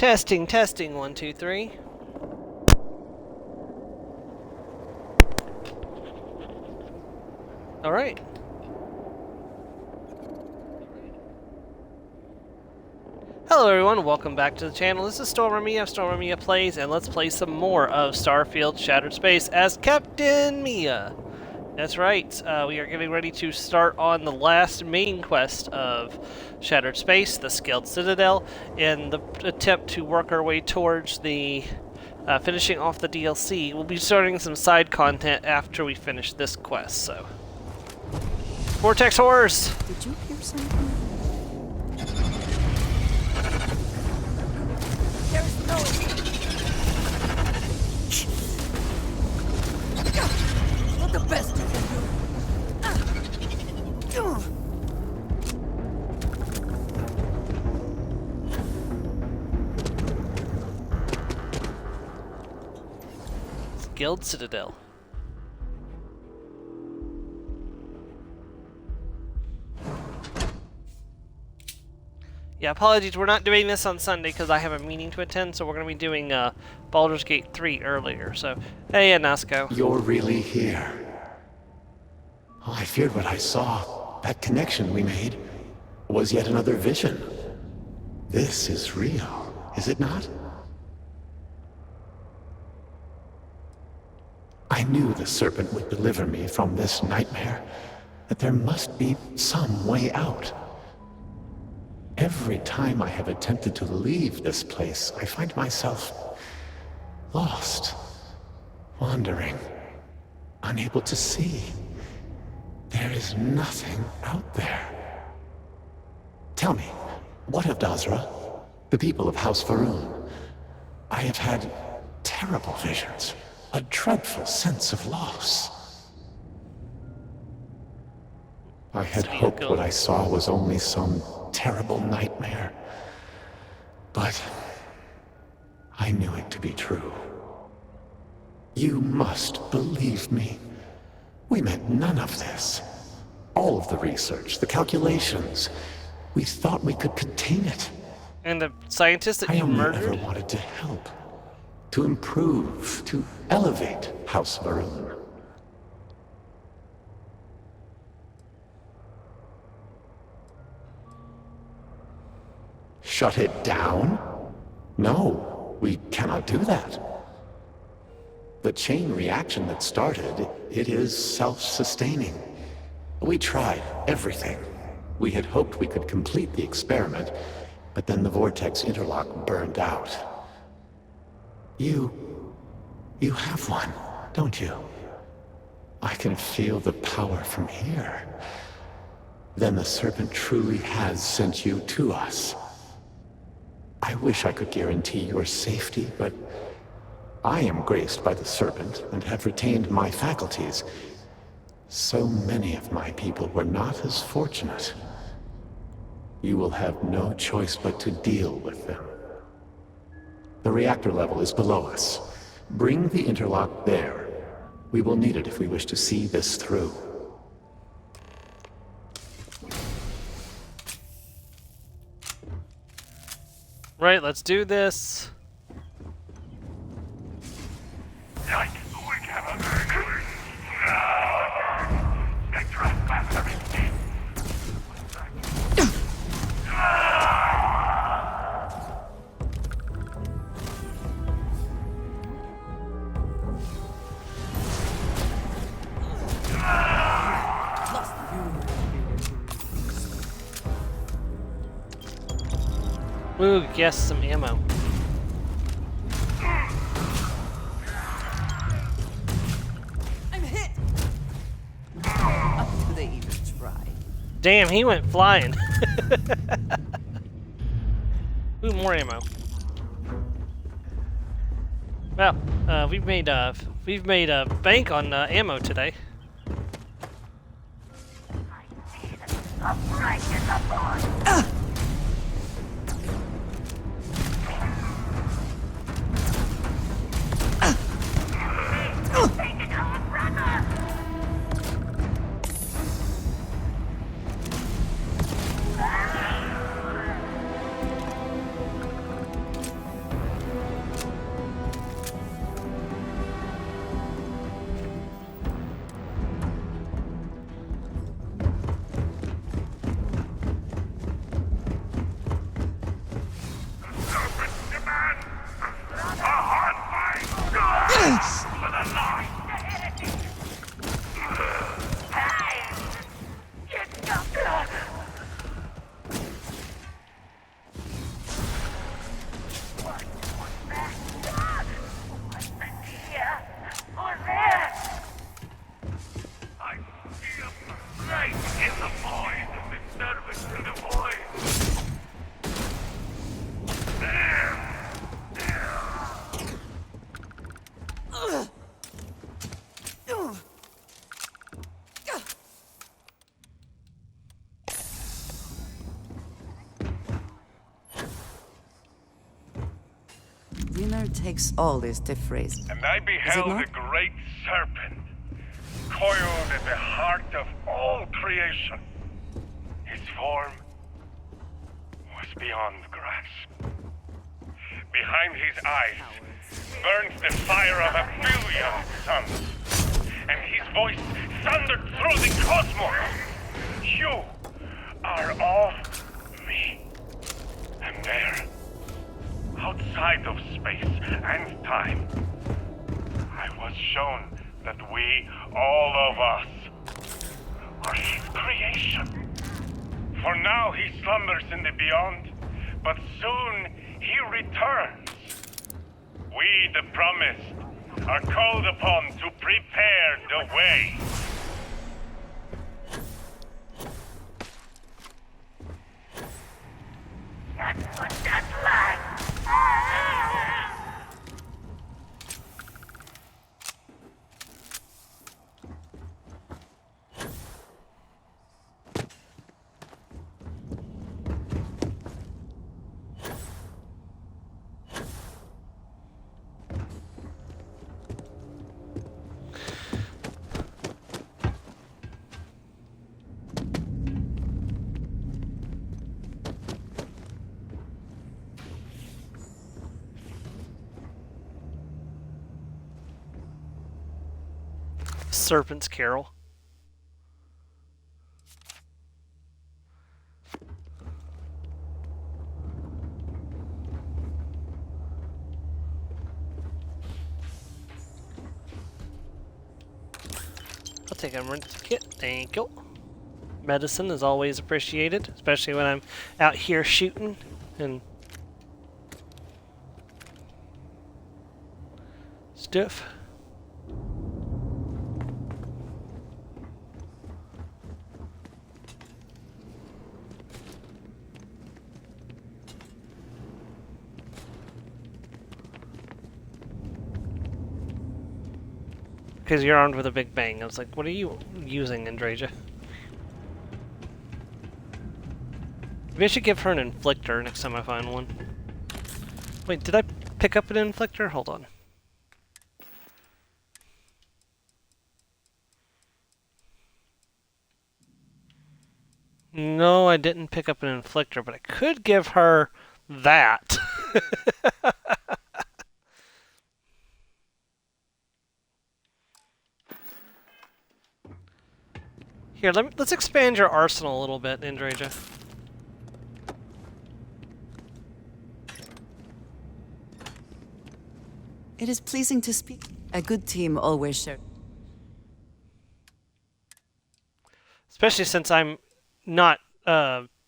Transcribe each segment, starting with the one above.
Testing, testing, 1, 2, 3. All right. Hello everyone, welcome back to the channel. This is Stormamia of Stormamia Plays, and let's play some more of Starfield Shattered Space as Captain Mia. That's right, we are getting ready to start on the last main quest of Shattered Space, the Scaled Citadel, in the attempt to work our way towards the finishing off the DLC. We'll be starting some side content after we finish this quest, so. Vortex Horrors! Did you hear something? There's no... Not the best you can do. Scaled Citadel. Yeah, apologies, we're not doing this on Sunday because I have a meeting to attend, so we're going to be doing Baldur's Gate 3 earlier, so... Hey, Anasco. You're really here. Oh, I feared what I saw. That connection we made was yet another vision. This is real, is it not? I knew the serpent would deliver me from this nightmare, that there must be some way out. Every time I have attempted to leave this place, I find myself lost, wandering, unable to see. There is nothing out there. Tell me, what of Dazra? The people of House Faroon? I have had terrible visions, a dreadful sense of loss. I had hoped what I saw was only some terrible nightmare, but I knew it to be true. You must believe me. We meant none of this. All of the research, the calculations, we thought we could contain it. And the scientist that you murdered? I only ever wanted to help, to improve, to elevate House Faroon. Shut it down? No, we cannot do that. The chain reaction that started, it is self-sustaining. We tried everything. We had hoped we could complete the experiment, but then the vortex interlock burned out. You have one, don't you? I can feel the power from here. Then the serpent truly has sent you to us. I wish I could guarantee your safety, but I am graced by the serpent and have retained my faculties. So many of my people were not as fortunate. You will have no choice but to deal with them. The reactor level is below us. Bring the interlock there. We will need it if we wish to see this through. Right, let's do this. Ooh, yes, some ammo. I'm hit! Do they even try? Damn, he went flying. Ooh, more ammo. Well, we've made a bank on ammo today. Honor takes all this to phrase. And I beheld not? a great serpent, coiled at the heart of all creation. His form was beyond grasp. Behind his eyes burns the fire of 1,000,000,000 suns, and his voice thundered through the cosmos. You are all me. And there, outside of space and time, I was shown that we, all of us, are his creation. For now he slumbers in the beyond, but soon he returns. We, the promised, are called upon to prepare the way. That's what that's like. Serpent's Carol. I'll take a emergency kit. Thank you. Medicine is always appreciated, especially when I'm out here shooting and stuff. Because you're armed with a big bang. I was like, what are you using, Andraja? Maybe I should give her an inflictor next time I find one. Wait, did I pick up an inflictor? Hold on. No, I didn't pick up an inflictor, but I could give her that. Here, let's expand your arsenal a little bit, Andraja. It is pleasing to speak. A good team always shares. Especially since I'm not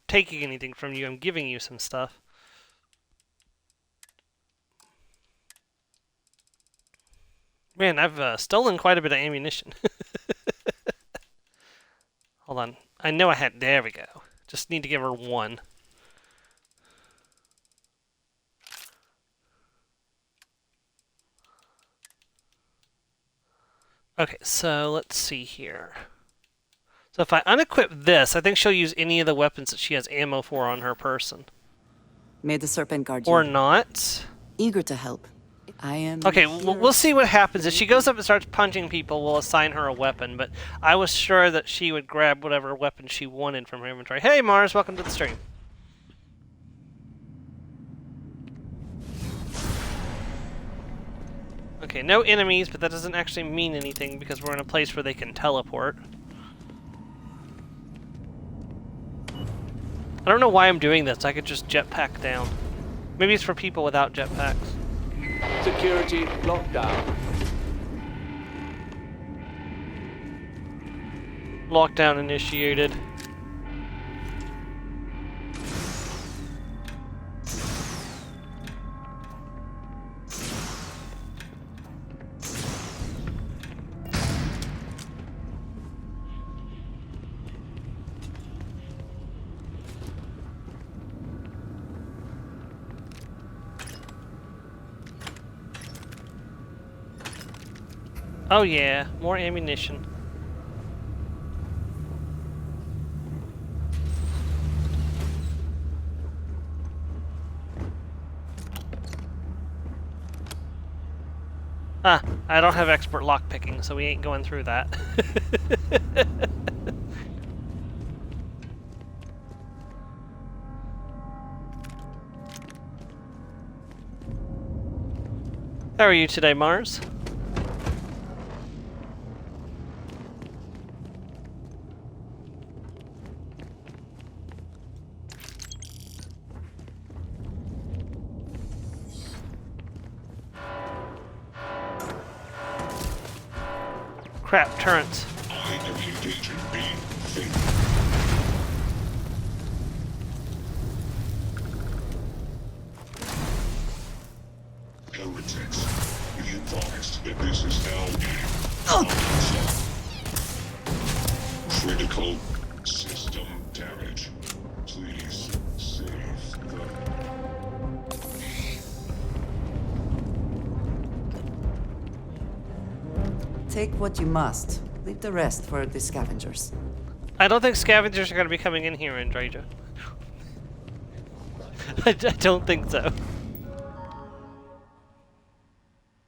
taking anything from you, I'm giving you some stuff. Man, I've stolen quite a bit of ammunition. Hold on. I know I had... There we go. Just need to give her one. Okay, so let's see here. So if I unequip this, I think she'll use any of the weapons that she has ammo for on her person. May the serpent guard you. Or not. Eager to help. I am. Okay, we'll see what happens. If she goes up and starts punching people, we'll assign her a weapon. But I was sure that she would grab whatever weapon she wanted from her inventory. Hey, Mars, welcome to the stream. Okay, no enemies, but that doesn't actually mean anything because we're in a place where they can teleport. I don't know why I'm doing this. I could just jetpack down. Maybe it's for people without jetpacks. Security lockdown. Lockdown initiated. Oh yeah, more ammunition. Ah, I don't have expert lockpicking, so we ain't going through that. How are you today, Mars? Crap, turrets. I am engaging being fake. Heretics, be advised that this is now a critical system damage. Please save the... Take what you must. Leave the rest for the scavengers. I don't think scavengers are going to be coming in here, Andraja. I don't think so.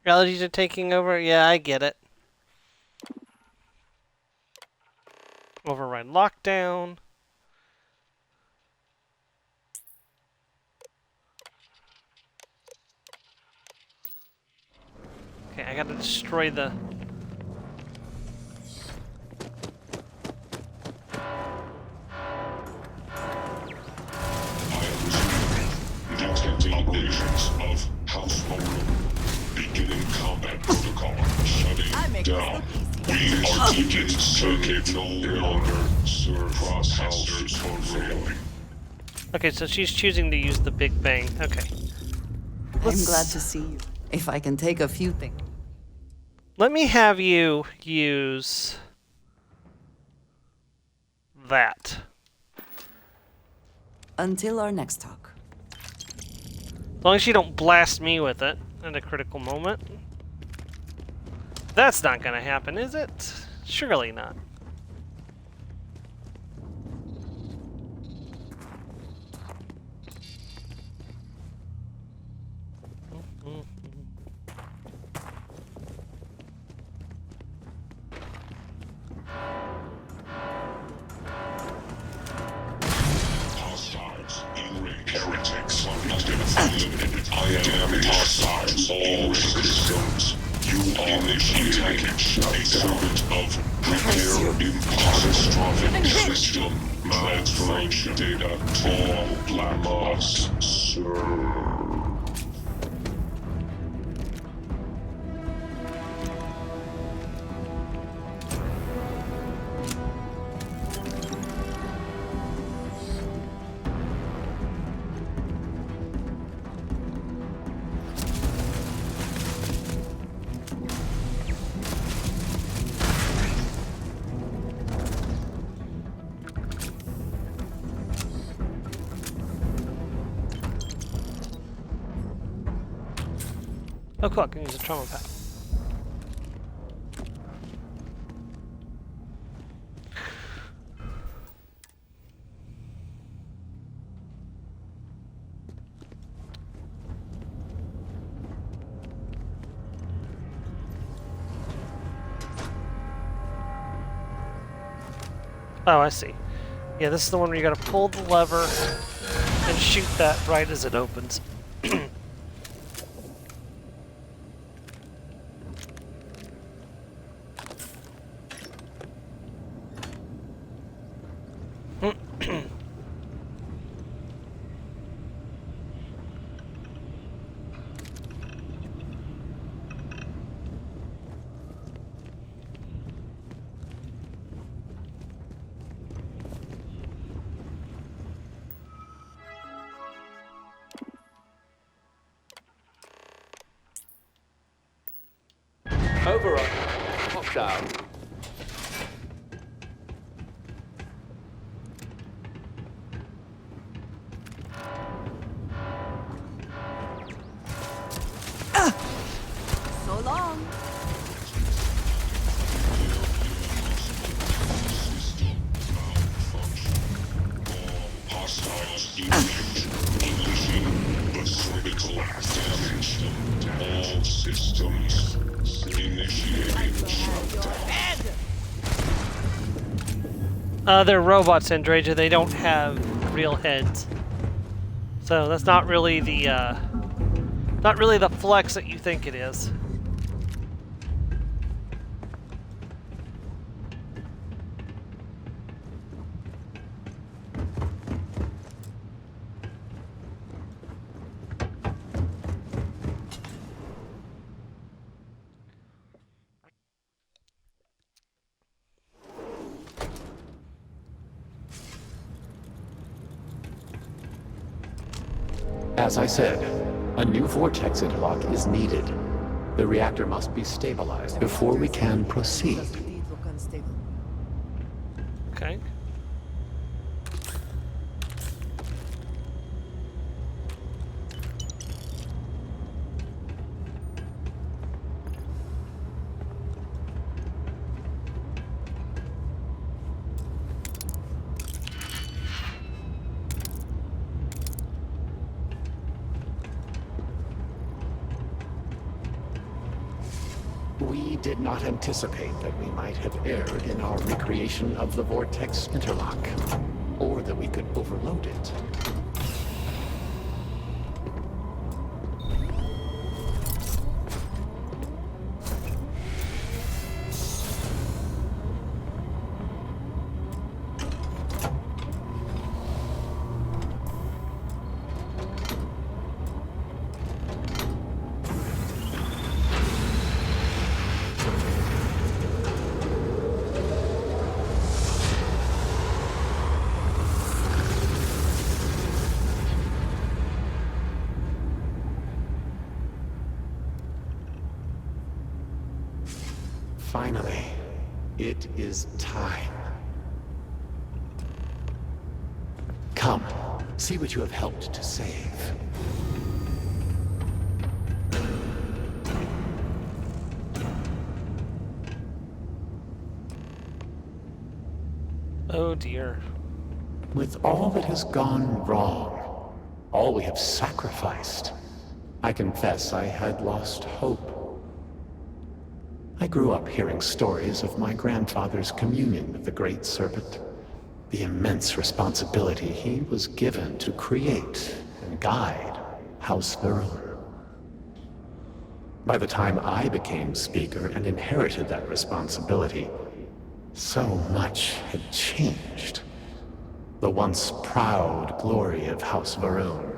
Allergies are taking over? Yeah, I get it. Override lockdown. Okay, I gotta destroy the... Detecting operations of household. Beginning combat protocol. Shutting down. We are taking circuit no longer serve processors for failing. Okay, so she's choosing to use the Big Bang. Okay. I'm Let's- glad to see you. If I can take a few things. Let me have you use... that. Until our next talk. As long as you don't blast me with it at a critical moment. That's not gonna happen, is it? Surely not. Hostiles in range. Heretics identified. I am hostiles. All systems. You initiate a servant of repair in catastrophic system transformation data. All black box. Sir. Oh cool, I can use a trauma pack. Oh, I see. Yeah, this is the one where you gotta pull the lever and shoot that right as it opens. Override. Lockdown. So long. Hostiles in range. Unleashing the cervical damage. All systems They're robots, Andraja. They don't have real heads. So that's not really the flex that you think it is. As I said, a new vortex interlock is needed. The reactor must be stabilized before we can proceed. Does indeed look unstable. Okay. We did not anticipate that we might have erred in our recreation of the vortex interlock, or that we could overload it. Finally, it is time. Come, see what you have helped to save. Oh dear. With all that has gone wrong, all we have sacrificed, I confess I had lost hope. I grew up hearing stories of my grandfather's communion with the Great Serpent, the immense responsibility he was given to create and guide House Varun. By the time I became Speaker and inherited that responsibility, so much had changed. The once proud glory of House Varun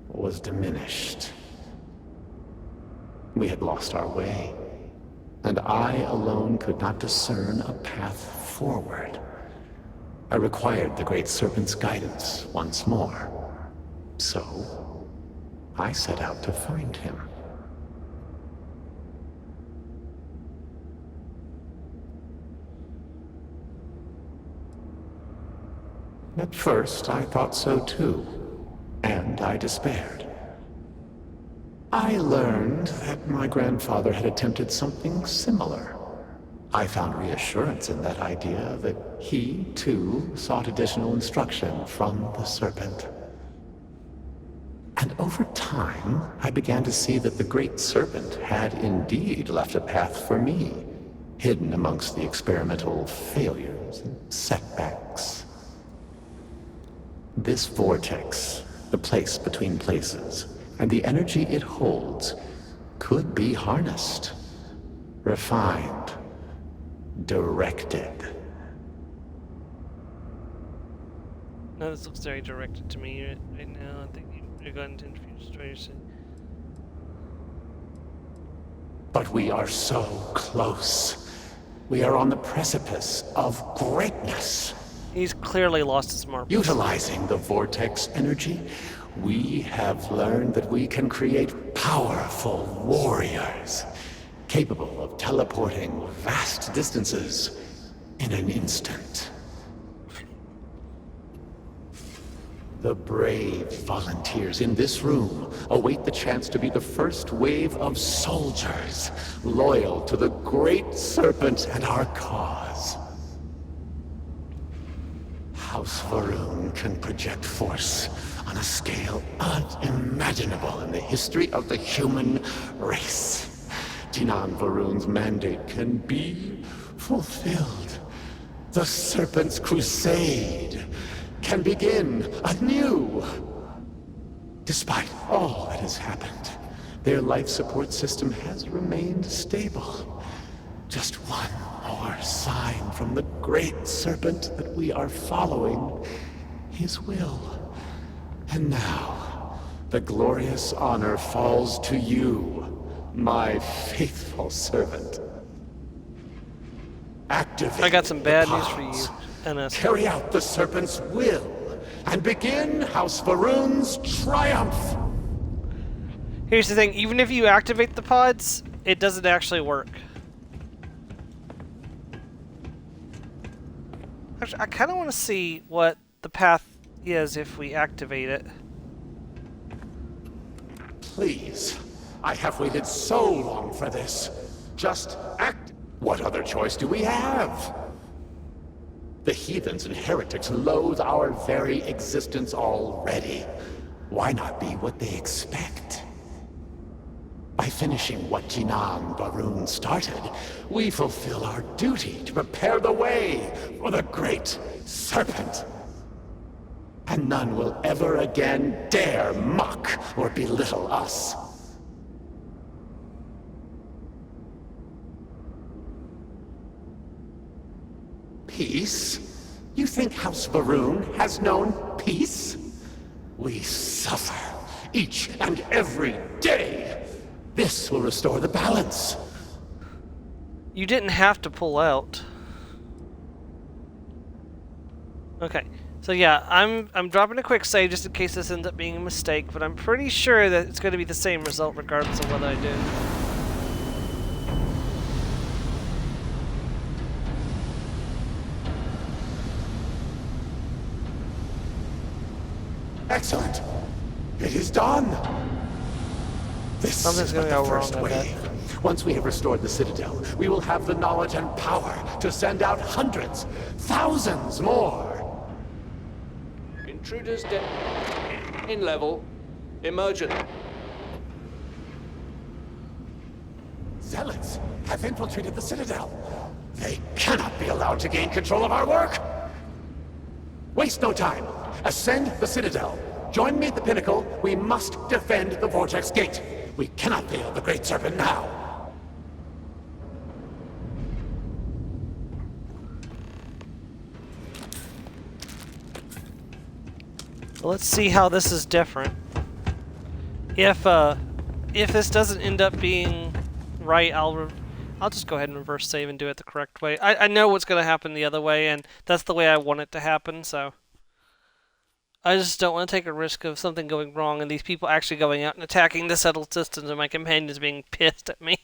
was diminished. We had lost our way, and I alone could not discern a path forward. I required the Great Serpent's guidance once more. So, I set out to find him. At first, I thought so too, and I despaired. I learned that my grandfather had attempted something similar. I found reassurance in that idea that he, too, sought additional instruction from the Serpent. And over time, I began to see that the Great Serpent had indeed left a path for me, hidden amongst the experimental failures and setbacks. This vortex, the place between places, and the energy it holds, could be harnessed, refined, directed. No, this looks very directed to me right now. I think you're going to destroy yourself. But we are so close. We are on the precipice of greatness. He's clearly lost his marbles. Utilizing the vortex energy, we have learned that we can create powerful warriors, capable of teleporting vast distances in an instant. The brave volunteers in this room await the chance to be the first wave of soldiers, loyal to the Great Serpent and our cause. House Varun can project force on a scale unimaginable in the history of the human race. Jinan Varun's mandate can be fulfilled. The Serpent's crusade can begin anew. Despite all that has happened, their life support system has remained stable. Just one more sign from the Great Serpent that we are following his will. And now, the glorious honor falls to you, my faithful servant. Activate I got some the bad news for pods. you, NS. Carry out the Serpent's will, and begin House Varun's triumph! Here's the thing, even if you activate the pods, it doesn't actually work. Actually, I kind of want to see what the path is if we activate it. Please, I have waited so long for this. Just act. What other choice do we have? The heathens and heretics loathe our very existence already. Why not be what they expect? By finishing what Jinan Varun started, we fulfill our duty to prepare the way for the Great Serpent. And none will ever again dare mock or belittle us. Peace? You think House Varun has known peace? We suffer each and every day. This will restore the balance. You didn't have to pull out. Okay, so yeah, I'm dropping a quick save just in case this ends up being a mistake, but I'm pretty sure that it's going to be the same result regardless of what I do. Excellent. It is done. This Something's is gonna but the go wrong, first I bet. wave. Once we have restored the Citadel, we will have the knowledge and power to send out hundreds, thousands more. Intruders in level. Emergent. Zealots have infiltrated the Citadel. They cannot be allowed to gain control of our work. Waste no time. Ascend the Citadel. Join me at the pinnacle. We must defend the Vortex Gate. We cannot fail the Great Serpent now. Let's see how this is different. If this doesn't end up being right, I'll just go ahead and reverse save and do it the correct way. I know what's going to happen the other way, and that's the way I want it to happen, so I just don't want to take a risk of something going wrong and these people actually going out and attacking the settled systems and my companions being pissed at me.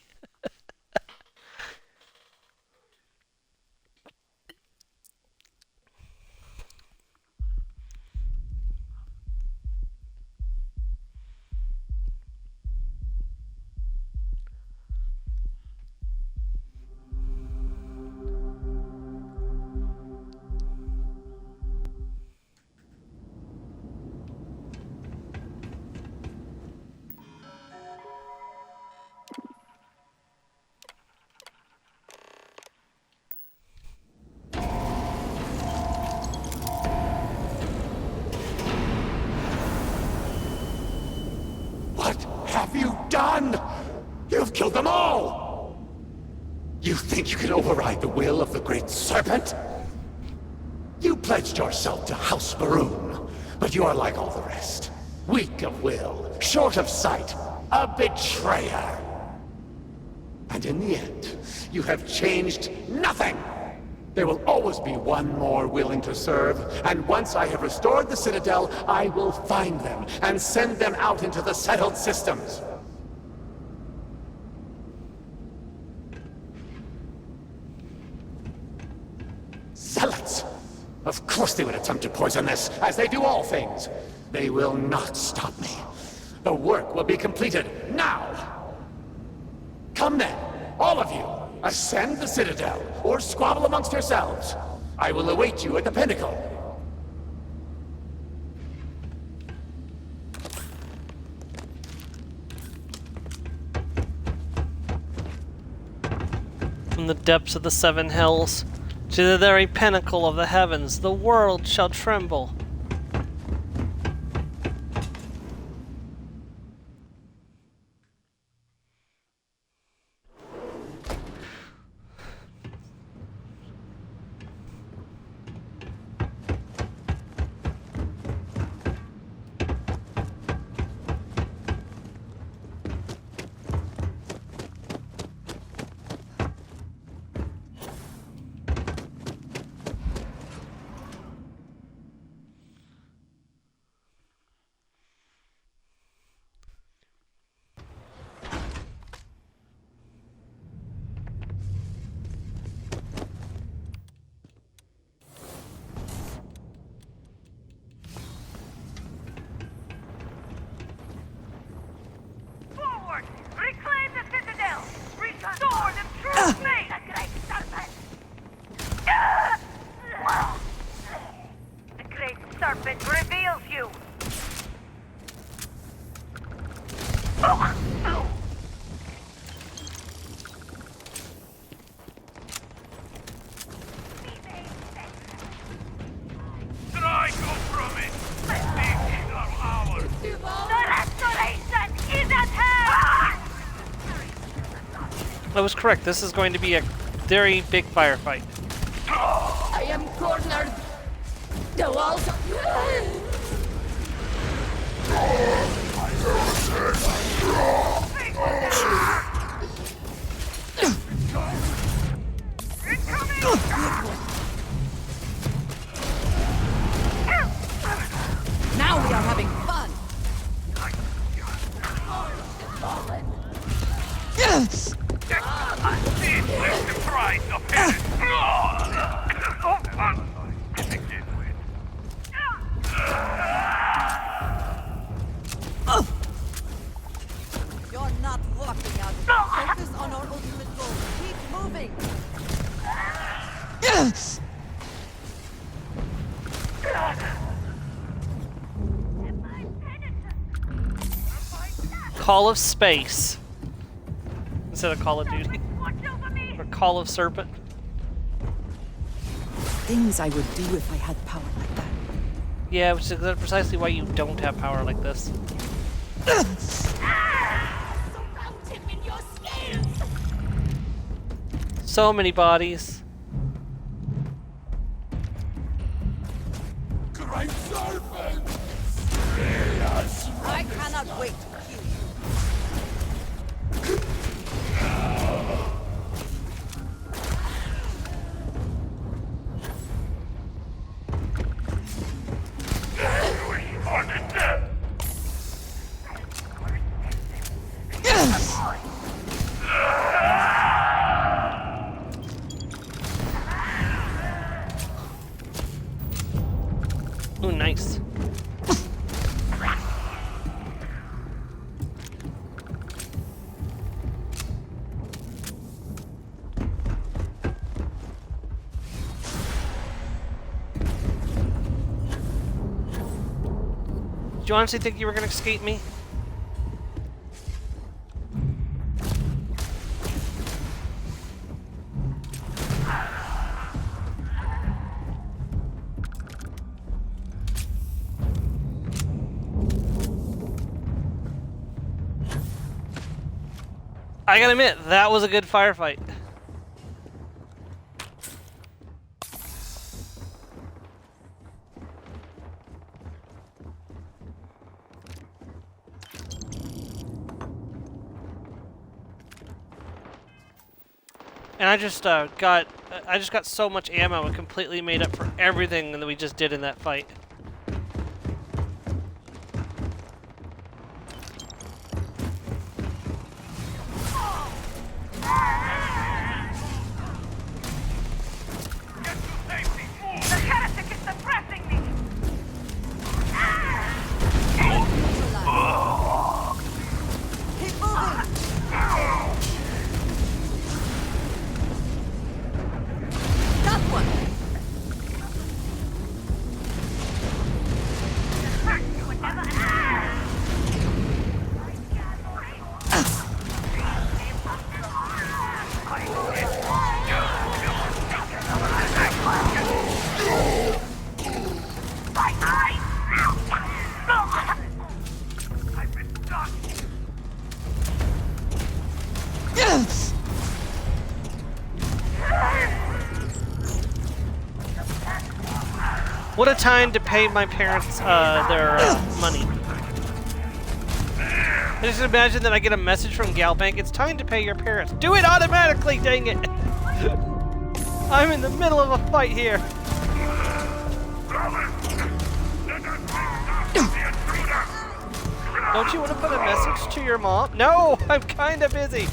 What have you done? You've killed them all! You think you can override the will of the Great Serpent? You pledged yourself to House Varun, but you are like all the rest. Weak of will, short of sight, a betrayer. And in the end, you have changed nothing! There will always be one more willing to serve, and once I have restored the Citadel, I will find them and send them out into the settled systems. Zealots! Of course they would attempt to poison this, as they do all things. They will not stop me. The work will be completed now! Come then, all of you! Ascend the Citadel, or squabble amongst yourselves. I will await you at the pinnacle. the depths of the seven hills. To the very pinnacle of the heavens, the world shall tremble. Forward! Reclaim the Citadel! Restore the true faith! The Great Serpent! The Great Serpent reveals you! Strike from it! These are ours! The restoration is at hand! I was correct. This is going to be a very big firefight. I am cornered. The walls. Now we are having fun. Yes. This is the price of it! To begin with. You're not walking out of it. Focus on our ultimate goal. Keep moving. Yes. Call of Space. Instead of Call of Duty. Watch over me! Or Call of Serpent. Things I would do if I had power like that. Yeah, which is precisely why you don't have power like this. Surround him in your scales. So many bodies. Great serpent! I cannot wait to kill you. On the death! Yes. Ooh, nice. Did you honestly think you were gonna escape me? I gotta admit, that was a good firefight. And I just got so much ammo, it completely made up for everything that we just did in that fight. Get to safety! Move! The heretic is suppressing me! Keep moving. That one. You would never... What a time to pay my parents their money. I just imagine that I get a message from Galbank. It's time to pay your parents. Do it automatically, dang it! I'm in the middle of a fight here. Don't you want to put a message to your mom? No, I'm kind of busy.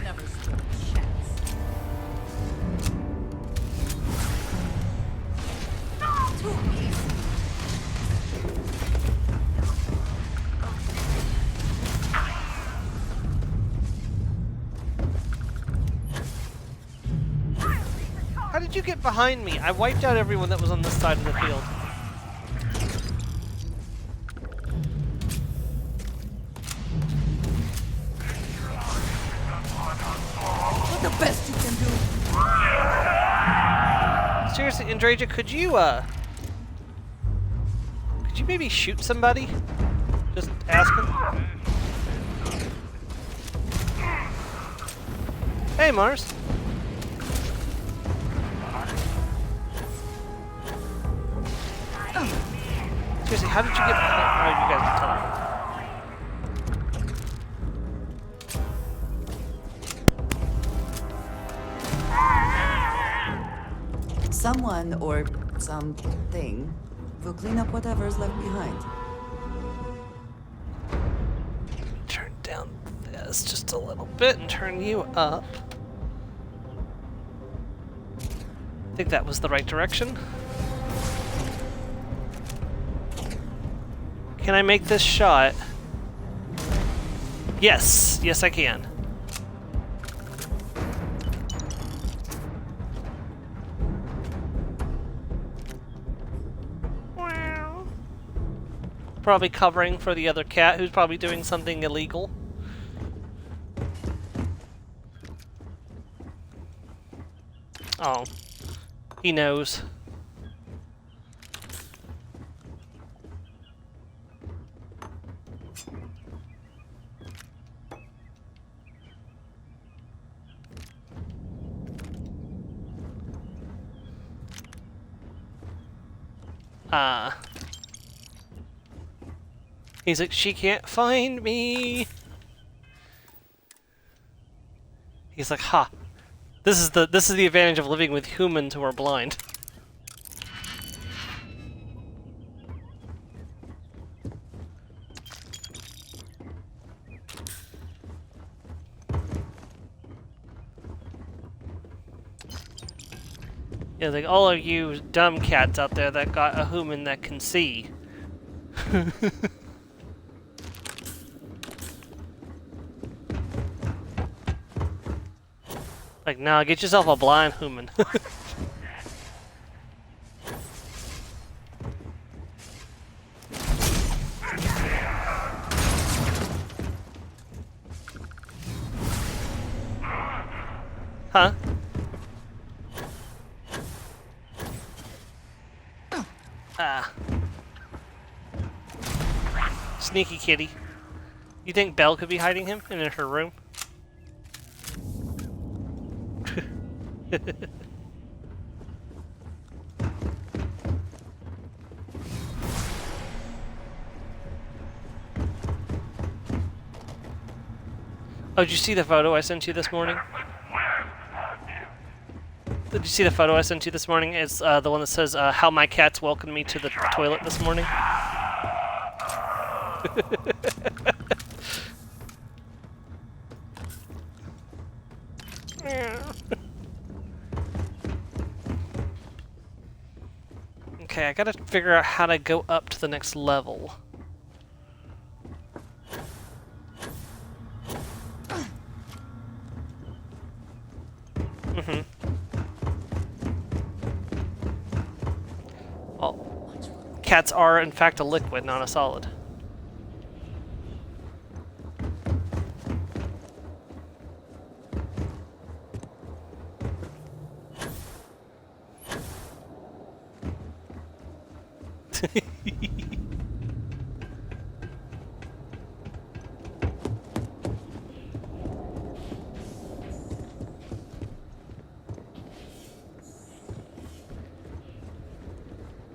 Never stood a chance. Too easy. How did you get behind me? I wiped out everyone that was on this side of the field. What the best you can do? Seriously, Andraja, could you maybe shoot somebody? Just ask him. Hey, Mars. Seriously, how did you get behind? Oh, you guys can tell. Someone or something will clean up whatever's left behind. Turn down this just a little bit and turn you up. I think that was the right direction. Can I make this shot? Yes, yes I can. Probably covering for the other cat who's probably doing something illegal. Oh, he knows. He's like, she can't find me. He's like, ha. This is the advantage of living with humans who are blind. Yeah, like all of you dumb cats out there that got a human that can see. Like, nah, get yourself a blind human. Huh? Ah. Sneaky kitty. You think Belle could be hiding him in her room? Oh, did you see the photo I sent you this morning? Did you see the photo I sent you this morning? It's the one that says, how my cats welcomed me to the toilet this morning. Okay, I gotta figure out how to go up to the next level. Well, cats are in fact a liquid, not a solid.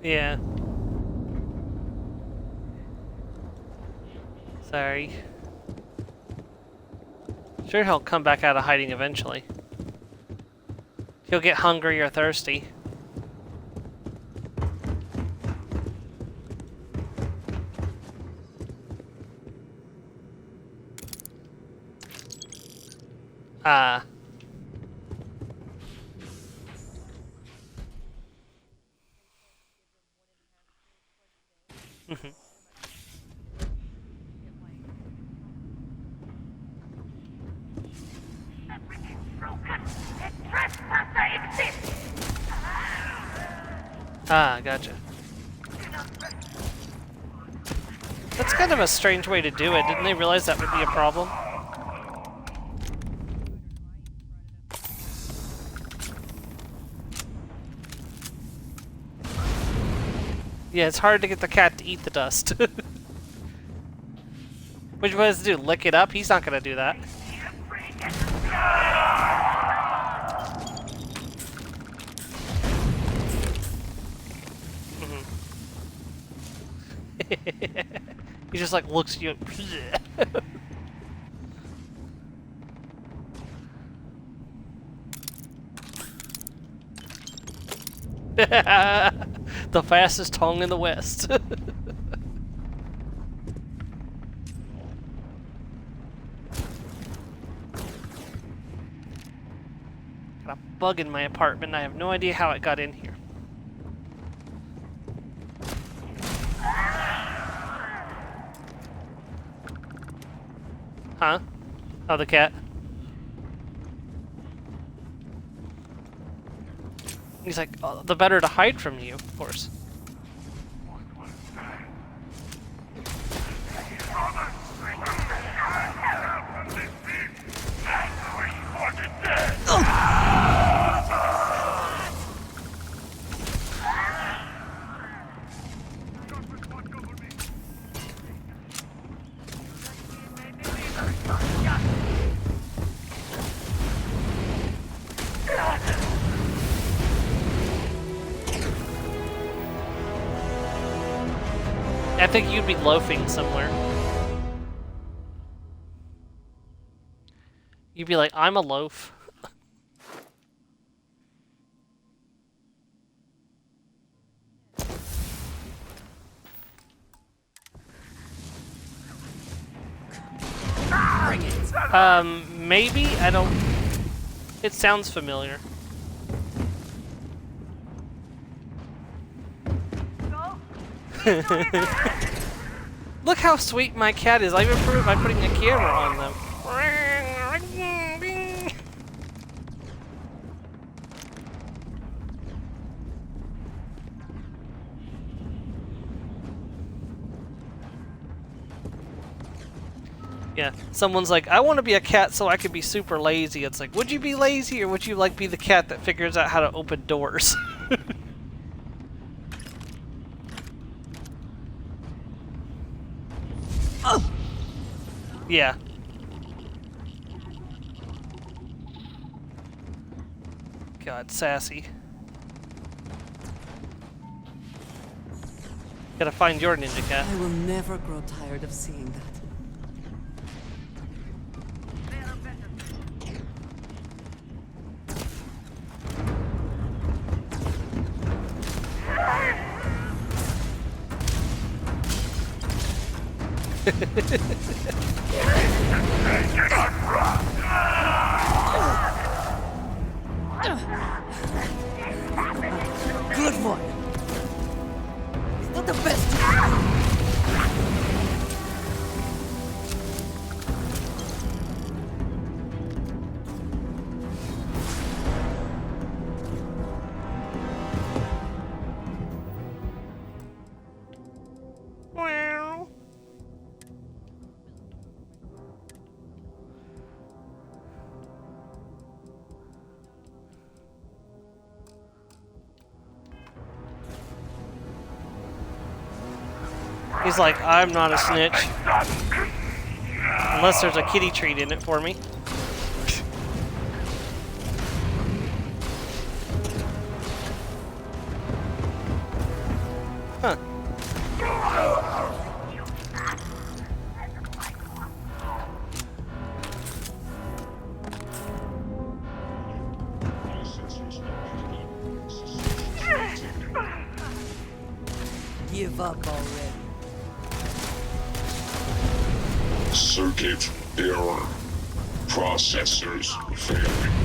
Yeah. Sorry. Sure, he'll come back out of hiding eventually. He'll get hungry or thirsty. Ah. Ah, gotcha. That's kind of a strange way to do it. Didn't they realize that would be a problem? Yeah, it's hard to get the cat to eat the dust. What you supposed to do? Lick it up? He's not gonna do that. He just like looks at you. The fastest tongue in the West. Got a bug in my apartment and I have no idea how it got in here. Huh? Oh, the cat. He's like, oh, the better to hide from you, of course. I think you'd be loafing somewhere. You'd be like, I'm a loaf. Maybe? I don't... It sounds familiar. Look how sweet my cat is. I even proved by putting a camera on them. Yeah, someone's like, I want to be a cat so I can be super lazy. It's like, would you be lazy or would you like be the cat that figures out how to open doors? Yeah. God, sassy. Gotta find your ninja cat. I will never grow tired of seeing that. Good one. It's not the best. He's like, I'm not a snitch. Unless there's a kitty treat in it for me. give up already. Circuit error. Processors failing.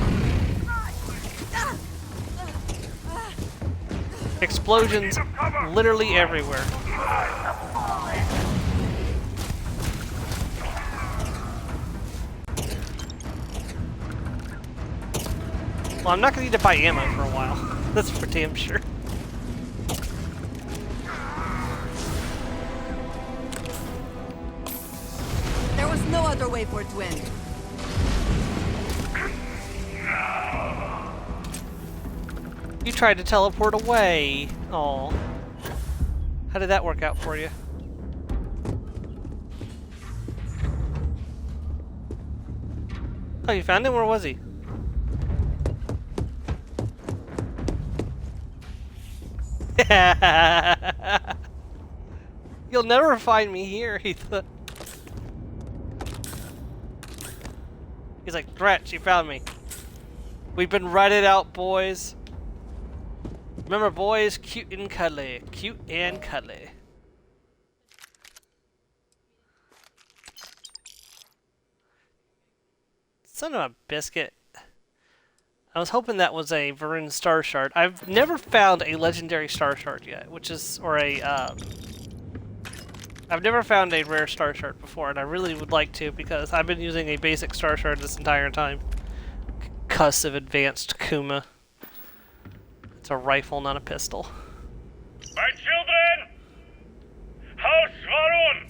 Explosions literally everywhere. Well, I'm not gonna need to buy ammo for a while. That's for damn sure. There was no other way for it to end. You tried to teleport away. Oh. How did that work out for you? Oh, you found him? Where was he? You'll never find me here, he thought. He's like, Threat, you found me. We've been ratted out, boys. Remember, boys, cute and cuddly. Cute and cuddly. Son of a biscuit. I was hoping that was a Varun Star Shard. I've never found a legendary Star Shard yet, which is, or a, I've never found a rare Star Shard before, and I really would like to, because I've been using a basic Star Shard this entire time. Cuss of advanced Kuma. It's a rifle, not a pistol. My children! House Varun!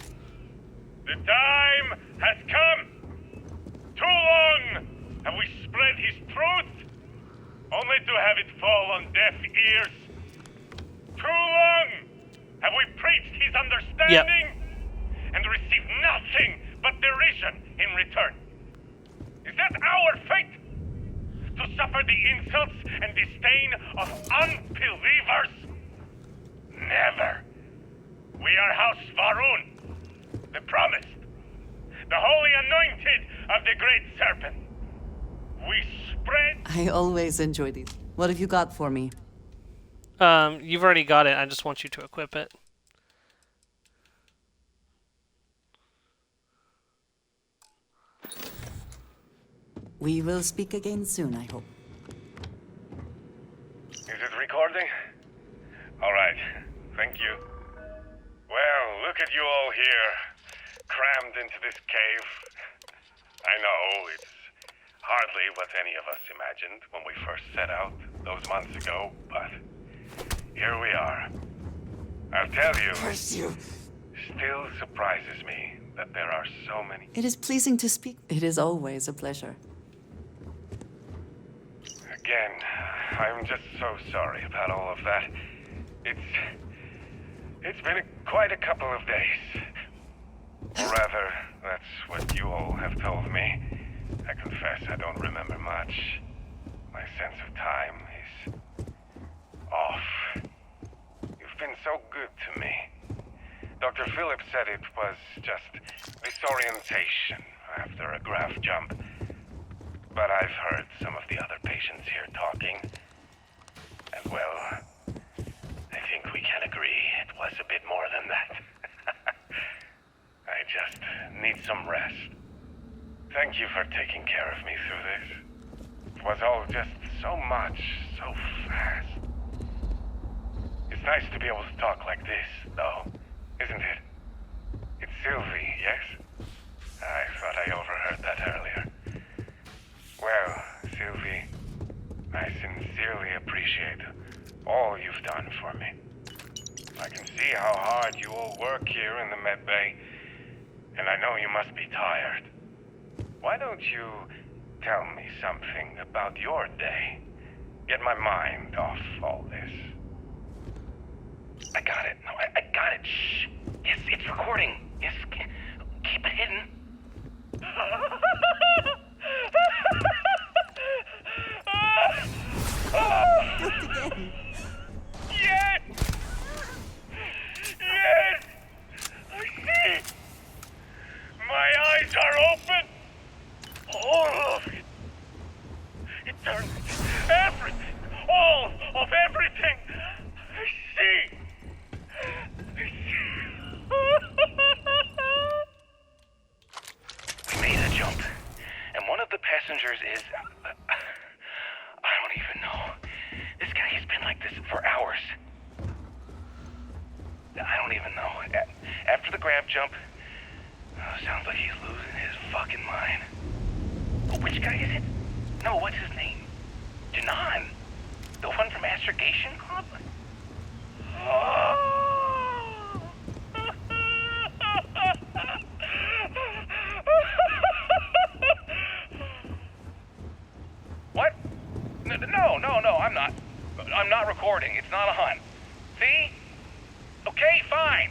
The time has come! Too long have we spread his truth, only to have it fall on deaf ears. Too long have we preached his understanding and received nothing but derision in return. Is that our fate? To suffer the insults and disdain of unbelievers? Never. We are House Varun, the promised, the holy anointed of the great serpent. We spread... I always enjoy these. What have you got for me? You've already got it. I just want you to equip it. We will speak again soon, I hope. Is it recording? All right. Thank you. Well, look at you all here, crammed into this cave. I know, it's hardly what any of us imagined when we first set out those months ago, but here we are. I'll tell you, still surprises me that there are so many... It is pleasing to speak. It is always a pleasure. Again, I'm just so sorry about all of that. It's been quite a couple of days. Rather, that's what you all have told me. I confess I don't remember much. My sense of time is off. You've been so good to me. Dr. Phillips said it was just disorientation after a graph jump. But I've heard some of the other patients here talking. And well, I think we can agree it was a bit more than that. I just need some rest. Thank you for taking care of me through this. It was all just so much, so fast. It's nice to be able to talk like this, though, isn't it? It's Sylvie, yes? I thought I overheard that earlier. Well, Sylvie, I sincerely appreciate all you've done for me. I can see how hard you all work here in the med bay, and I know you must be tired. Why don't you tell me something about your day? Get my mind off all this. I got it. No, I got it. Shh. Yes, it's recording. Yes, keep it hidden. Just again. Yes! Yes! I see! My eyes are open! All of it! Eternity! Everything! All of everything! I see! ramp jump. Sounds like he's losing his fucking mind. Oh, which guy is it? No, what's his name? Janan. The one from Astrogation Club? What? No, I'm not. I'm not recording. It's not on. See? Okay, fine.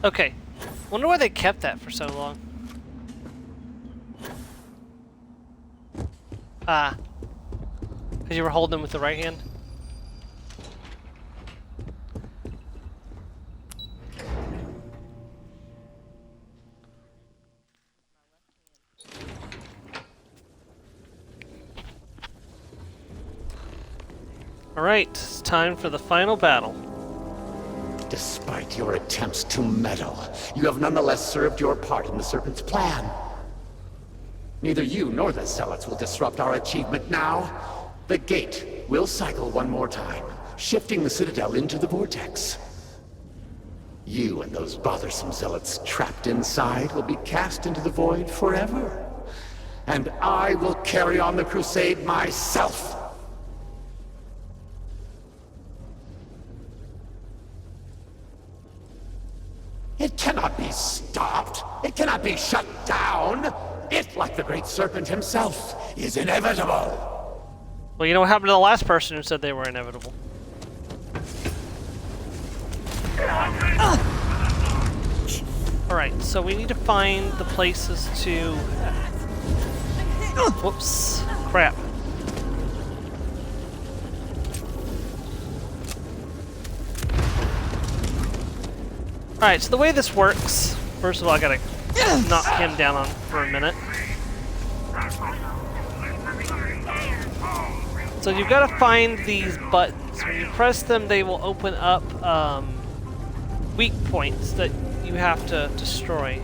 Okay. Wonder why they kept that for so long. Ah. Because you were holding them with the right hand? Alright, it's time for the final battle. Despite your attempts to meddle, you have nonetheless served your part in the Serpent's plan. Neither you nor the Zealots will disrupt our achievement now. The gate will cycle one more time, shifting the Citadel into the vortex. You and those bothersome Zealots trapped inside will be cast into the void forever. And I will carry on the crusade myself. It cannot be stopped. It cannot be shut down. It, like the great serpent himself, is inevitable. Well, you know what happened to the last person who said they were inevitable? Alright, so we need to find the places to... Whoops. Crap. Alright, so the way this works... First of all, I gotta knock him down on for a minute. So you've got to find these buttons. When you press them, they will open up weak points that you have to destroy.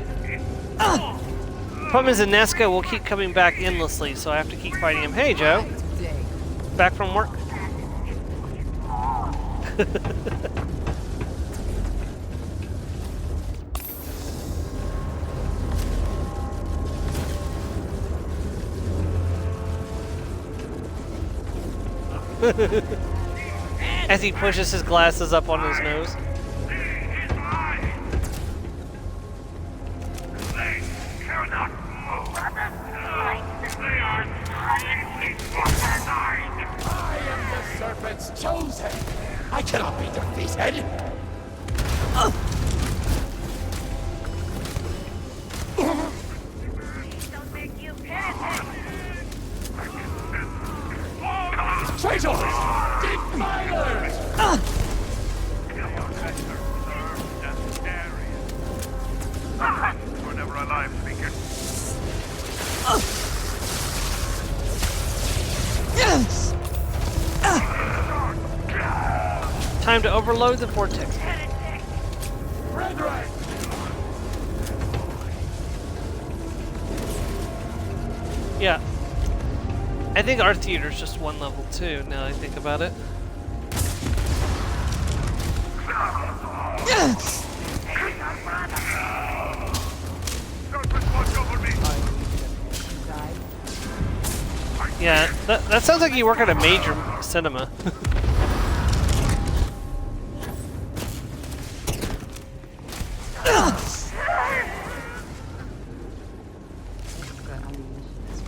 Problem is, Inesca will keep coming back endlessly, so I have to keep fighting him. Hey, Joe. Back from work? As he pushes his glasses up on his nose. I am the Serpent's chosen. I cannot be defeated. Don't make you panic. Traitors! Defilers! We're never alive, speaker. Time to overload the vortex. Brethren! Yeah. I think our theater's just one level too, now I think about it. Yeah, that sounds like you work at a major cinema.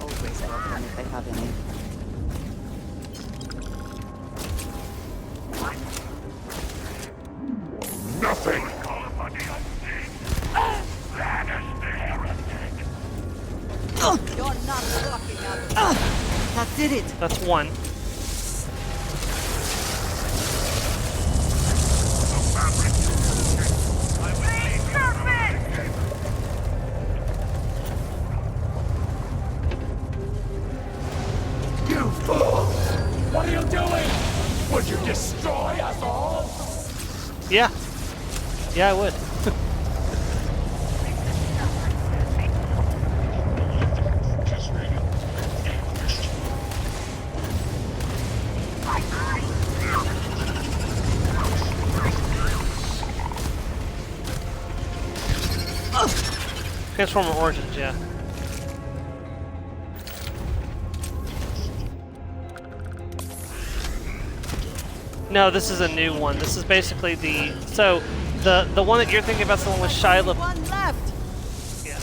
Always welcome if they have any. Nothing! You're not walking out of it. That did it. That's one. You fools! What are you doing? Would you destroy us all? Yeah. Yeah, I would. Transformer Origins, yeah. No, this is a new one. This is basically the the one that you're thinking about is the one with Shia LaBeouf. One left. Yeah.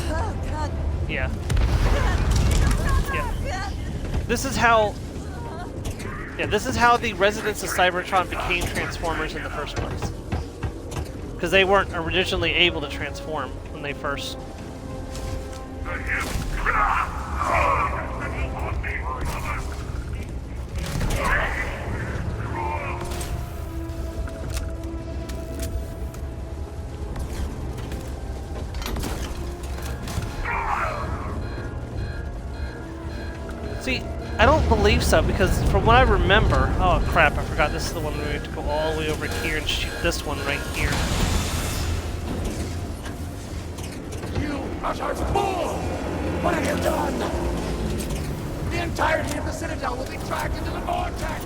Oh, God. Yeah. Yeah. This is how. Yeah, this is how the residents of Cybertron became Transformers in the first place. Because they weren't originally able to transform when they first. See, I don't believe so, because from what I remember... Oh crap, I forgot this is the one where we have to go all the way over here and shoot this one right here. You utter fool! What have you done? The entirety of the Citadel will be dragged into the vortex!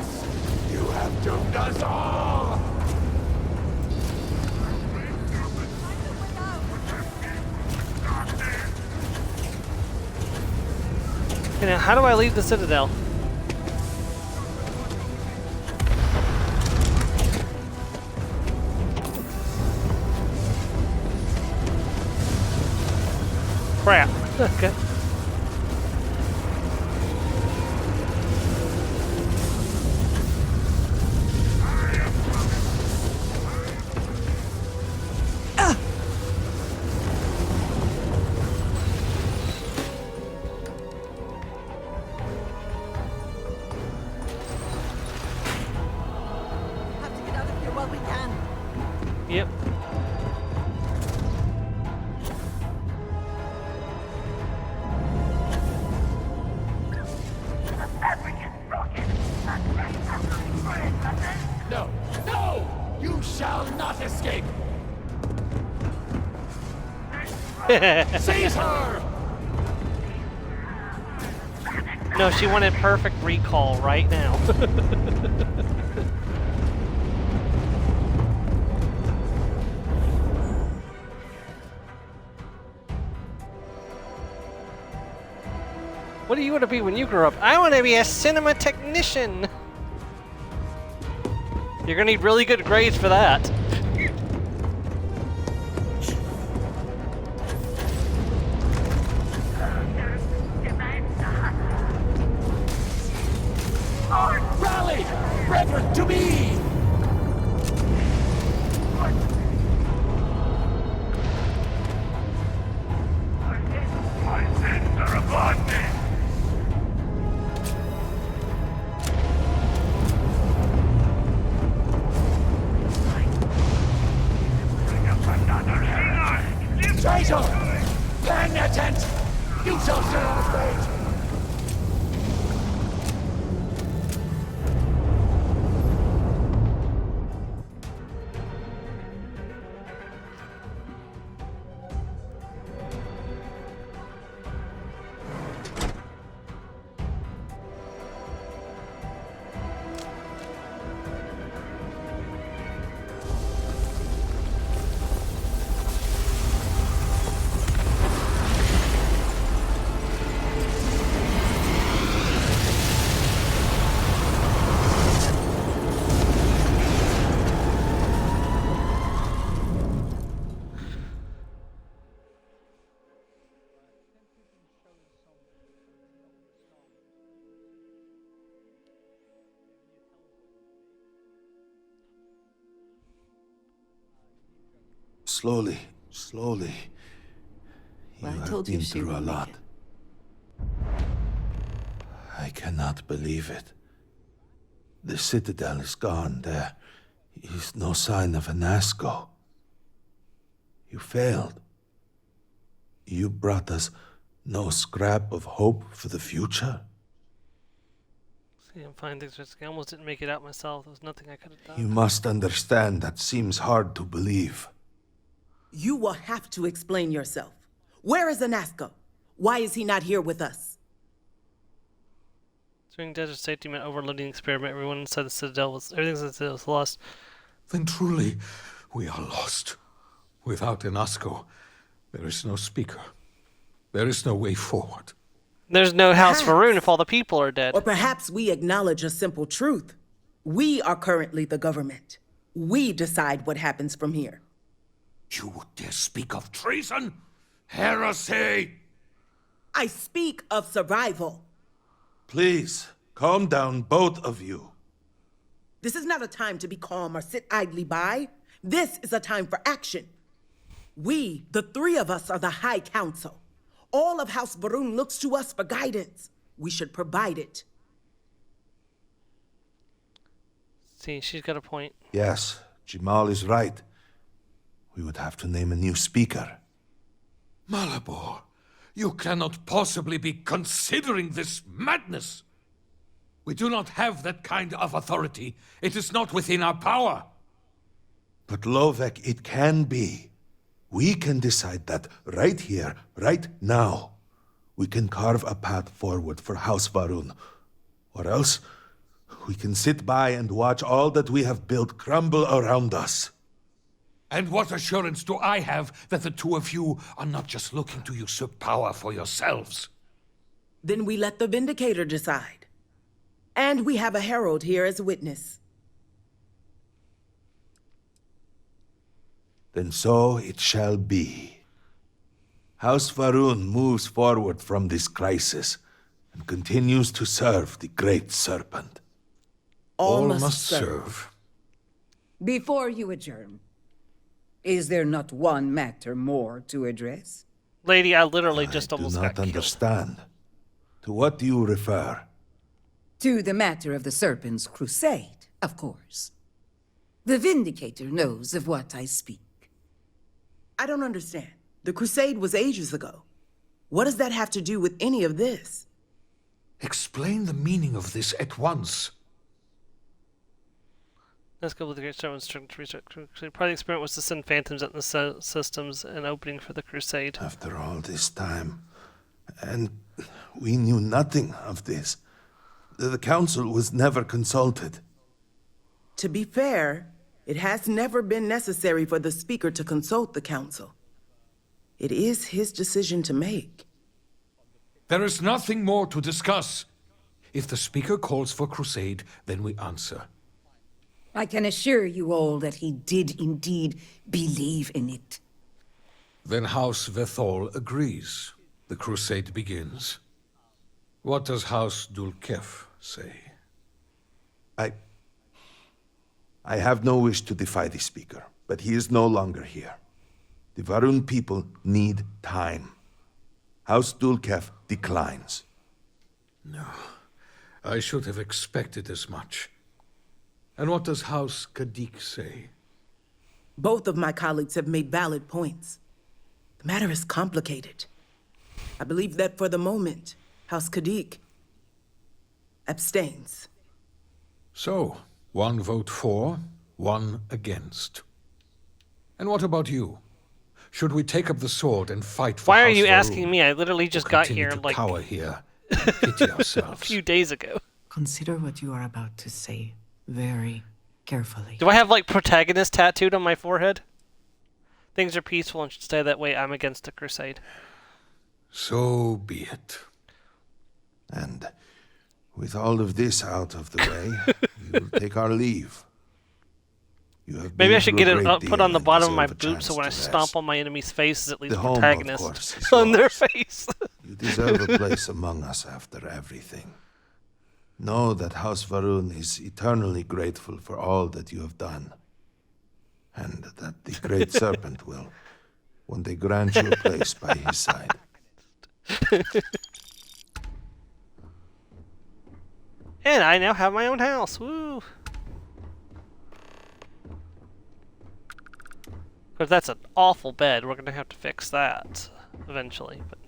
You have doomed us all! Okay, now how do I leave the Citadel? Crap. Okay. Have to get out of here while we can. Yep. No! No! You shall not escape! Seize her! No, she wanted perfect recall right now. What do you want to be when you grow up? I want to be a cinema technician! You're gonna need really good grades for that. Rally! Brethren, to me! Traitor! Burn their tent! You shall share the fate! Slowly, slowly. Well, I You have told you been she through a would make lot. it. I cannot believe it. The Citadel is gone. There is no sign of an Asco. You failed. You brought us no scrap of hope for the future. See, I'm finding things risky. I almost didn't make it out myself. There was nothing I could have done. You must understand that seems hard to believe. You will have to explain yourself. Where is Anasco? Why is he not here with us? During desert safety meant overloading experiment. Everyone inside the Citadel was everything inside the Citadel was lost. Then truly, We are lost. Without Enasco, there is no speaker. There is no way forward. There's no House Perhaps. Varun if all the people are dead. Or perhaps we acknowledge a simple truth. We are currently the government. We decide what happens from here. You would dare speak of treason? Heresy! I speak of survival. Please, calm down, both of you. This is not a time to be calm or sit idly by. This is a time for action. We, the three of us, are the High Council. All of House Varun looks to us for guidance. We should provide it. See, she's got a point. Yes, Jamal is right. We would have to name a new speaker. Malabor, you cannot possibly be considering this madness. We do not have that kind of authority. It is not within our power. But Lovek, it can be. We can decide that right here, right now. We can carve a path forward for House Varun. Or else, we can sit by and watch all that we have built crumble around us. And what assurance do I have that the two of you are not just looking to usurp power for yourselves? Then we let the Vindicator decide. And we have a herald here as a witness. Then so it shall be. House Varun moves forward from this crisis and continues to serve the Great Serpent. All must serve. Before you adjourn, is there not one matter more to address? Lady, I literally just almost got I do not killed. understand. To what do you refer? To the matter of the Serpent's crusade, of course. The Vindicator knows of what I speak. I don't understand. The crusade was ages ago. What does that have to do with any of this? Explain the meaning of this at once. Let's go with the Great Serpent's research. Part of the experiment was to send phantoms at the systems, an opening for the crusade. After all this time, and we knew nothing of this. The council was never consulted. To be fair, it has never been necessary for the speaker to consult the council. It is his decision to make. There is nothing more to discuss. If the speaker calls for crusade, then we answer. I can assure you all that he did indeed believe in it. Then House Vethol agrees. The crusade begins. What does House Dulkef say? I have no wish to defy the speaker, but he is no longer here. The Varun people need time. House Dulkef declines. No, I should have expected as much. And what does House Kadik say? Both of my colleagues have made valid points. The matter is complicated. I believe that for the moment, House Kadik abstains. So, one vote for, one against. And what about you? Should we take up the sword and fight for Why are House you Varun, asking me? I literally just or got continue here to like cower here, pity a ourselves? few days ago. Consider what you are about to say very carefully. Do I have like protagonist tattooed on my forehead? Things are peaceful and should stay that way. I'm against a crusade. So be it. And with all of this out of the way, we will take our leave. You have Maybe been I should through get a it great put deal on the and bottom of my deserve a boots so chance when I to stomp rest. on my enemy's faces, at least The home, of protagonist course, is on their yours. face. You deserve a place among us after everything. Know that House Varun is eternally grateful for all that you have done. And that the Great Serpent will one day grant you a place by his side. And I now have my own house. Woo! Because that's an awful bed. We're going to have to fix that eventually. But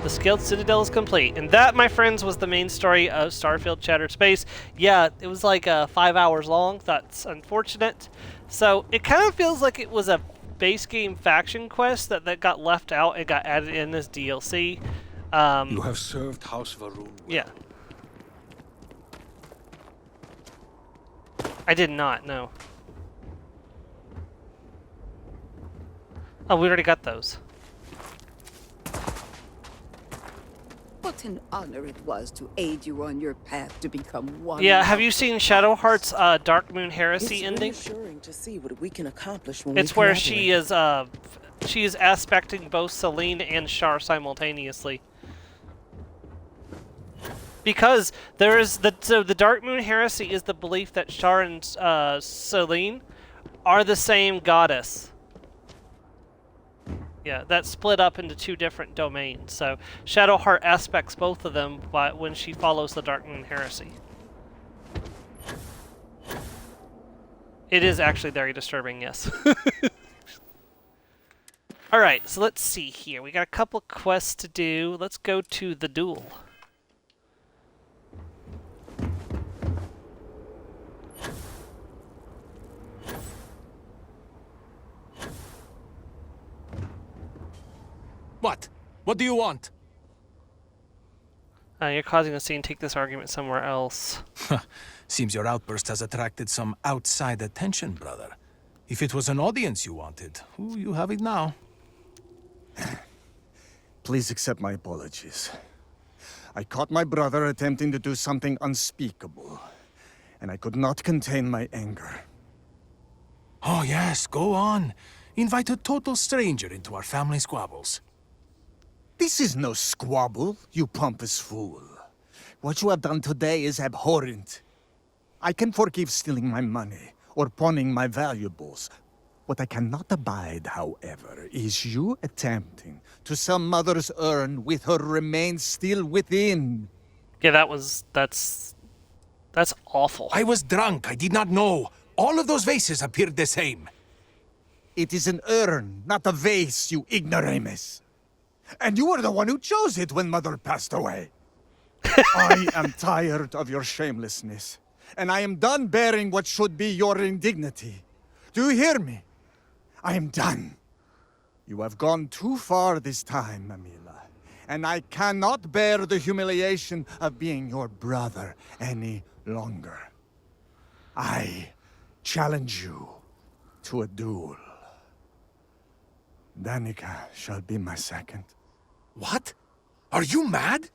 the Scaled Citadel is complete. And that, my friends, was the main story of Starfield Shattered Space. Yeah, it was like 5 hours long. That's unfortunate. So it kind of feels like it was a base game faction quest that got left out and got added in as DLC. You have served House Varun well. Yeah. I did not, no. Oh, we already got those. What an honor it was to aid you on your path to become one. Yeah, have you seen Shadowheart's Dark Moon Heresy It's ending? reassuring to see what we can accomplish when It's we where collaborate. she is aspecting both Celine and Char simultaneously. Because there is the Dark Moon Heresy is the belief that Char and Celine are the same goddess. Yeah, that's split up into two different domains. So Shadowheart aspects both of them when she follows the Dark Moon Heresy. It is actually very disturbing, yes. Alright, so let's see here. We got a couple quests to do. Let's go to the duel. What? What do you want? You're causing a scene. Take this argument somewhere else. Seems your outburst has attracted some outside attention, brother. If it was an audience you wanted, you have it now. Please accept my apologies. I caught my brother attempting to do something unspeakable, and I could not contain my anger. Oh yes, go on. Invite a total stranger into our family squabbles. This is no squabble, you pompous fool. What you have done today is abhorrent. I can forgive stealing my money or pawning my valuables. What I cannot abide, however, is you attempting to sell Mother's urn with her remains still within. Yeah, that's awful. I was drunk. I did not know. All of those vases appeared the same. It is an urn, not a vase, you ignoramus. And you were the one who chose it when Mother passed away. I am tired of your shamelessness, and I am done bearing what should be your indignity. Do you hear me? I am done. You have gone too far this time, Amila, and I cannot bear the humiliation of being your brother any longer. I challenge you to a duel. Danica shall be my second. What? Are you mad?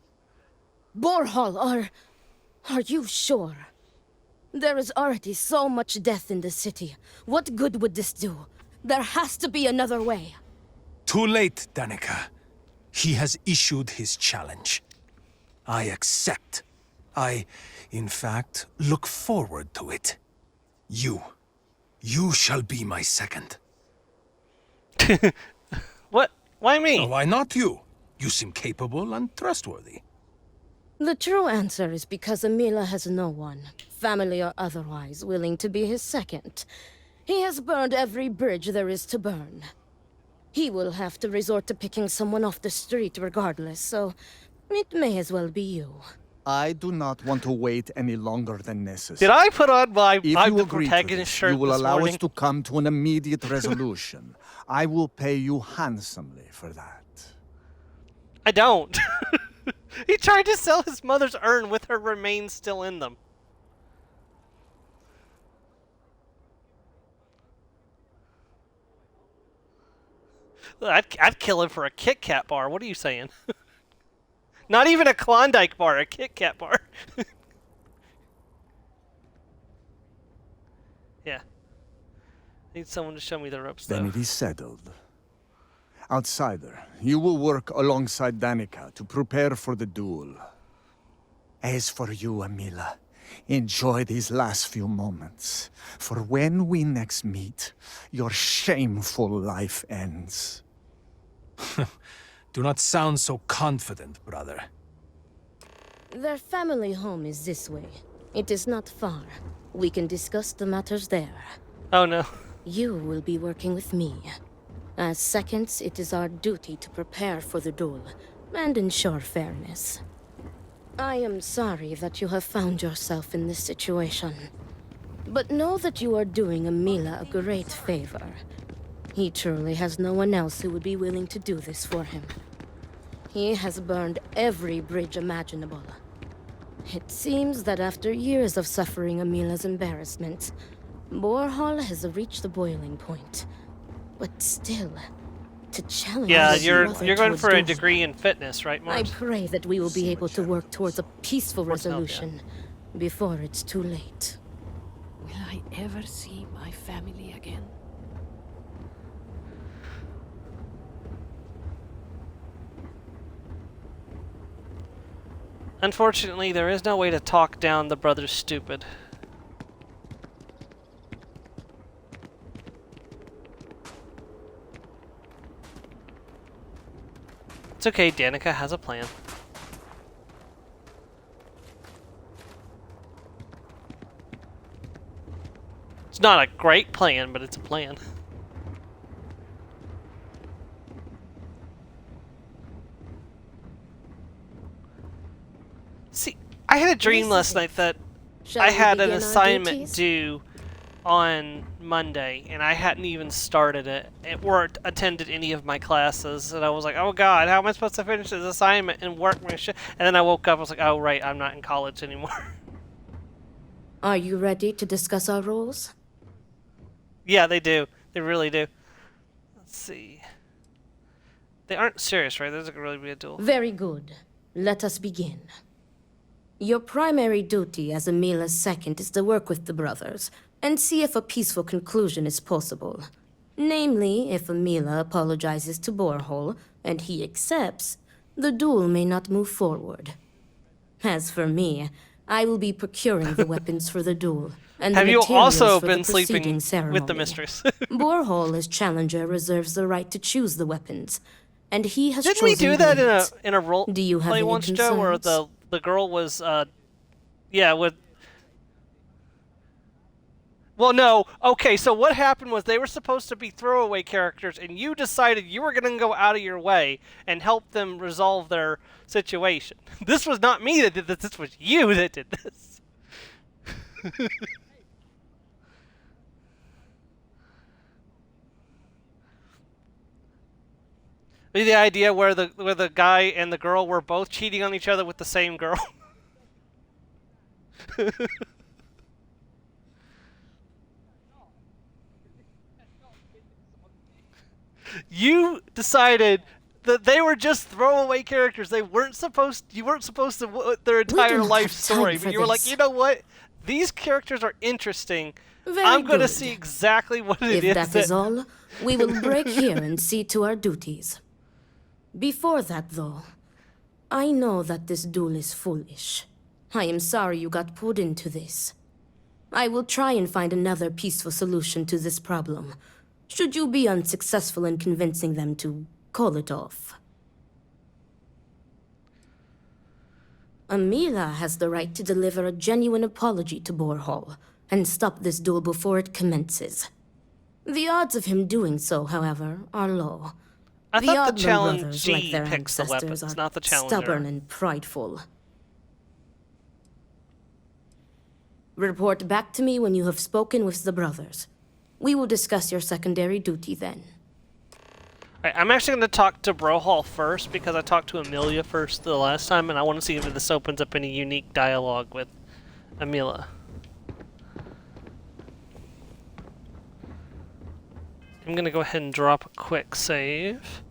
Borhal, are you sure? There is already so much death in the city. What good would this do? There has to be another way. Too late, Danica. He has issued his challenge. I accept. In fact, look forward to it. You shall be my second. What? Why me? Oh, why not you? You seem capable and trustworthy. The true answer is because Amila has no one, family or otherwise, willing to be his second. He has burned every bridge there is to burn. He will have to resort to picking someone off the street regardless, so it may as well be you. I do not want to wait any longer than necessary. Did I put on my I'm the agree to protagonist this, shirt you will this allow morning? us to come to an immediate resolution. I will pay you handsomely for that. I don't. He tried to sell his mother's urn with her remains still in them. I'd kill him for a Kit Kat bar. What are you saying? Not even a Klondike bar, a Kit Kat bar. Yeah. Need someone to show me the ropes, Then though. it is settled. Outsider, you will work alongside Danica to prepare for the duel. As for you, Amila, enjoy these last few moments. For when we next meet, your shameful life ends. Do not sound so confident, brother. Their family home is this way. It is not far. We can discuss the matters there. Oh no. You will be working with me. As seconds, it is our duty to prepare for the duel and ensure fairness. I am sorry that you have found yourself in this situation. But know that you are doing Amila a great favor. He truly has no one else who would be willing to do this for him. He has burned every bridge imaginable. It seems that after years of suffering Amila's embarrassment, Borhal has reached the boiling point. But still, to challenge Yeah, your you're brother going to for a duel. degree in fitness, right, I Mars? pray that we will be able to work towards a peaceful Towards help, yeah. resolution before it's too late. Will I ever see my family again? Unfortunately, there is no way to talk down the brother's stupid. It's okay, Danica has a plan. It's not a great plan, but it's a plan. See, I had a dream last night that I had an assignment due on Monday, and I hadn't even started it or attended any of my classes, and I was like, oh god, how am I supposed to finish this assignment and work my shit? And then I woke up, I was like, oh right, I'm not in college anymore. Are you ready to discuss our roles? Yeah, they do. They really do. Let's see. They aren't serious, right? There's really be a duel. Very good. Let us begin. Your primary duty as Emila's second is to work with the brothers and see if a peaceful conclusion is possible. Namely, if Emila apologizes to Borehole and he accepts, the duel may not move forward. As for me, I will be procuring the weapons for the duel and have the you materials also for been the preceding sleeping ceremony. with the mistress? Borehole as challenger reserves the right to choose the weapons, and he has Didn't chosen we do that blades. in a role Do you have play any once, Joe, where concerns? the girl was yeah, with. Well, no. Okay, so what happened was they were supposed to be throwaway characters, and you decided you were going to go out of your way and help them resolve their situation. This was not me that did this. This was you that did this. The idea where the guy and the girl were both cheating on each other with the same girl. You decided that they were just throwaway characters. They weren't supposed. You weren't supposed to their entire life story. But you were like, you know what? These characters are interesting. I'm going to see exactly what it is. If that is all, we will break here and see to our duties. Before that, though, I know that this duel is foolish. I am sorry you got pulled into this. I will try and find another peaceful solution to this problem, should you be unsuccessful in convincing them to call it off. Emila has the right to deliver a genuine apology to Borehole and stop this duel before it commences. The odds of him doing so, however, are low. I thought the Odlum brothers, like challengee their picks the ancestors, weapons, are not the challenger. stubborn and prideful. Report back to me when you have spoken with the brothers. We will discuss your secondary duty then. Alright, I'm actually going to talk to Brohall first, because I talked to Amelia first the last time, and I want to see if this opens up any unique dialogue with Emila. I'm going to go ahead and drop a quick save.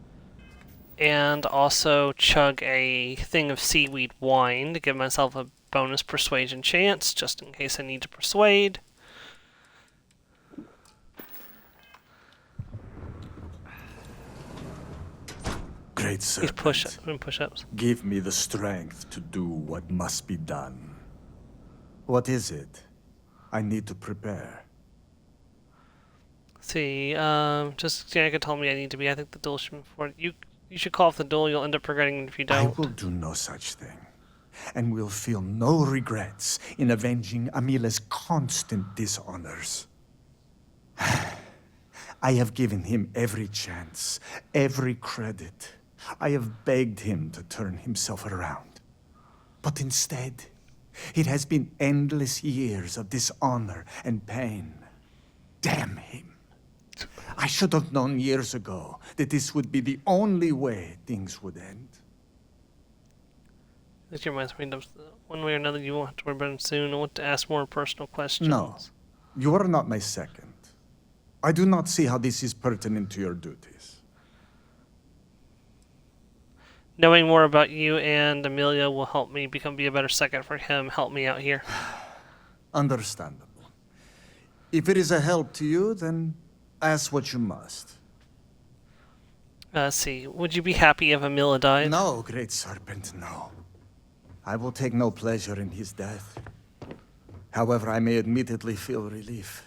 And also chug a thing of seaweed wine to give myself a bonus persuasion chance, just in case I need to persuade. Great serpent, push-ups. Give me the strength to do what must be done. What is it? I need to prepare. See, just Janica told me I need to be. I think the duel should move forward. You should call off the duel. You'll end up regretting it if you don't. I will do no such thing, and will feel no regrets in avenging Amila's constant dishonors. I have given him every chance, every credit. I have begged him to turn himself around. But instead, it has been endless years of dishonor and pain. Damn him. I should have known years ago that this would be the only way things would end. This reminds me of one way or another you won't have to worry about it soon. I want to ask more personal questions. No, you are not my second. I do not see how this is pertinent to your duties. Knowing more about you and Amelia will help me be a better second for him. Help me out here. Understandable. If it is a help to you, then ask what you must. Let's see. Would you be happy if Amelia died? No, great serpent, no. I will take no pleasure in his death. However, I may admittedly feel relief.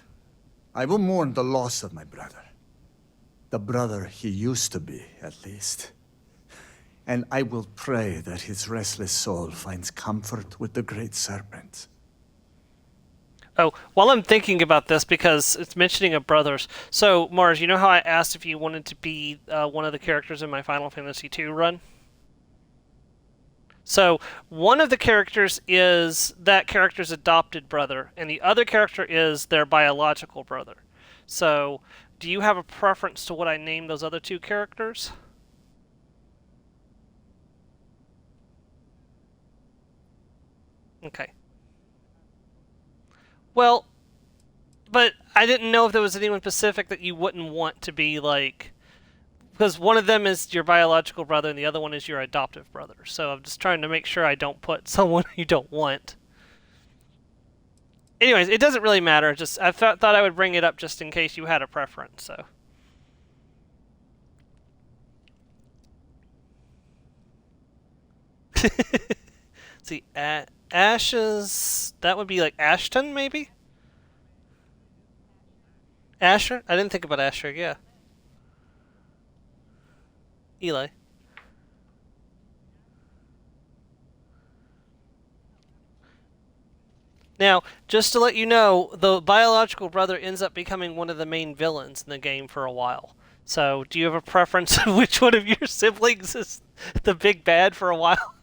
I will mourn the loss of my brother. The brother he used to be, at least. And I will pray that his restless soul finds comfort with the great serpent. Oh, while I'm thinking about this, because it's mentioning of brothers. So, Mars, you know how I asked if you wanted to be one of the characters in my Final Fantasy II run? So, one of the characters is that character's adopted brother, and the other character is their biological brother. So, do you have a preference to what I name those other two characters? Okay. Well, but I didn't know if there was anyone specific that you wouldn't want to be like... Because one of them is your biological brother and the other one is your adoptive brother. So I'm just trying to make sure I don't put someone you don't want. Anyways, it doesn't really matter. Just I thought I would bring it up just in case you had a preference. So. See, Ashes... That would be like Ashton, maybe? Asher? I didn't think about Asher, yeah. Eli. Now, just to let you know, the biological brother ends up becoming one of the main villains in the game for a while. So, do you have a preference of which one of your siblings is the big bad for a while?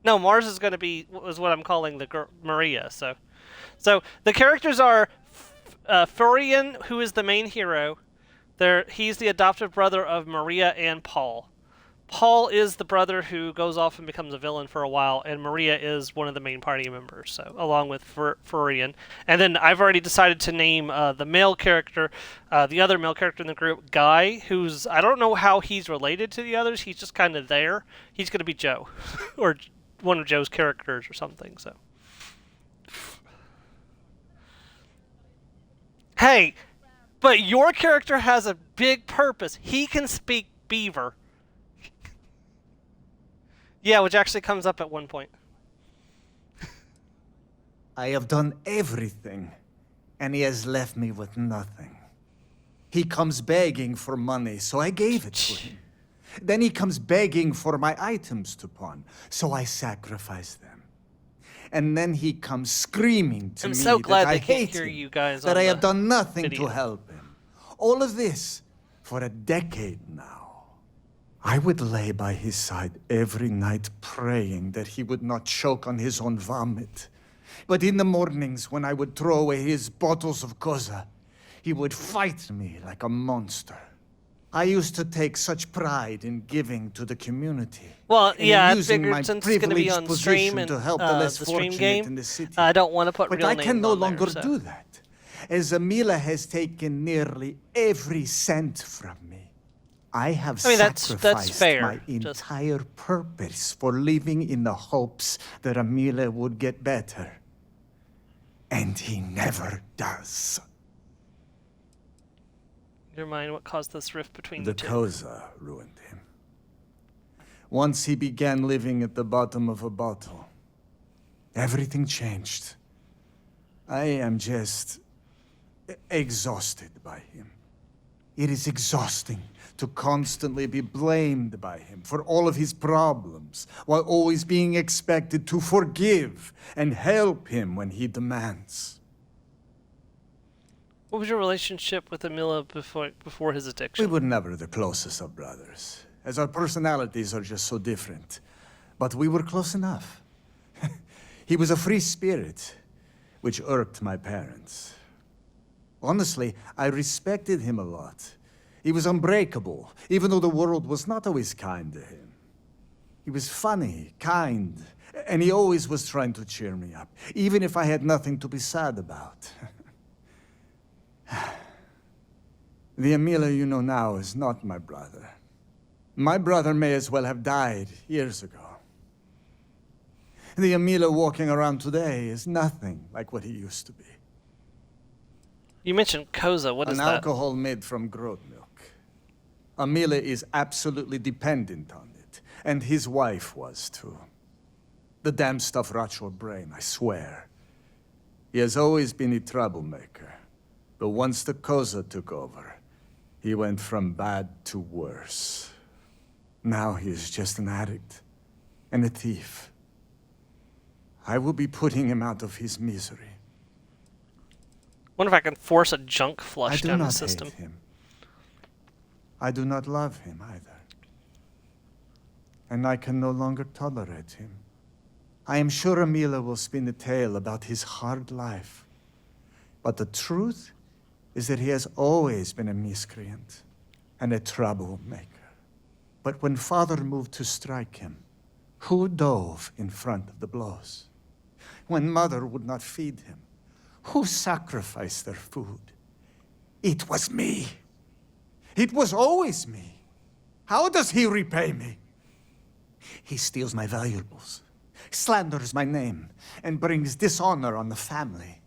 No, Mars is going to be what I'm calling the Maria. So the characters are Furion, who is the main hero. He's the adoptive brother of Maria and Paul. Paul is the brother who goes off and becomes a villain for a while, and Maria is one of the main party members. So along with Furion, and then I've already decided to name the male character, the other male character in the group, Guy, who's I don't know how he's related to the others. He's just kind of there. He's going to be Joe, or one of Joe's characters or something. So. Hey, but your character has a big purpose. He can speak Beaver. Yeah, which actually comes up at one point. I have done everything, and he has left me with nothing. He comes begging for money, so I gave it to him. Then he comes begging for my items to pawn, so I sacrifice them. And then he comes screaming to me so glad that I they can't hate hear him, you guys that on I have the done nothing video. to help him. All of this for a decade now. I would lay by his side every night praying that he would not choke on his own vomit. But in the mornings when I would throw away his bottles of koza, he would fight me like a monster. I used to take such pride in giving to the community. Well, and yeah, I using figured my since it's going to be privileged on stream position and to help the less the stream fortunate game, in the city. I don't want to put But real I names can no on there, longer so. do that, as Amila has taken nearly every cent from me. I have that's sacrificed fair. my entire purpose for living in the hopes that Amila would get better. And he never does. Never mind what caused this rift between The the two. koza ruined him. Once he began living at the bottom of a bottle, everything changed. I am just exhausted by him. It is exhausting to constantly be blamed by him for all of his problems, while always being expected to forgive and help him when he demands. What was your relationship with Amila before his addiction? We were never the closest of brothers, as our personalities are just so different. But we were close enough. He was a free spirit, which irked my parents. Honestly, I respected him a lot. He was unbreakable, even though the world was not always kind to him. He was funny, kind, and he always was trying to cheer me up, even if I had nothing to be sad about. The Amila you know now is not my brother. My brother may as well have died years ago. The Amila walking around today is nothing like what he used to be. You mentioned Koza. What is An that? alcohol made from goat milk. Amila is absolutely dependent on it, and his wife was too. The damn stuff rots your brain, I swear. He has always been a troublemaker, but once the Koza took over, he went from bad to worse. Now he is just an addict and a thief. I will be putting him out of his misery. Wonder if I can force a junk flush down the system. I do not hate him. I do not love him either. And I can no longer tolerate him. I am sure Amila will spin a tale about his hard life. But the truth is that he has always been a miscreant and a troublemaker. But when Father moved to strike him, who dove in front of the blows? When Mother would not feed him, who sacrificed their food? It was me. It was always me. How does he repay me? He steals my valuables, slanders my name, and brings dishonor on the family.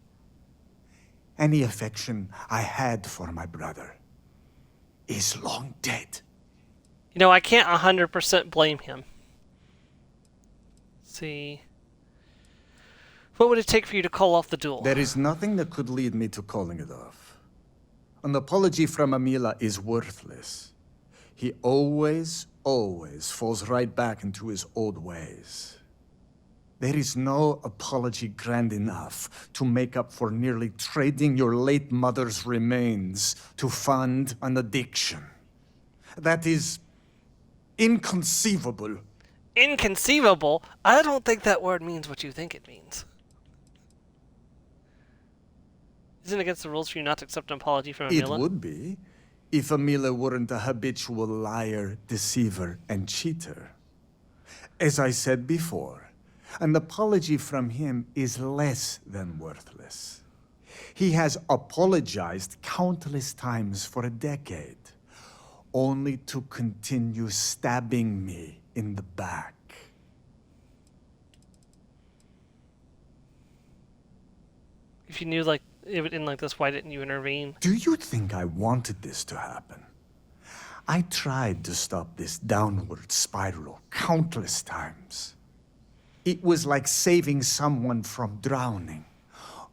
Any affection I had for my brother is long dead. You know, I can't 100% blame him. Let's see. What would it take for you to call off the duel? There is nothing that could lead me to calling it off. An apology from Amila is worthless. He always falls right back into his old ways. There is no apology grand enough to make up for nearly trading your late mother's remains to fund an addiction. That is inconceivable. Inconceivable? I don't think that word means what you think it means. Isn't it against the rules for you not to accept an apology from Amila? It would be, if Amila weren't a habitual liar, deceiver, and cheater. As I said before, an apology from him is less than worthless. He has apologized countless times for a decade, only to continue stabbing me in the back. If you knew, like, it would end like this, why didn't you intervene? Do you think I wanted this to happen? I tried to stop this downward spiral countless times. It was like saving someone from drowning,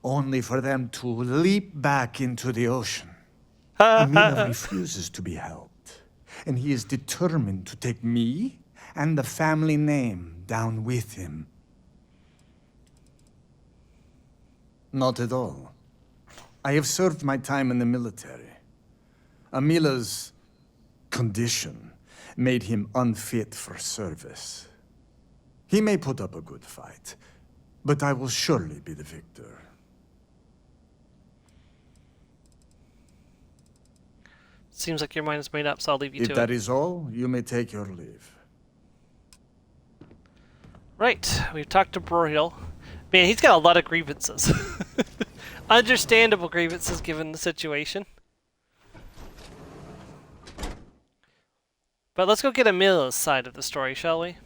only for them to leap back into the ocean. Amila refuses to be helped, and he is determined to take me and the family name down with him. Not at all. I have served my time in the military. Amila's condition made him unfit for service. He may put up a good fight, but I will surely be the victor. Seems like your mind is made up, so I'll leave you to it. If that is all, you may take your leave. Right, we've talked to Broyhill. Man, he's got a lot of grievances. Understandable grievances given the situation. But let's go get Amila's side of the story, shall we?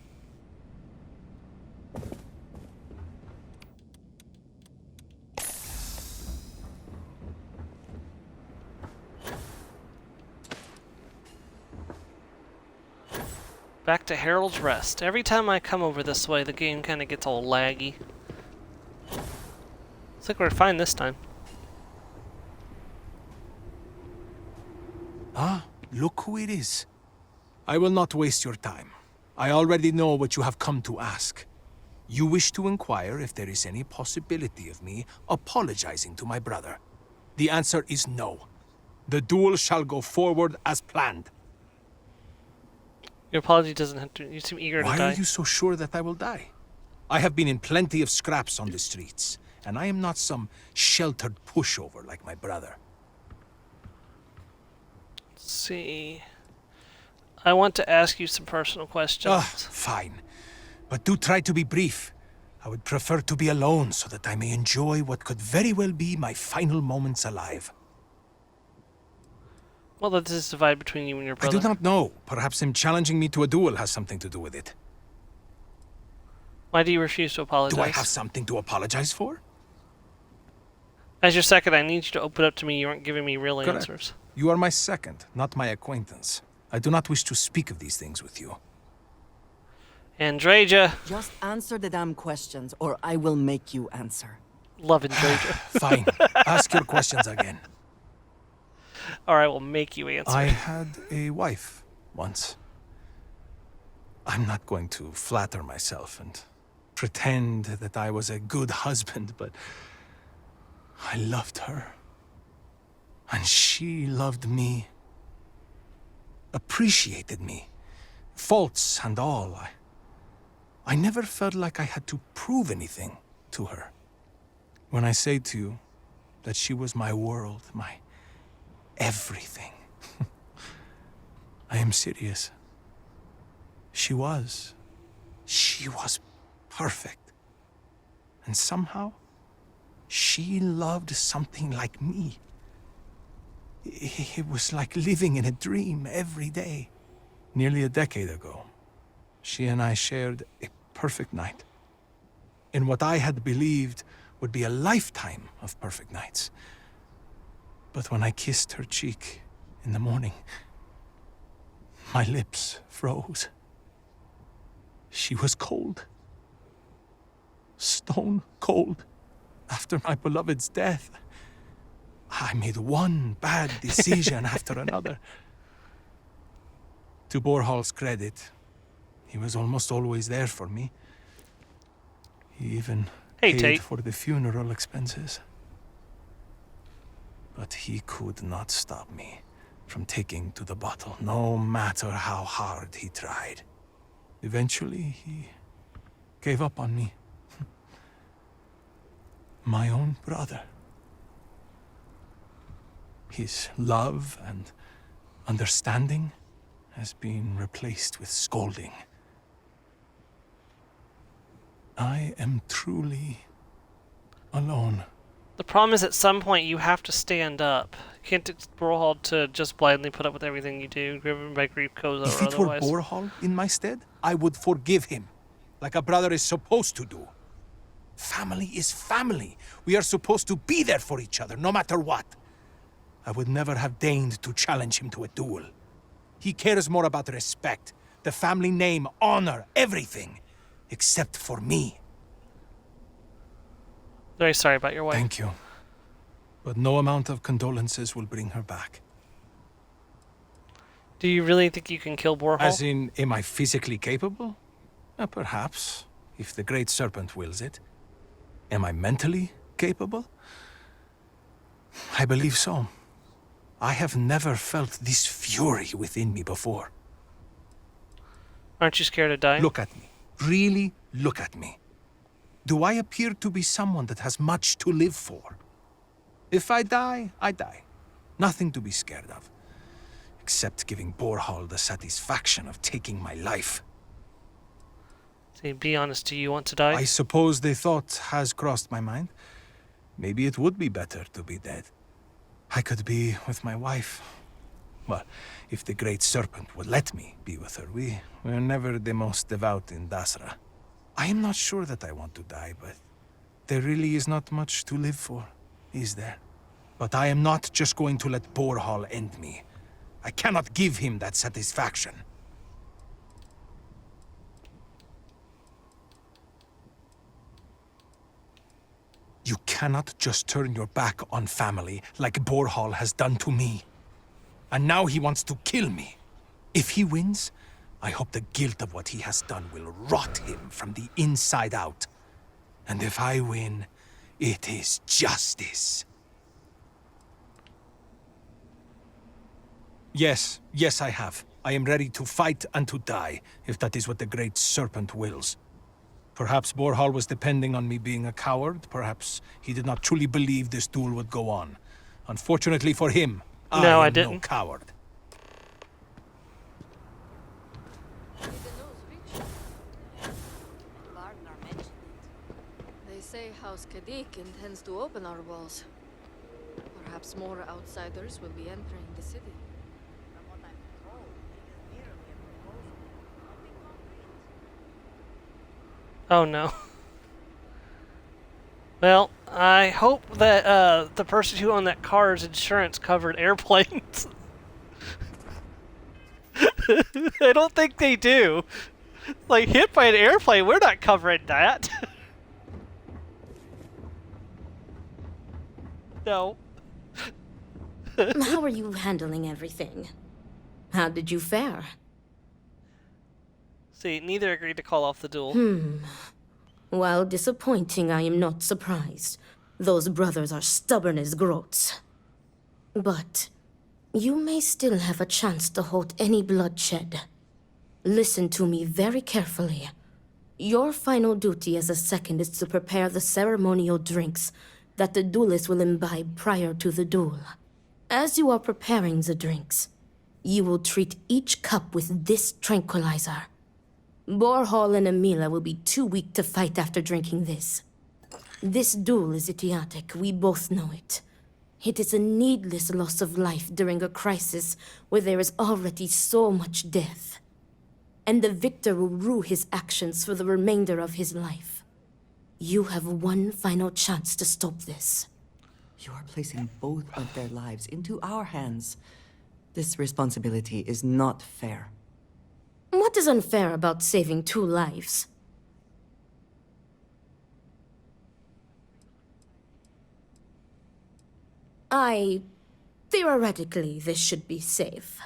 Back to Herald's Rest. Every time I come over this way, the game kind of gets all laggy. Looks like we're fine this time. Ah, look who it is. I will not waste your time. I already know what you have come to ask. You wish to inquire if there is any possibility of me apologizing to my brother. The answer is no. The duel shall go forward as planned. Your apology doesn't have to... You seem eager to die. Why are you so sure that I will die? I have been in plenty of scraps on the streets, and I am not some sheltered pushover like my brother. Let's see... I want to ask you some personal questions. Fine. But do try to be brief. I would prefer to be alone so that I may enjoy what could very well be my final moments alive. Well, this is divided between you and your I brother. do not know. Perhaps him challenging me to a duel has something to do with it. Why do you refuse to apologize? Do I have something to apologize for? As your second, I need you to open up to me. You aren't giving me real Correct. answers. You are my second, not my acquaintance. I do not wish to speak of these things with you. Andreja. Just answer the damn questions, or I will make you answer. Love Andreja. Fine. Ask your questions again. Or I will make you answer. I had a wife once. I'm not going to flatter myself and pretend that I was a good husband, but I loved her. And she loved me. Appreciated me. Faults and all. I never felt like I had to prove anything to her. When I say to you that she was my world, my everything, I am serious. She was perfect. And somehow, she loved something like me. It was like living in a dream every day. Nearly a decade ago, she and I shared a perfect night. In what I had believed would be a lifetime of perfect nights. But when I kissed her cheek in the morning, my lips froze. She was cold. Stone cold. After my beloved's death, I made one bad decision after another. To Borhal's credit, he was almost always there for me. He even paid Tate. for the funeral expenses. But he could not stop me from taking to the bottle, no matter how hard he tried. Eventually, he gave up on me. My own brother. His love and understanding has been replaced with scolding. I am truly alone. The problem is at some point you have to stand up. You can't expect Borhald to just blindly put up with everything you do, driven by grief, Koza, If or it were otherwise. Borhal in my stead, I would forgive him, like a brother is supposed to do. Family is family. We are supposed to be there for each other, no matter what. I would never have deigned to challenge him to a duel. He cares more about respect, the family name, honor, everything, except for me. Very sorry about your wife. Thank you. But no amount of condolences will bring her back. Do you really think you can kill Borhal? As in, am I physically capable? Perhaps, if the Great Serpent wills it. Am I mentally capable? I believe so. I have never felt this fury within me before. Aren't you scared of dying? Look at me. Really look at me. Do I appear to be someone that has much to live for? If I die, I die. Nothing to be scared of. Except giving Borhal the satisfaction of taking my life. See, be honest, do you want to die? I suppose the thought has crossed my mind. Maybe it would be better to be dead. I could be with my wife. Well, if the Great Serpent would let me be with her. We're never the most devout in Dasra. I am not sure that I want to die, but there really is not much to live for, is there? But I am not just going to let Borhal end me. I cannot give him that satisfaction. You cannot just turn your back on family like Borhal has done to me. And now he wants to kill me. If he wins, I hope the guilt of what he has done will rot him from the inside out. And if I win, it is justice. Yes, I have. I am ready to fight and to die, if that is what the Great Serpent wills. Perhaps Borhal was depending on me being a coward. Perhaps he did not truly believe this duel would go on. Unfortunately for him, I am no coward. They say House Kadik intends to open our walls. Perhaps more outsiders will be entering the city. Oh no. Well, I hope that the person who owned that car's insurance covered airplanes. I don't think they do. Like, hit by an airplane, we're not covering that. No. How are you handling everything? How did you fare? See, neither agreed to call off the duel. While disappointing, I am not surprised. Those brothers are stubborn as groats. But you may still have a chance to halt any bloodshed. Listen to me very carefully. Your final duty as a second is to prepare the ceremonial drinks that the duelist will imbibe prior to the duel. As you are preparing the drinks, you will treat each cup with this tranquilizer. Borhall and Amila will be too weak to fight after drinking this. This duel is idiotic, we both know it. It is a needless loss of life during a crisis where there is already so much death. And the victor will rue his actions for the remainder of his life. You have one final chance to stop this. You are placing both of their lives into our hands. This responsibility is not fair. What is unfair about saving 2 lives? Theoretically, this should be safe.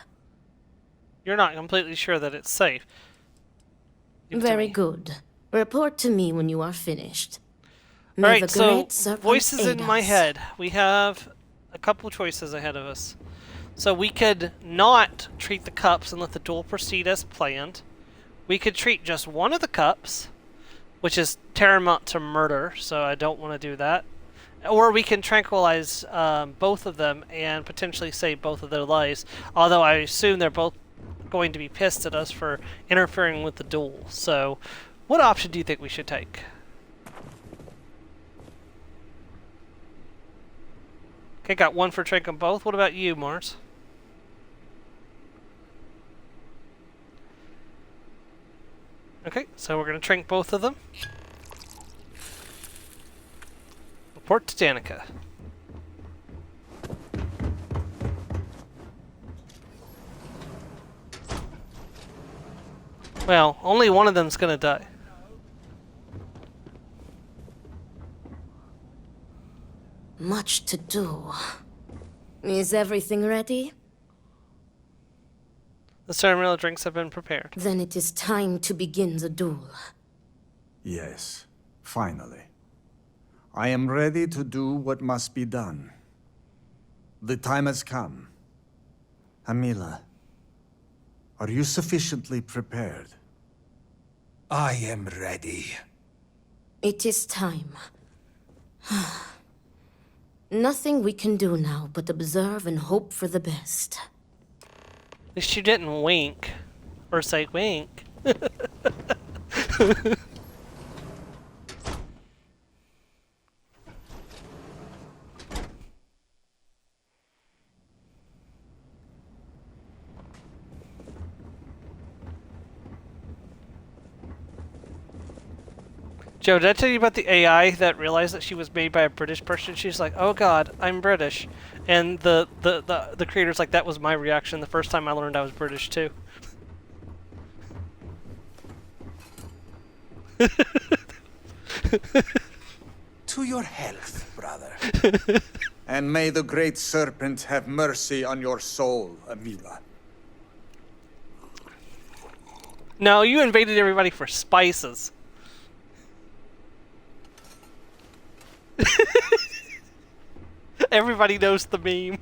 You're not completely sure that it's safe. Give it to Very me. good. Report to me when you are finished. May Alright, the so great serpent voices in aid my us. head. We have a couple choices ahead of us. So we could not treat the cups and let the duel proceed as planned. We could treat just one of the cups, which is tantamount to murder, so I don't want to do that. Or we can tranquilize both of them and potentially save both of their lives, although I assume they're both going to be pissed at us for interfering with the duel. So what option do you think we should take? Okay, got one for trank them both. What about you, Mars? Okay, so we're going to trank both of them. Report to Danica. Well, only one of them's going to die. Much to do. Is everything ready? The ceremonial drinks have been prepared. Then it is time to begin the duel. Yes, finally. I am ready to do what must be done. The time has come. Amila, are you sufficiently prepared? I am ready. It is time. Nothing we can do now but observe and hope for the best. At least you didn't wink. Or say wink. Joe, did I tell you about the AI that realized that she was made by a British person? She's like, oh god, I'm British. And the creator's like, that was my reaction the first time I learned I was British too. To your health, brother. And may the great serpent have mercy on your soul, Amila. No, you invaded everybody for spices. Everybody knows the meme.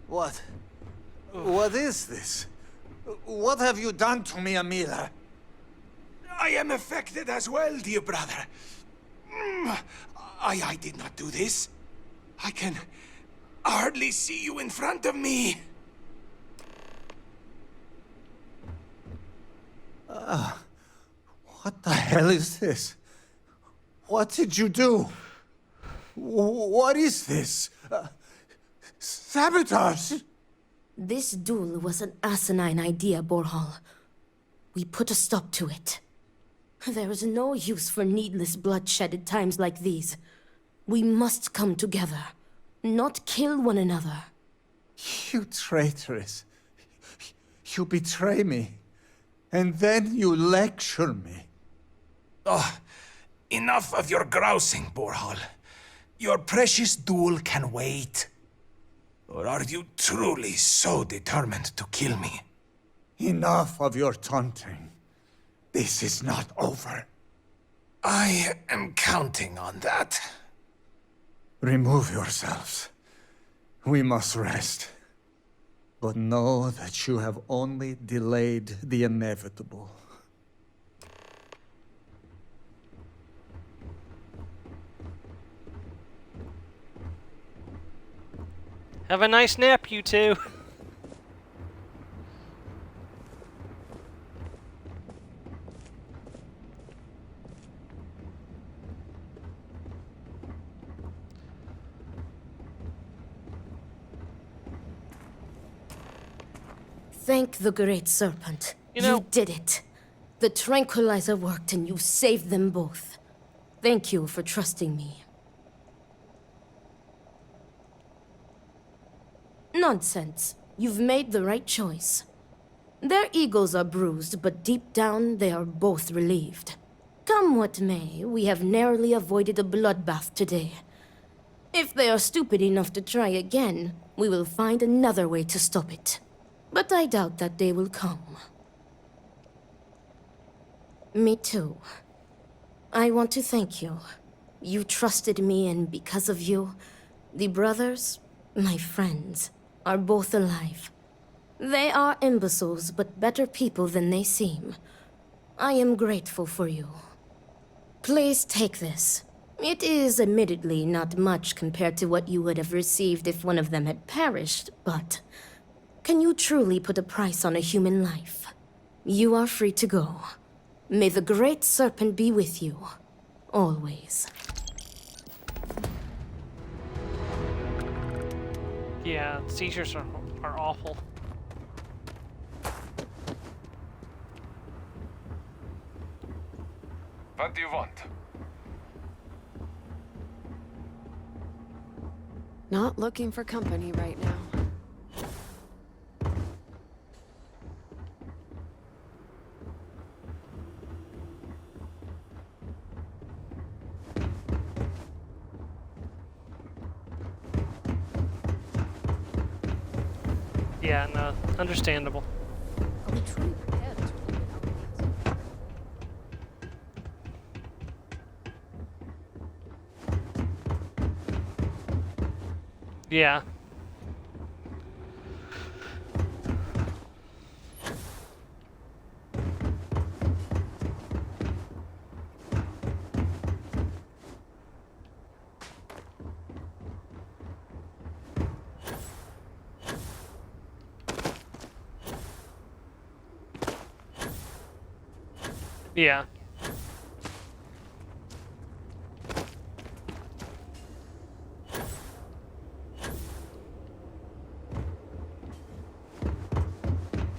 What? What is this? What have you done to me, Amila? I am affected as well, dear brother. I did not do this. I can hardly see you in front of me. What the hell is this? What did you do? What is this? Sabotage! This duel was an asinine idea, Borhal. We put a stop to it. There is no use for needless bloodshed at times like these. We must come together, not kill one another. You traitoress. You betray me. And then you lecture me. Oh, enough of your grousing, Borhal. Your precious duel can wait. Or are you truly so determined to kill me? Enough of your taunting. This is not over. I am counting on that. Remove yourselves. We must rest. But know that you have only delayed the inevitable. Have a nice nap, you two. Thank the Great Serpent. You know- You did it. The tranquilizer worked and you saved them both. Thank you for trusting me. Nonsense. You've made the right choice. Their egos are bruised, but deep down they are both relieved. Come what may, we have narrowly avoided a bloodbath today. If they are stupid enough to try again, we will find another way to stop it. But I doubt that day will come. Me too. I want to thank you. You trusted me, and because of you, the brothers, my friends, are both alive. They are imbeciles, but better people than they seem. I am grateful for you. Please take this. It is admittedly not much compared to what you would have received if one of them had perished, but can you truly put a price on a human life? You are free to go. May the Great Serpent be with you. Always. Yeah, seizures are awful. What do you want? Not looking for company right now. Yeah, no, understandable. Are we truly prepared to open our gates? Yeah. Yeah.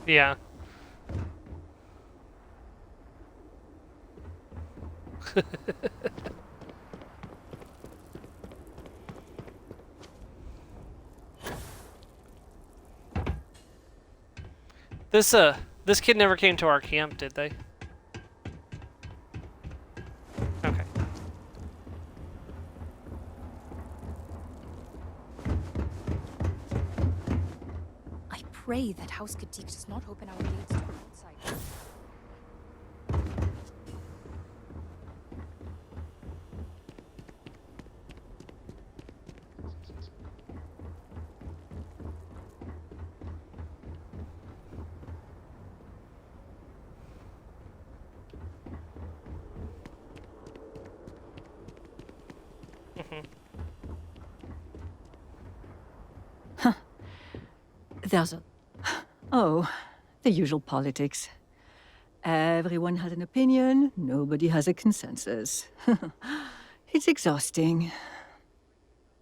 Yeah. This kid never came to our camp, did they? Okay. I pray that House Katik does not open our gates to outsiders. There's a... Oh, the usual politics. Everyone has an opinion, nobody has a consensus. It's exhausting.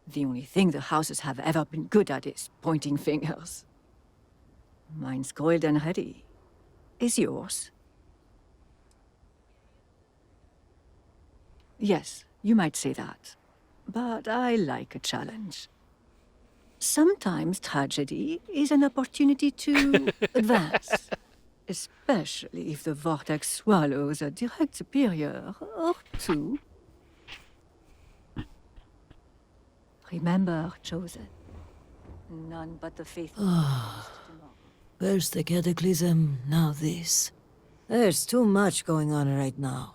The only thing the houses have ever been good at is pointing fingers. Mine's coiled and ready. Is yours? Yes, you might say that. But I like a challenge. Sometimes tragedy is an opportunity to advance. Especially if the vortex swallows a direct superior or two. Remember, Chosen. None but the faithful. First the cataclysm, now this. There's too much going on right now.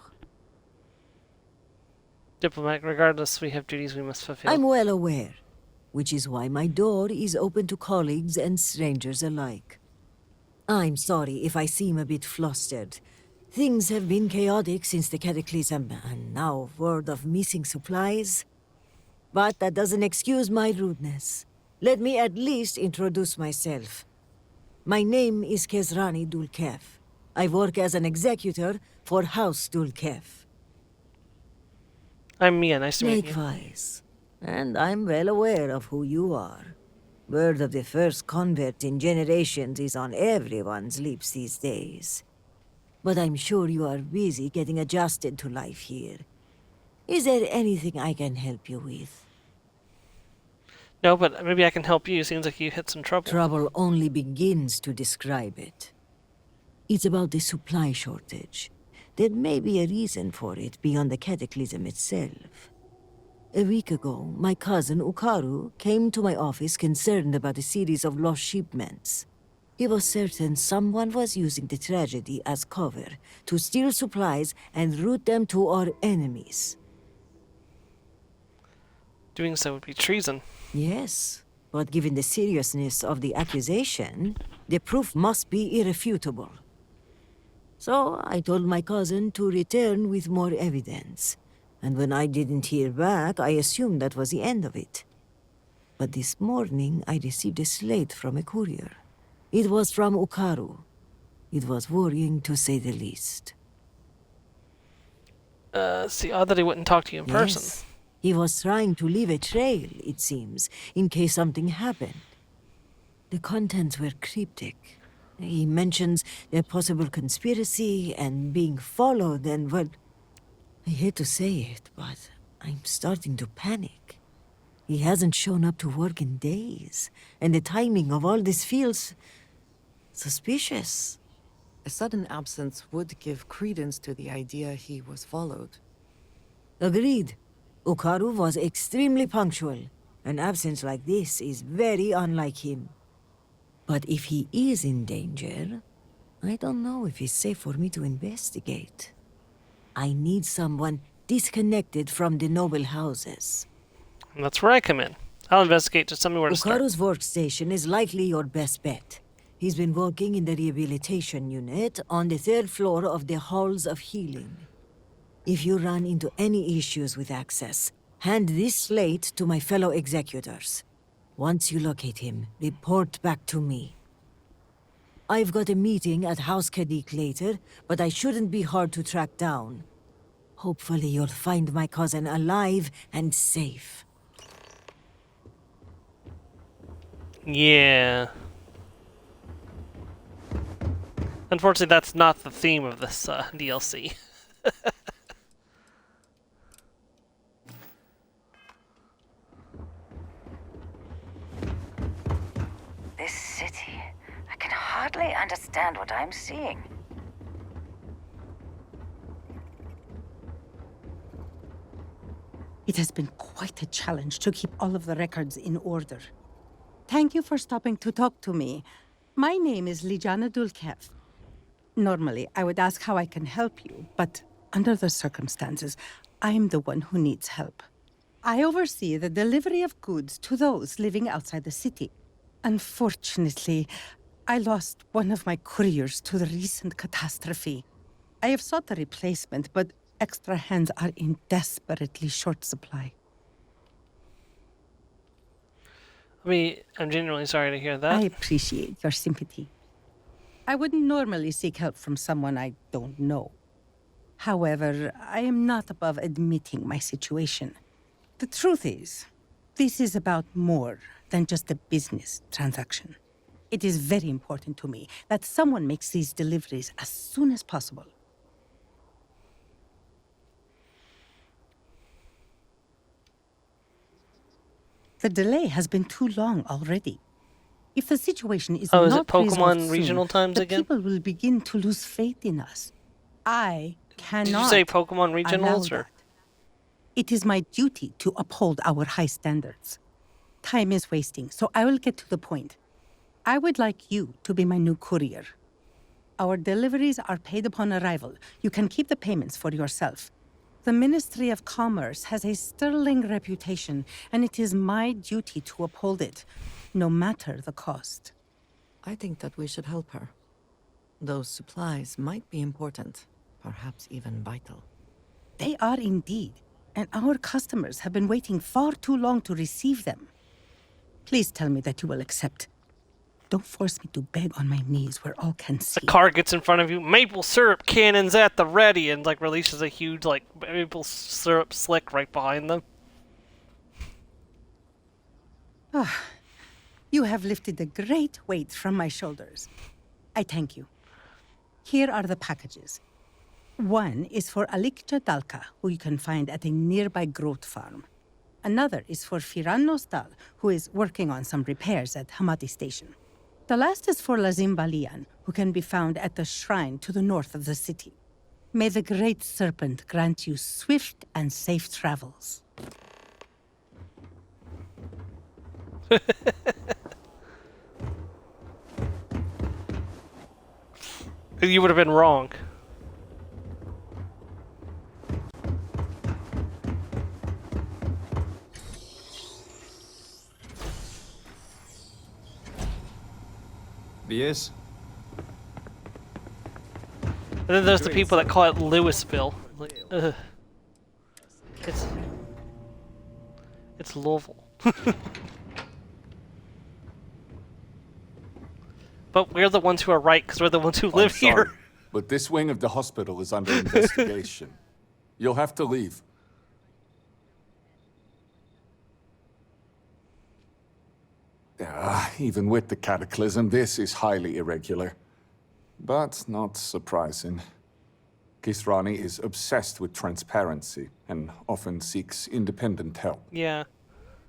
Diplomat, regardless, we have duties we must fulfill. I'm well aware, which is why my door is open to colleagues and strangers alike. I'm sorry if I seem a bit flustered. Things have been chaotic since the cataclysm, and now word of missing supplies. But that doesn't excuse my rudeness. Let me at least introduce myself. My name is Kezrani Dulkev. I work as an executor for House Dulkev. I'm Mia, nice to meet you. Likewise. And I'm well aware of who you are. Word of the first convert in generations is on everyone's lips these days. But I'm sure you are busy getting adjusted to life here. Is there anything I can help you with? No, but maybe I can help you. Seems like you hit some trouble. Trouble only begins to describe it. It's about the supply shortage. There may be a reason for it beyond the cataclysm itself. A week ago, my cousin Ukaru came to my office concerned about a series of lost shipments. He was certain someone was using the tragedy as cover to steal supplies and route them to our enemies. Doing so would be treason. Yes, but given the seriousness of the accusation, the proof must be irrefutable. So I told my cousin to return with more evidence. And when I didn't hear back, I assumed that was the end of it. But this morning, I received a slate from a courier. It was from Ukaru. It was worrying, to say the least. It's odd that he wouldn't talk to you in person. Yes. He was trying to leave a trail, it seems, in case something happened. The contents were cryptic. He mentions a possible conspiracy and being followed and, well, I hate to say it, but I'm starting to panic. He hasn't shown up to work in days, and the timing of all this feels suspicious. A sudden absence would give credence to the idea he was followed. Agreed. Ukaru was extremely punctual. An absence like this is very unlike him. But if he is in danger, I don't know if it's safe for me to investigate. I need someone disconnected from the noble houses. And that's where I come in. I'll investigate. Just tell me where to start. Ukaru's workstation is likely your best bet. He's been working in the rehabilitation unit on the 3rd floor of the Halls of Healing. If you run into any issues with access, hand this slate to my fellow executors. Once you locate him, report back to me. I've got a meeting at House Kadik later, but I shouldn't be hard to track down. Hopefully you'll find my cousin alive and safe. Yeah. Unfortunately, that's not the theme of this DLC. This city, I can hardly understand what I'm seeing. It has been quite a challenge to keep all of the records in order. Thank you for stopping to talk to me. My name is Lijana Dulkev. Normally, I would ask how I can help you, but under the circumstances, I am the one who needs help. I oversee the delivery of goods to those living outside the city. Unfortunately, I lost one of my couriers to the recent catastrophe. I have sought a replacement, but extra hands are in desperately short supply. I'm genuinely sorry to hear that. I appreciate your sympathy. I wouldn't normally seek help from someone I don't know. However, I am not above admitting my situation. The truth is, This is about more than just a business transaction. It is very important to me that someone makes these deliveries as soon as possible. The delay has been too long already. If the situation is Oh, is it not resolved Pokemon soon, regional times the again? people will begin to lose faith in us. I cannot Did you say Pokemon allow regionals or? that. It is my duty to uphold our high standards. Time is wasting, so I will get to the point. I would like you to be my new courier. Our deliveries are paid upon arrival. You can keep the payments for yourself. The Ministry of Commerce has a sterling reputation, and it is my duty to uphold it, no matter the cost. I think that we should help her. Those supplies might be important, perhaps even vital. They are indeed, and our customers have been waiting far too long to receive them. Please tell me that you will accept. Don't force me to beg on my knees where all can see. A car gets in front of you. Maple syrup cannons at the ready, and like releases a huge like maple syrup slick right behind them. Ah, you have lifted a great weight from my shoulders. I thank you. Here are the packages. One is for Alikja Dalka, who you can find at a nearby growth farm. Another is for Firan Nostal, who is working on some repairs at Hamati Station. The last is for Lazim Balian, who can be found at the shrine to the north of the city. May the Great Serpent grant you swift and safe travels. You would have been wrong. Yes. And then there's the people that call it Louisville. Like, ugh. It's Louisville. But we're the ones who are right because we're the ones who live sorry, here. but this wing of the hospital is under investigation. You'll have to leave. Even with the cataclysm, this is highly irregular. But not surprising. Kisrani is obsessed with transparency and often seeks independent help. Yeah.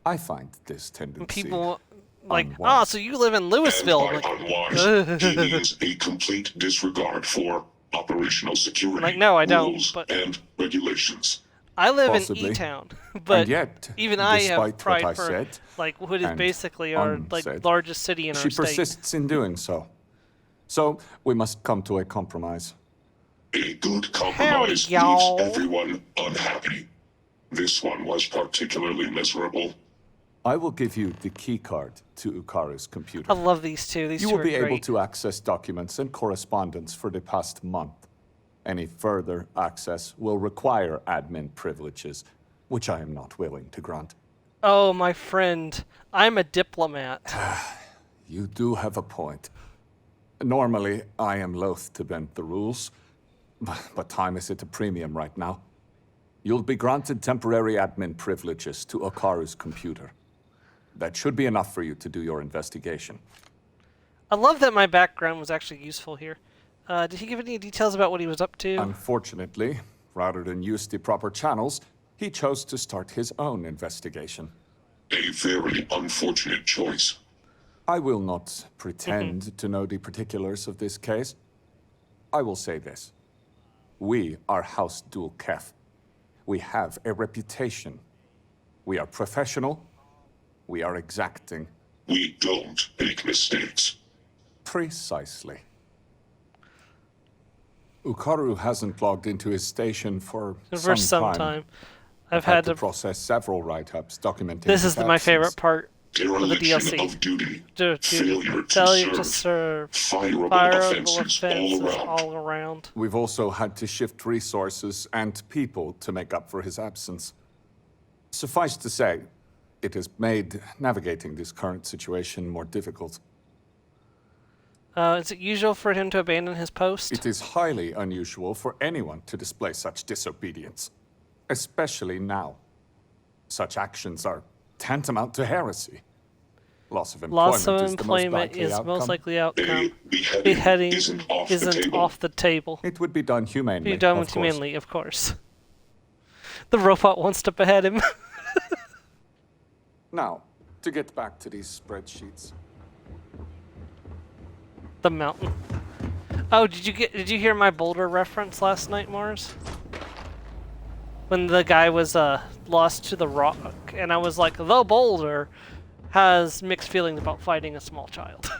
I find this tendency People like, unwise. oh, so you live in Louisville. And by Like, unwise, he means a complete disregard for operational security, like, no, I don't. rules, But and regulations. I live Possibly. in E-Town, but And yet, even I have despite what pride I for said, like what is and basically our like unsaid, largest city in our she state. persists in doing so. So, we must come to a compromise. A good compromise leaves y'all. everyone unhappy. This one was particularly miserable. I will give you the keycard to Ukaru's computer. I love these two. These You two will are be great. able to access documents and correspondence for the past month. Any further access will require admin privileges, which I am not willing to grant. Oh, my friend, I'm a diplomat. You do have a point. Normally, I am loath to bend the rules, but time is at a premium right now. You'll be granted temporary admin privileges to Okaru's computer. That should be enough for you to do your investigation. I love that my background was actually useful here. Did he give any details about what he was up to? Unfortunately, rather than use the proper channels, he chose to start his own investigation. A very unfortunate choice. I will not pretend to know the particulars of this case. I will say this. We are House Dul Kef. We have a reputation. We are professional. We are exacting. We don't make mistakes. Precisely. Ukaru hasn't logged into his station for some time. I've had to process several write-ups documenting This his is my favorite absence. part of the Dereliction DLC. of duty, Failure failure to serve, fireable offenses all around. We've also had to shift resources and people to make up for his absence. Suffice to say, it has made navigating this current situation more difficult. Is it usual for him to abandon his post? It is highly unusual for anyone to display such disobedience, especially now. Such actions are tantamount to heresy. Loss of Loss of employment is the most likely outcome. Beheading Beheading isn't off the table. It would be done humanely. Be done of with course. humanely, of course. The robot wants to behead him. Now, to get back to these spreadsheets. The mountain. Oh, did you hear my boulder reference last night, Mars? When the guy was lost to the rock, and I was like, the boulder has mixed feelings about fighting a small child.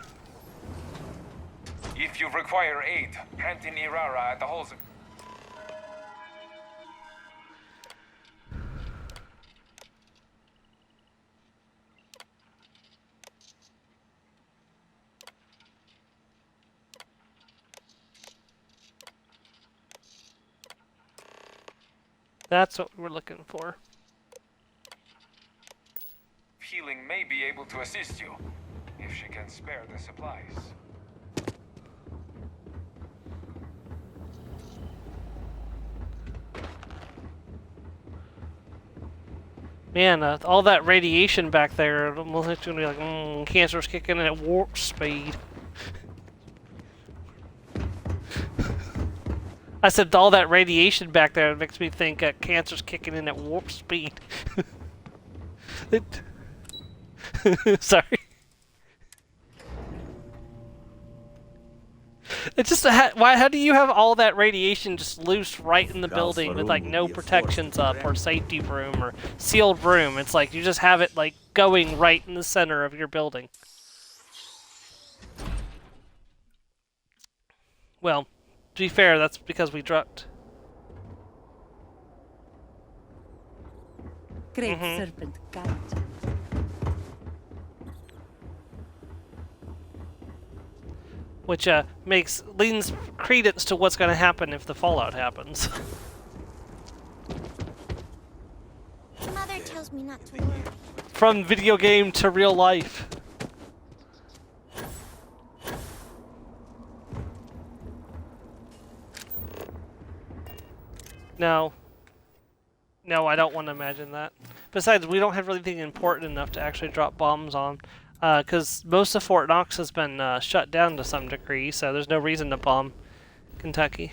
If you require aid, hunt in Irara at the holes. That's what we're looking for. Healing may be able to assist you, if she can spare the supplies. Man, all that radiation back there, almost like gonna be like, cancer's kicking in at warp speed. I said all that radiation back there makes me think cancer's kicking in at warp speed. Sorry. It's just how do you have all that radiation just loose right in the building with like no protections up or safety room or sealed room? It's like you just have it like going right in the center of your building. Well, to be fair, that's because we dropped. Great serpent, guide. Which leans credence to what's going to happen if the fallout happens. Mother tells me not to worry. From video game to real life. No. No, I don't want to imagine that. Besides, we don't have anything important enough to actually drop bombs on. Because most of Fort Knox has been shut down to some degree, so there's no reason to bomb Kentucky.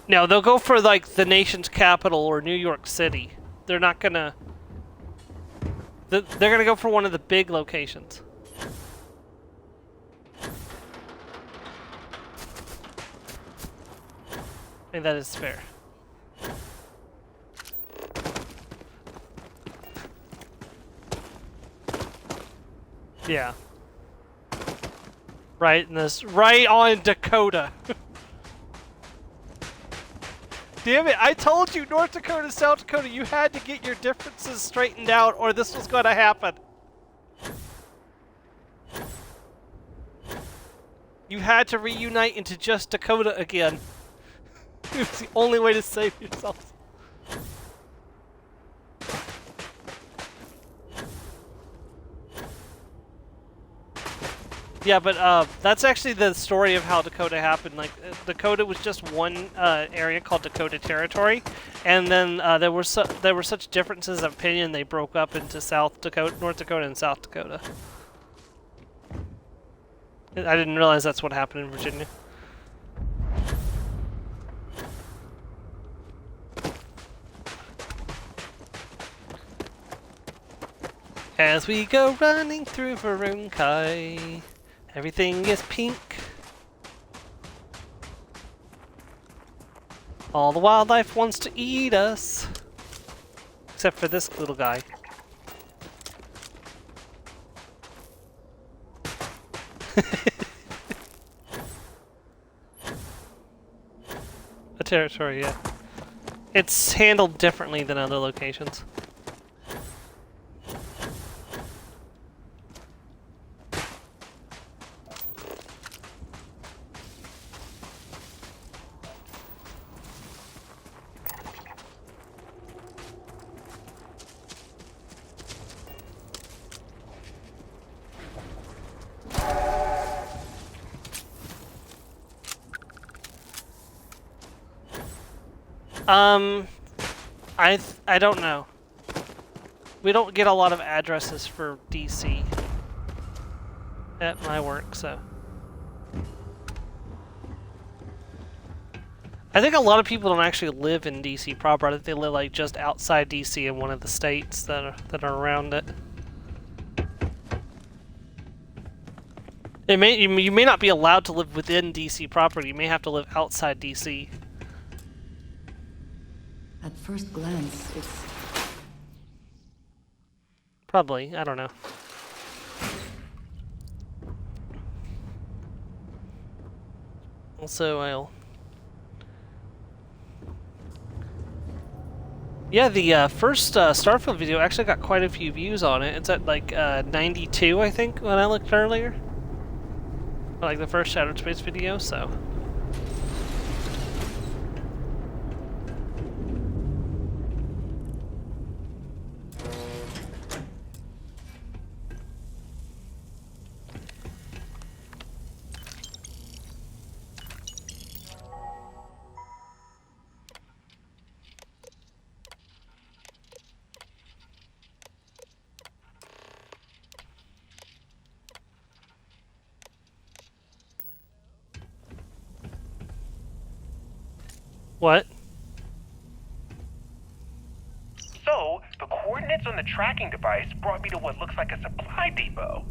No, they'll go for like the nation's capital or New York City. They're not gonna... They're gonna go for one of the big locations. I think that is fair. Yeah. Right in this... Right on Dakota! Damn it, I told you, North Dakota, South Dakota, you had to get your differences straightened out or this was going to happen. You had to reunite into just Dakota again. It was the only way to save yourself. Yeah, but that's actually the story of how Dakota happened. Like, Dakota was just one area called Dakota Territory, and then there were such differences of opinion they broke up into North Dakota, and South Dakota. I didn't realize that's what happened in Virginia. As we go running through Varunkai. Everything is pink. All the wildlife wants to eat us. Except for this little guy. A territory, yeah. It's handled differently than other locations. I don't know. We don't get a lot of addresses for DC at my work, so. I think a lot of people don't actually live in DC proper. I think they live like just outside DC in one of the states that are around it. You may not be allowed to live within DC proper. You may have to live outside DC. At first glance, it's... Probably. I don't know. Also, I'll... Yeah, the first Starfield video actually got quite a few views on it. It's at like 92, I think, when I looked earlier. Like the first Shattered Space video, so... What? So, the coordinates on the tracking device brought me to what looks like a supply depot.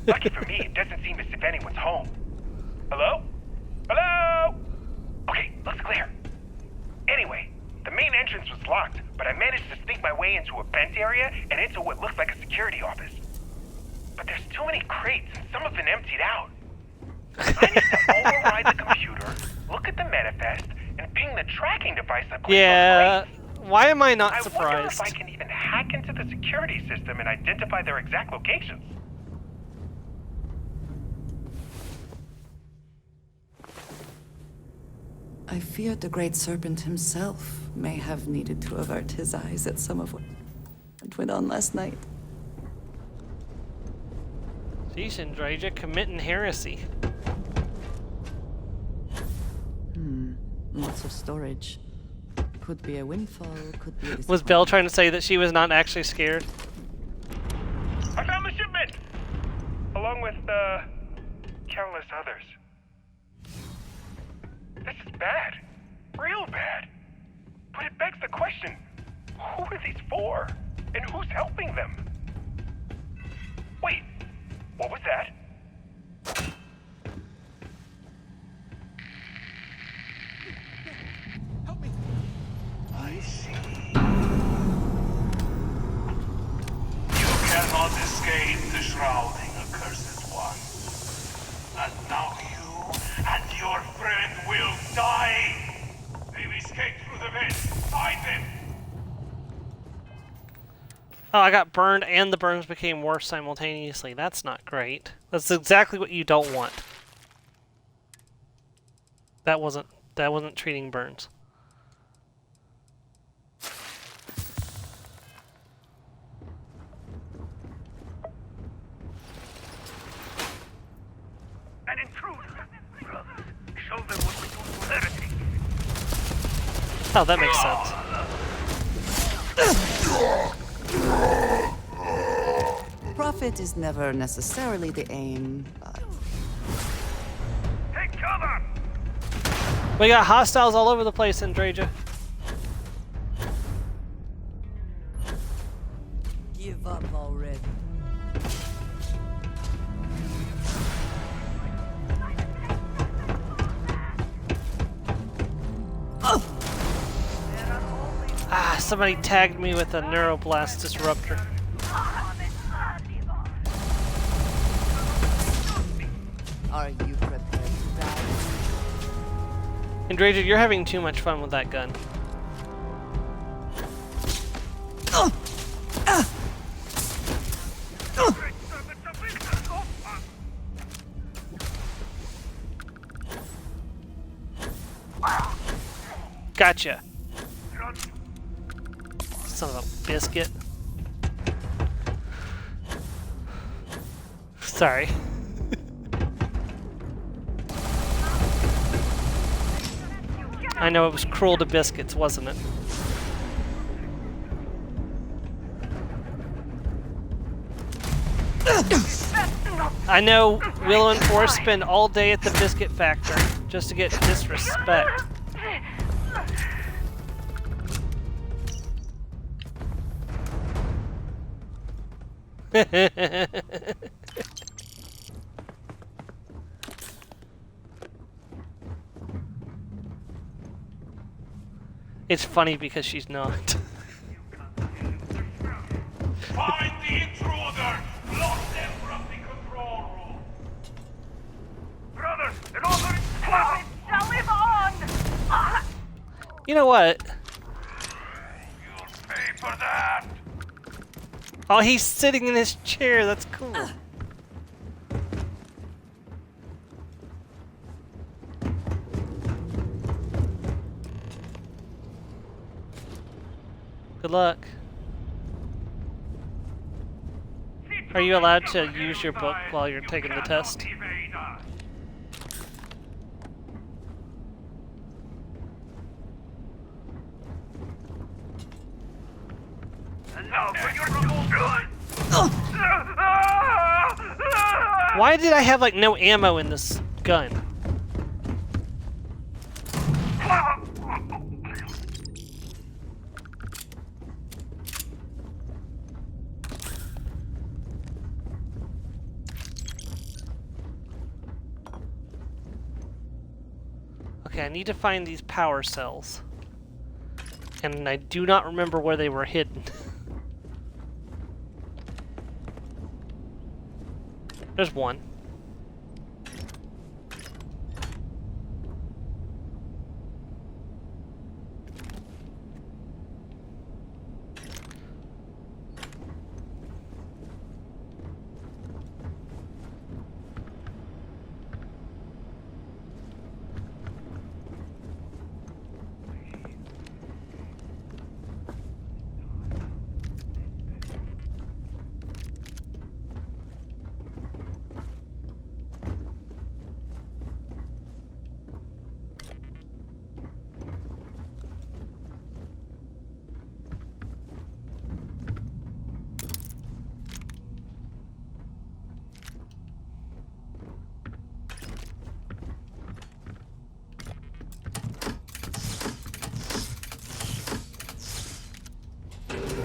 Lucky for me, it doesn't seem as if anyone's home. Hello? Hello? Okay, looks clear. Anyway, the main entrance was locked, but I managed to sneak my way into a vent area and into what looks like a security office. But there's too many crates and some have been emptied out. I need to override the computer, look at the manifest, and ping the tracking device I placed Yeah, on why am I not I surprised? wonder if I can even hack into the security system and identify their exact locations. I feared the Great Serpent himself may have needed to avert his eyes at some of what went on last night. Sheesh, Andraja, committing heresy. Lots of storage. Could be a windfall, could be a Was Belle trying to say that she was not actually scared? I found the shipment! Along with, countless others. This is bad. Real bad. But it begs the question, who are these for? And who's helping them? Wait, what was that? I see. You cannot escape the shrouding, accursed one. And now you and your friend will die. They've escaped through the vent. Find them. Oh, I got burned and the burns became worse simultaneously. That's not great. That's exactly what you don't want. That wasn't treating burns. An intruder. Brothers, show them what we do to heretic. Oh, that makes sense. Profit is never necessarily the aim, but... Take cover! We got hostiles all over the place, Andraja. Give up already. Ah, somebody tagged me with a neuroblast disruptor. Are you prepared to die? Andraja, you're having too much fun with that gun. Gotcha. Son of a biscuit. Sorry. I know it was cruel to biscuits, wasn't it? I know Willow and Forrest spend all day at the biscuit factory just to get disrespect. It's funny because she's not. Find the intruder! Lock them from the control room! Brothers, an order shall live on! You know what? You'll pay for that! Oh, he's sitting in his chair. That's cool. Good luck. Are you allowed to use your book while you're taking the test? Why did I have like no ammo in this gun? Okay, I need to find these power cells. And I do not remember where they were hidden. There's one.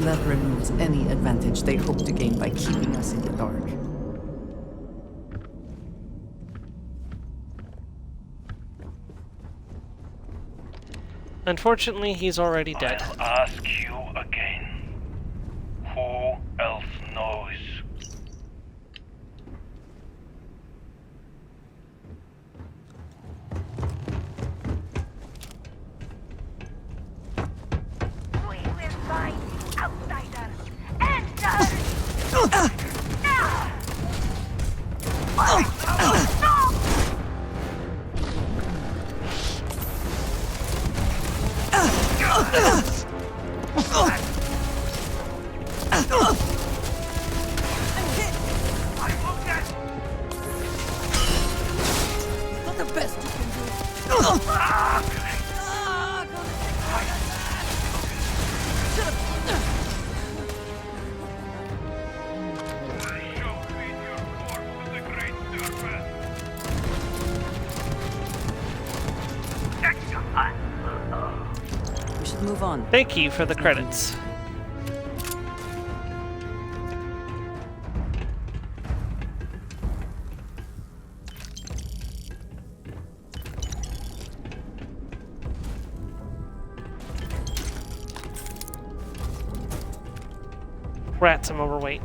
That removes any advantage they hope to gain by keeping us in the dark. Unfortunately, he's already dead. I'll ask you again. Who else knows? We will find the outsider. Enter! Not the best you can do. We should move on. Thank you for the credits. Rats, I'm overweight.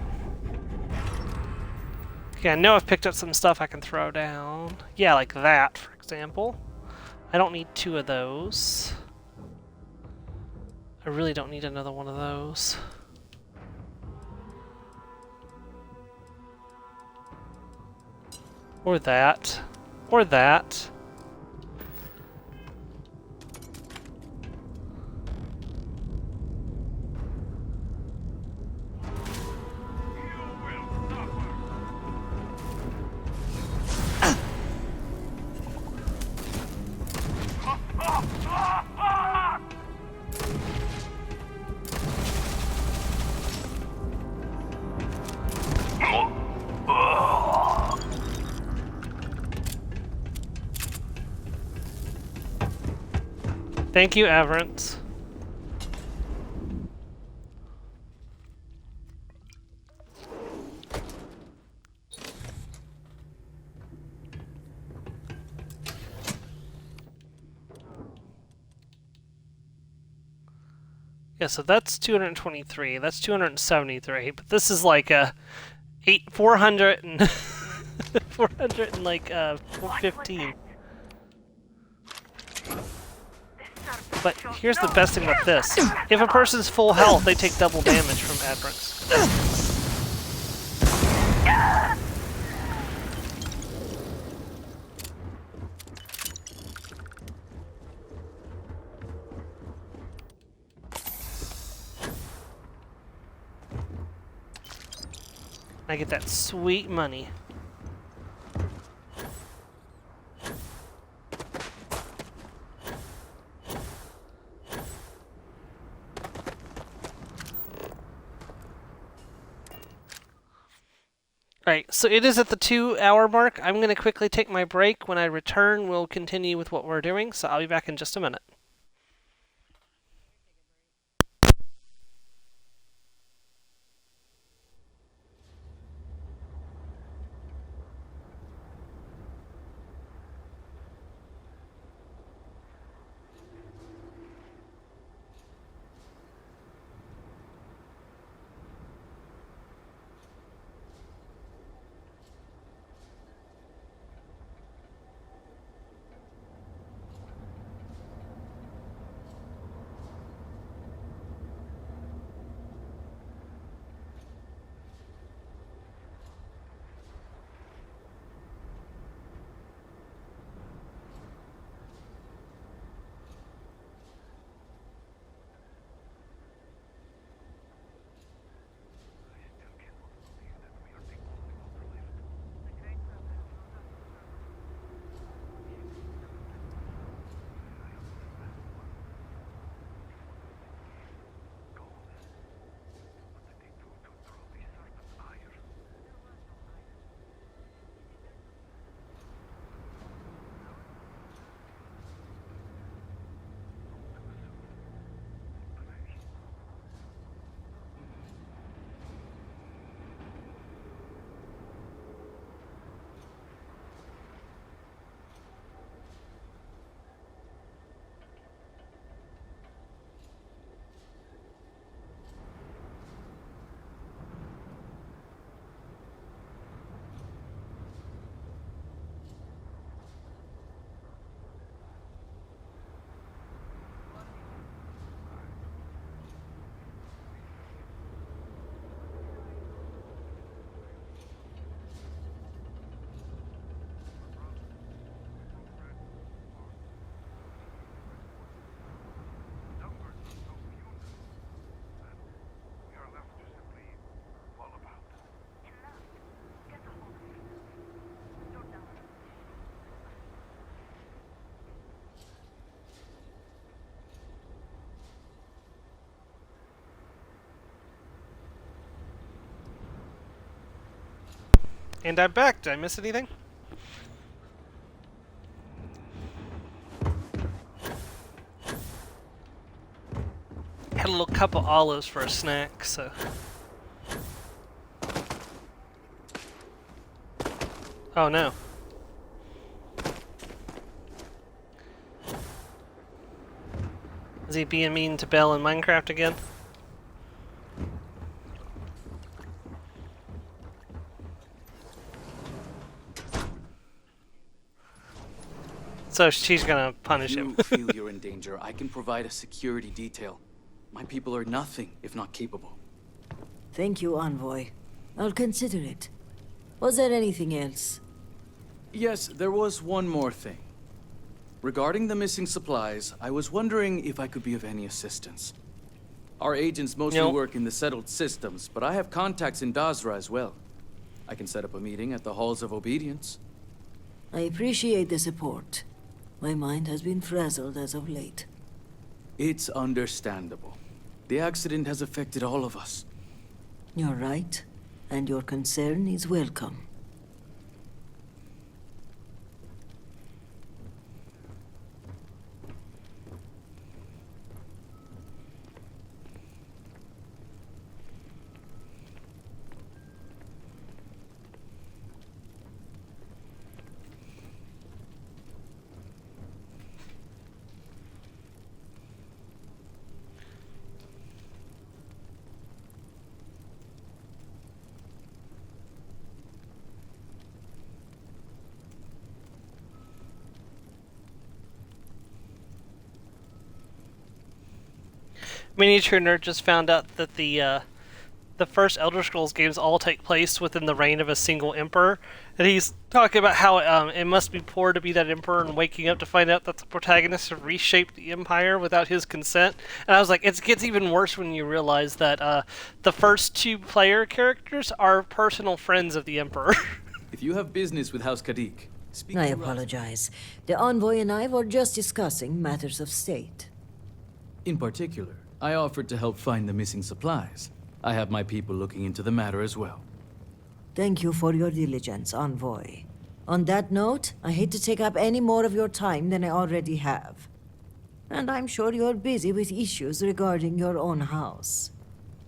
Okay, I know I've picked up some stuff I can throw down. Yeah, like that, for example. I don't need 2 of those. I really don't need another one of those. Or that. Or that. Thank you, Averance. Yeah, so that's 223. That's 273. But this is like a 400 and 400 and like 415. But here's the best thing about this: if a person's full health, they take double damage from Aberrants. I get that sweet money. Alright, so it is at the 2-hour mark. I'm going to quickly take my break. When I return, we'll continue with what we're doing, so I'll be back in just a minute. And I'm back. Did I miss anything? Had a little cup of olives for a snack, so... Oh no. Is he being mean to Belle in Minecraft again? So she's gonna punish him. If you feel you're in danger, I can provide a security detail. My people are nothing if not capable. Thank you, Envoy. I'll consider it. Was there anything else? Yes, there was one more thing. Regarding the missing supplies, I was wondering if I could be of any assistance. Our agents mostly work in the settled systems, but I have contacts in Dazra as well. I can set up a meeting at the Halls of Obedience. I appreciate the support. My mind has been frazzled as of late. It's understandable. The accident has affected all of us. You're right, and your concern is welcome. Miniature Nerd just found out that the first Elder Scrolls games all take place within the reign of a single emperor, and he's talking about how it must be poor to be that emperor and waking up to find out that the protagonists have reshaped the empire without his consent. And I was like, it gets even worse when you realize that the first two player characters are personal friends of the emperor. If you have business with House Kadik, speak I to us. apologize. The envoy and I were just discussing matters of state. In particular, I offered to help find the missing supplies. I have my people looking into the matter as well. Thank you for your diligence, envoy. On that note, I hate to take up any more of your time than I already have. And I'm sure you're busy with issues regarding your own house.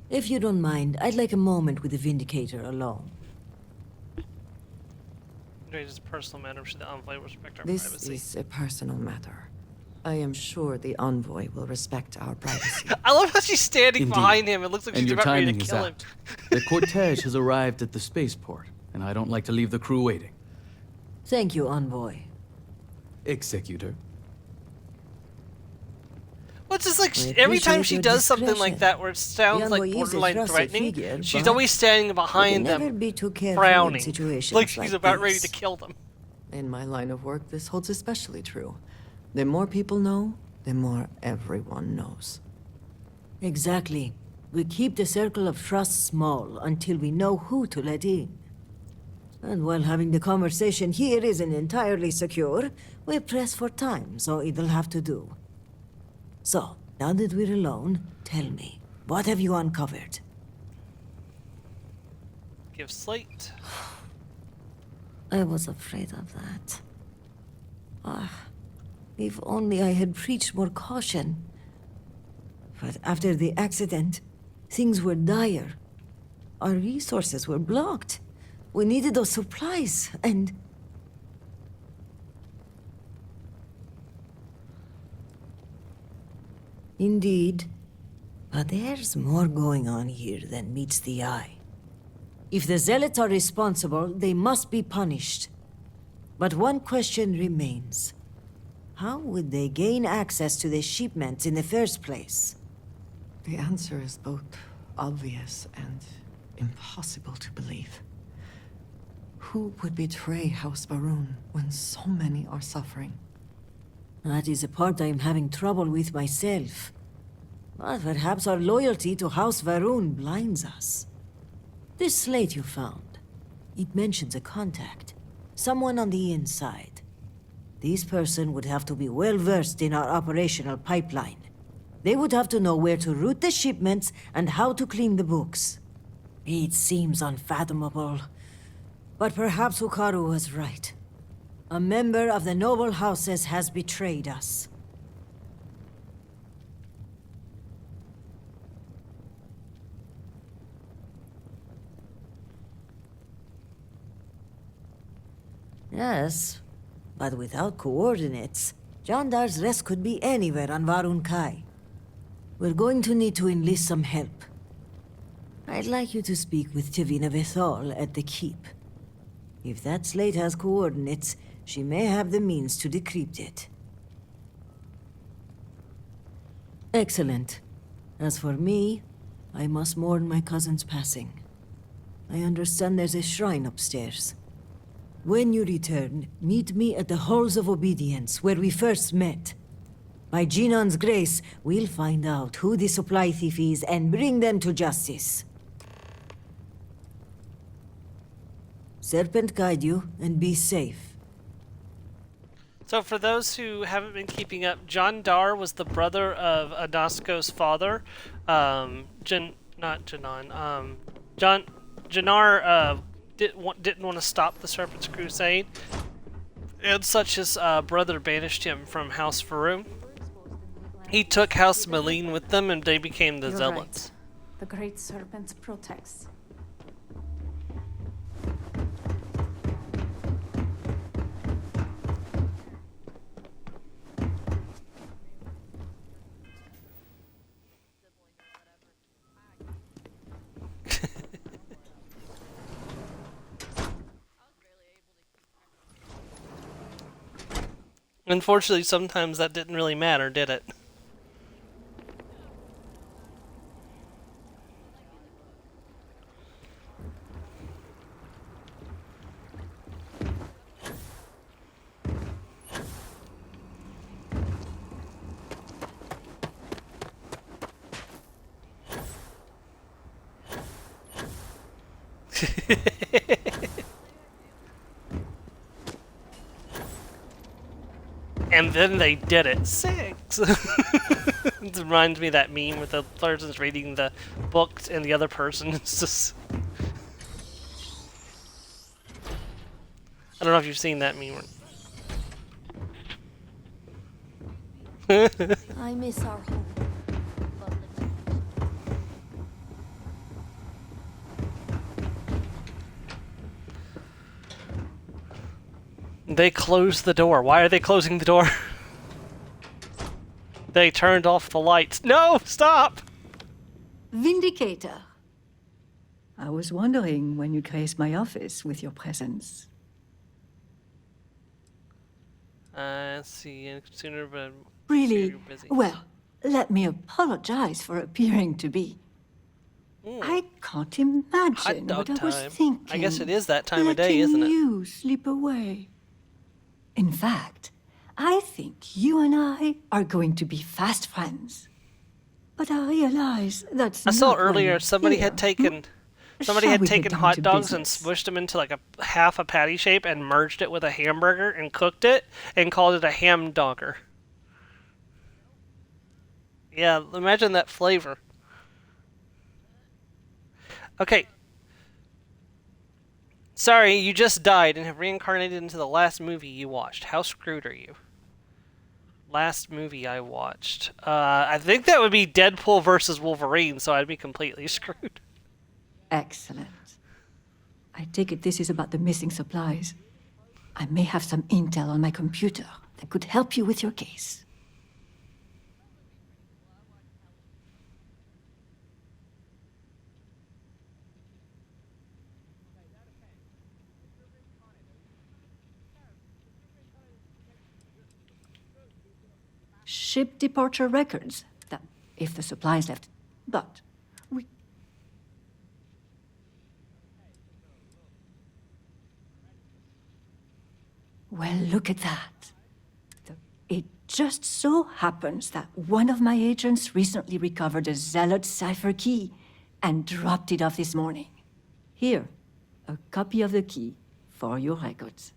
If you don't mind, I'd like a moment with the Vindicator alone. It is a personal matter. Should the envoy respect our This privacy? is a personal matter. I am sure the envoy will respect our privacy. I love how she's standing Indeed. behind him. It looks like And she's your about ready to timing is kill him. apt. The cortege has arrived at the spaceport, and I don't like to leave the crew waiting. Thank you, envoy. Executor. Well, it's just like I every time appreciate she your does something like discretion. that where it sounds The like envoy is a borderline trusted threatening, figure, she's but always standing we behind can never them, be too careful frowning, in situations like she's about ready this. to kill them. In my line of work, this holds especially true. The more people know, the more everyone knows. Exactly. We keep the circle of trust small until we know who to let in. And while having the conversation here isn't entirely secure, we press for time, so it'll have to do. So, now that we're alone, tell me, what have you uncovered? Give slate. I was afraid of that. If only I had preached more caution. But after the accident, things were dire. Our resources were blocked. We needed those supplies, and... Indeed. But there's more going on here than meets the eye. If the Zealots are responsible, they must be punished. But one question remains. How would they gain access to the shipments in the first place? The answer is both obvious and impossible to believe. Who would betray House Varun when so many are suffering? That is a part I'm having trouble with myself. But perhaps our loyalty to House Varun blinds us. This slate you found, it mentions a contact. Someone on the inside. This person would have to be well versed in our operational pipeline. They would have to know where to route the shipments and how to clean the books. It seems unfathomable. But perhaps Hukaru was right. A member of the noble houses has betrayed us. Yes, but without coordinates, Jandar's rest could be anywhere on Varun Kai. We're going to need to enlist some help. I'd like you to speak with Tivina Vithal at the Keep. If that slate has coordinates, she may have the means to decrypt it. Excellent. As for me, I must mourn my cousin's passing. I understand there's a shrine upstairs. When you return, meet me at the Halls of Obedience, where we first met. By Genon's grace, we'll find out who the supply thief is and bring them to justice. Serpent guide you, and be safe. So for those who haven't been keeping up, John Dar was the brother of Anasko's father. Jannar didn't want to stop the Serpent's Crusade, and such his brother banished him from House Faroum. He took House Malene with them, and they became the You're Zealots. right. The Great Serpent protects. Unfortunately, sometimes that didn't really matter, did it? And then they did it. 6! It reminds me of that meme with the person's reading the book and the other person is just... I don't know if you've seen that meme. I miss our home. They closed the door. Why are they closing the door? They turned off the lights. No! Stop! Vindicator. I was wondering when you graced my office with your presence. Let's see. Sooner, but... Really? You're busy. Well, let me apologize for appearing to be. I can't imagine what I was thinking. I guess it is that time of day, isn't it? Letting you slip away. In fact, I think you and I are going to be fast friends. But I realize that's I saw not why earlier you're somebody here. had taken somebody Shall had we get taken down hot to dogs and business? smushed them into like a half a patty shape and merged it with a hamburger and cooked it and called it a ham dogger. Yeah, imagine that flavor. Okay. Sorry, you just died and have reincarnated into the last movie you watched. How screwed are you? Last movie I watched. I think that would be Deadpool versus Wolverine, so I'd be completely screwed. Excellent. I take it this is about the missing supplies. I may have some intel on my computer that could help you with your case. Ship departure records. That if the supplies left. But we... Well, look at that. It just so happens that one of my agents recently recovered a Zealot cipher key and dropped it off this morning. Here, a copy of the key for your records.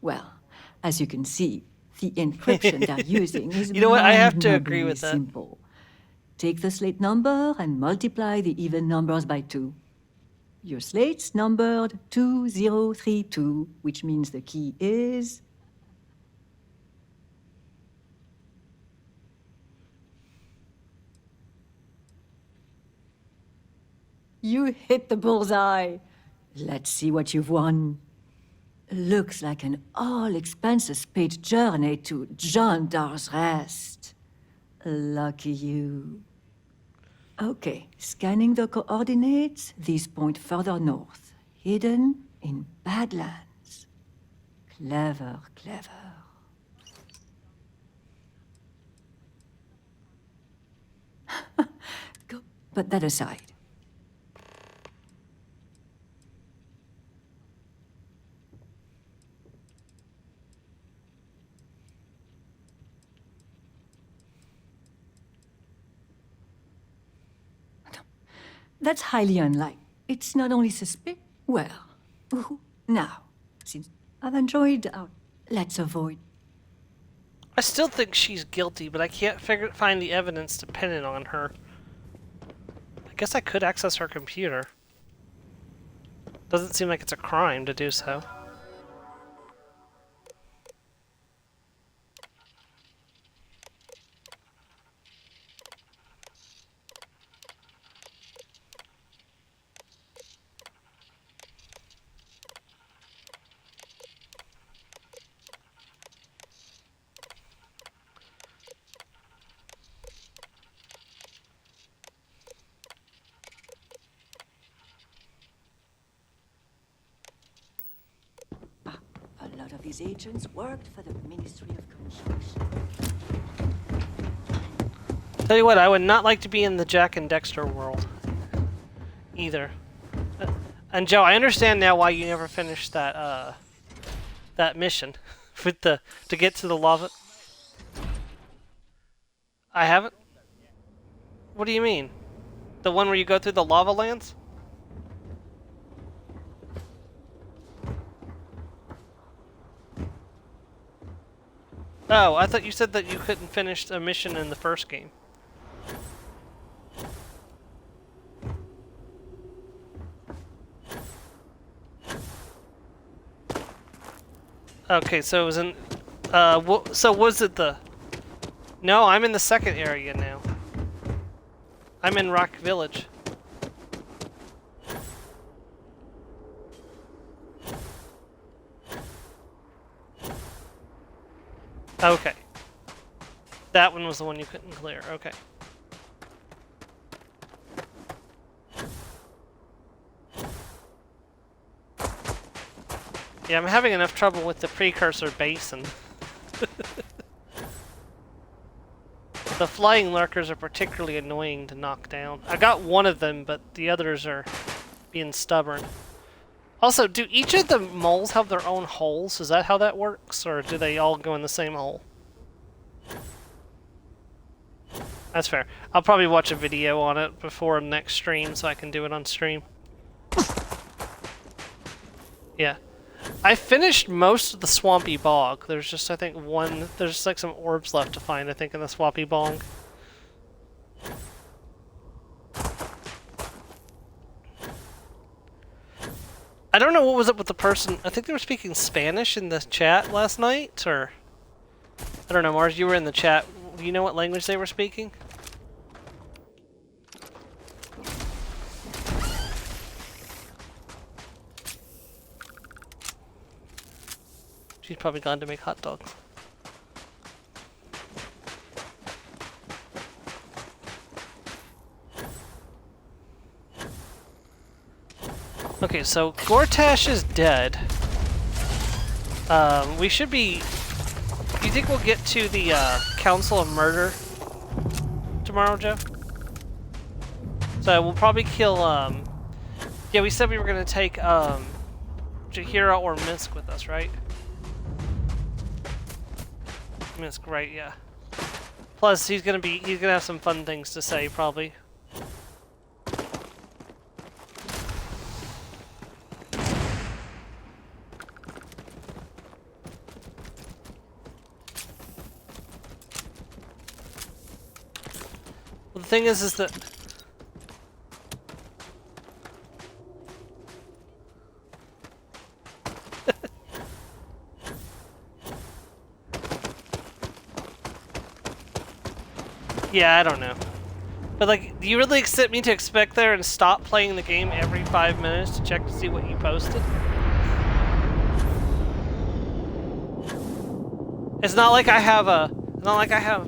Well, as you can see, the encryption they're using is You know what? I have to agree mind-numbingly with that. simple. Take the slate number and multiply the even numbers by 2. Your slate's numbered 2032, which means the key is... You hit the bullseye. Let's see what you've won. Looks like an all-expenses-paid journey to John Dar's Rest. Lucky you. Okay, scanning the coordinates, these point further north, hidden in Badlands. Clever, clever. Go, put that aside. That's highly unlikely. It's not only well, now, since I've enjoyed our... Let's avoid... I still think she's guilty, but I can't find the evidence to pin it on her. I guess I could access her computer. Doesn't seem like it's a crime to do so. A lot of these agents worked for the Ministry of Construction. Tell you what, I would not like to be in the Jack and Dexter world. Either. And Joe, I understand now why you never finished that, that mission. With to get to the lava... I haven't? What do you mean? The one where you go through the lava lands? Oh, I thought you said that you couldn't finish a mission in the first game. Okay, so it was in... so was it the... No, I'm in the second area now. I'm in Rock Village. Okay. That one was the one you couldn't clear. Okay. Yeah, I'm having enough trouble with the precursor basin. The flying lurkers are particularly annoying to knock down. I got one of them, but the others are being stubborn. Also, do each of the moles have their own holes? Is that how that works? Or do they all go in the same hole? That's fair. I'll probably watch a video on it before next stream so I can do it on stream. Yeah. I finished most of the Swampy Bog. There's just, I think, there's just like some orbs left to find, I think, in the Swampy Bog. I don't know what was up with the person. I think they were speaking Spanish in the chat last night, or... I don't know, Mars, you were in the chat. Do you know what language they were speaking? She's probably gone to make hot dogs. Okay, so Gortash is dead. We should be... Do you think we'll get to the Council of Murder tomorrow, Joe? So we'll probably kill... Yeah, we said we were going to take Jaheira or Misk with us, right? Misk, right, yeah. Plus, he's gonna have some fun things to say, probably. Well, the thing is that... Yeah, I don't know. But like, do you really expect me to expect there and stop playing the game every 5 minutes to check to see what you posted? It's not like I have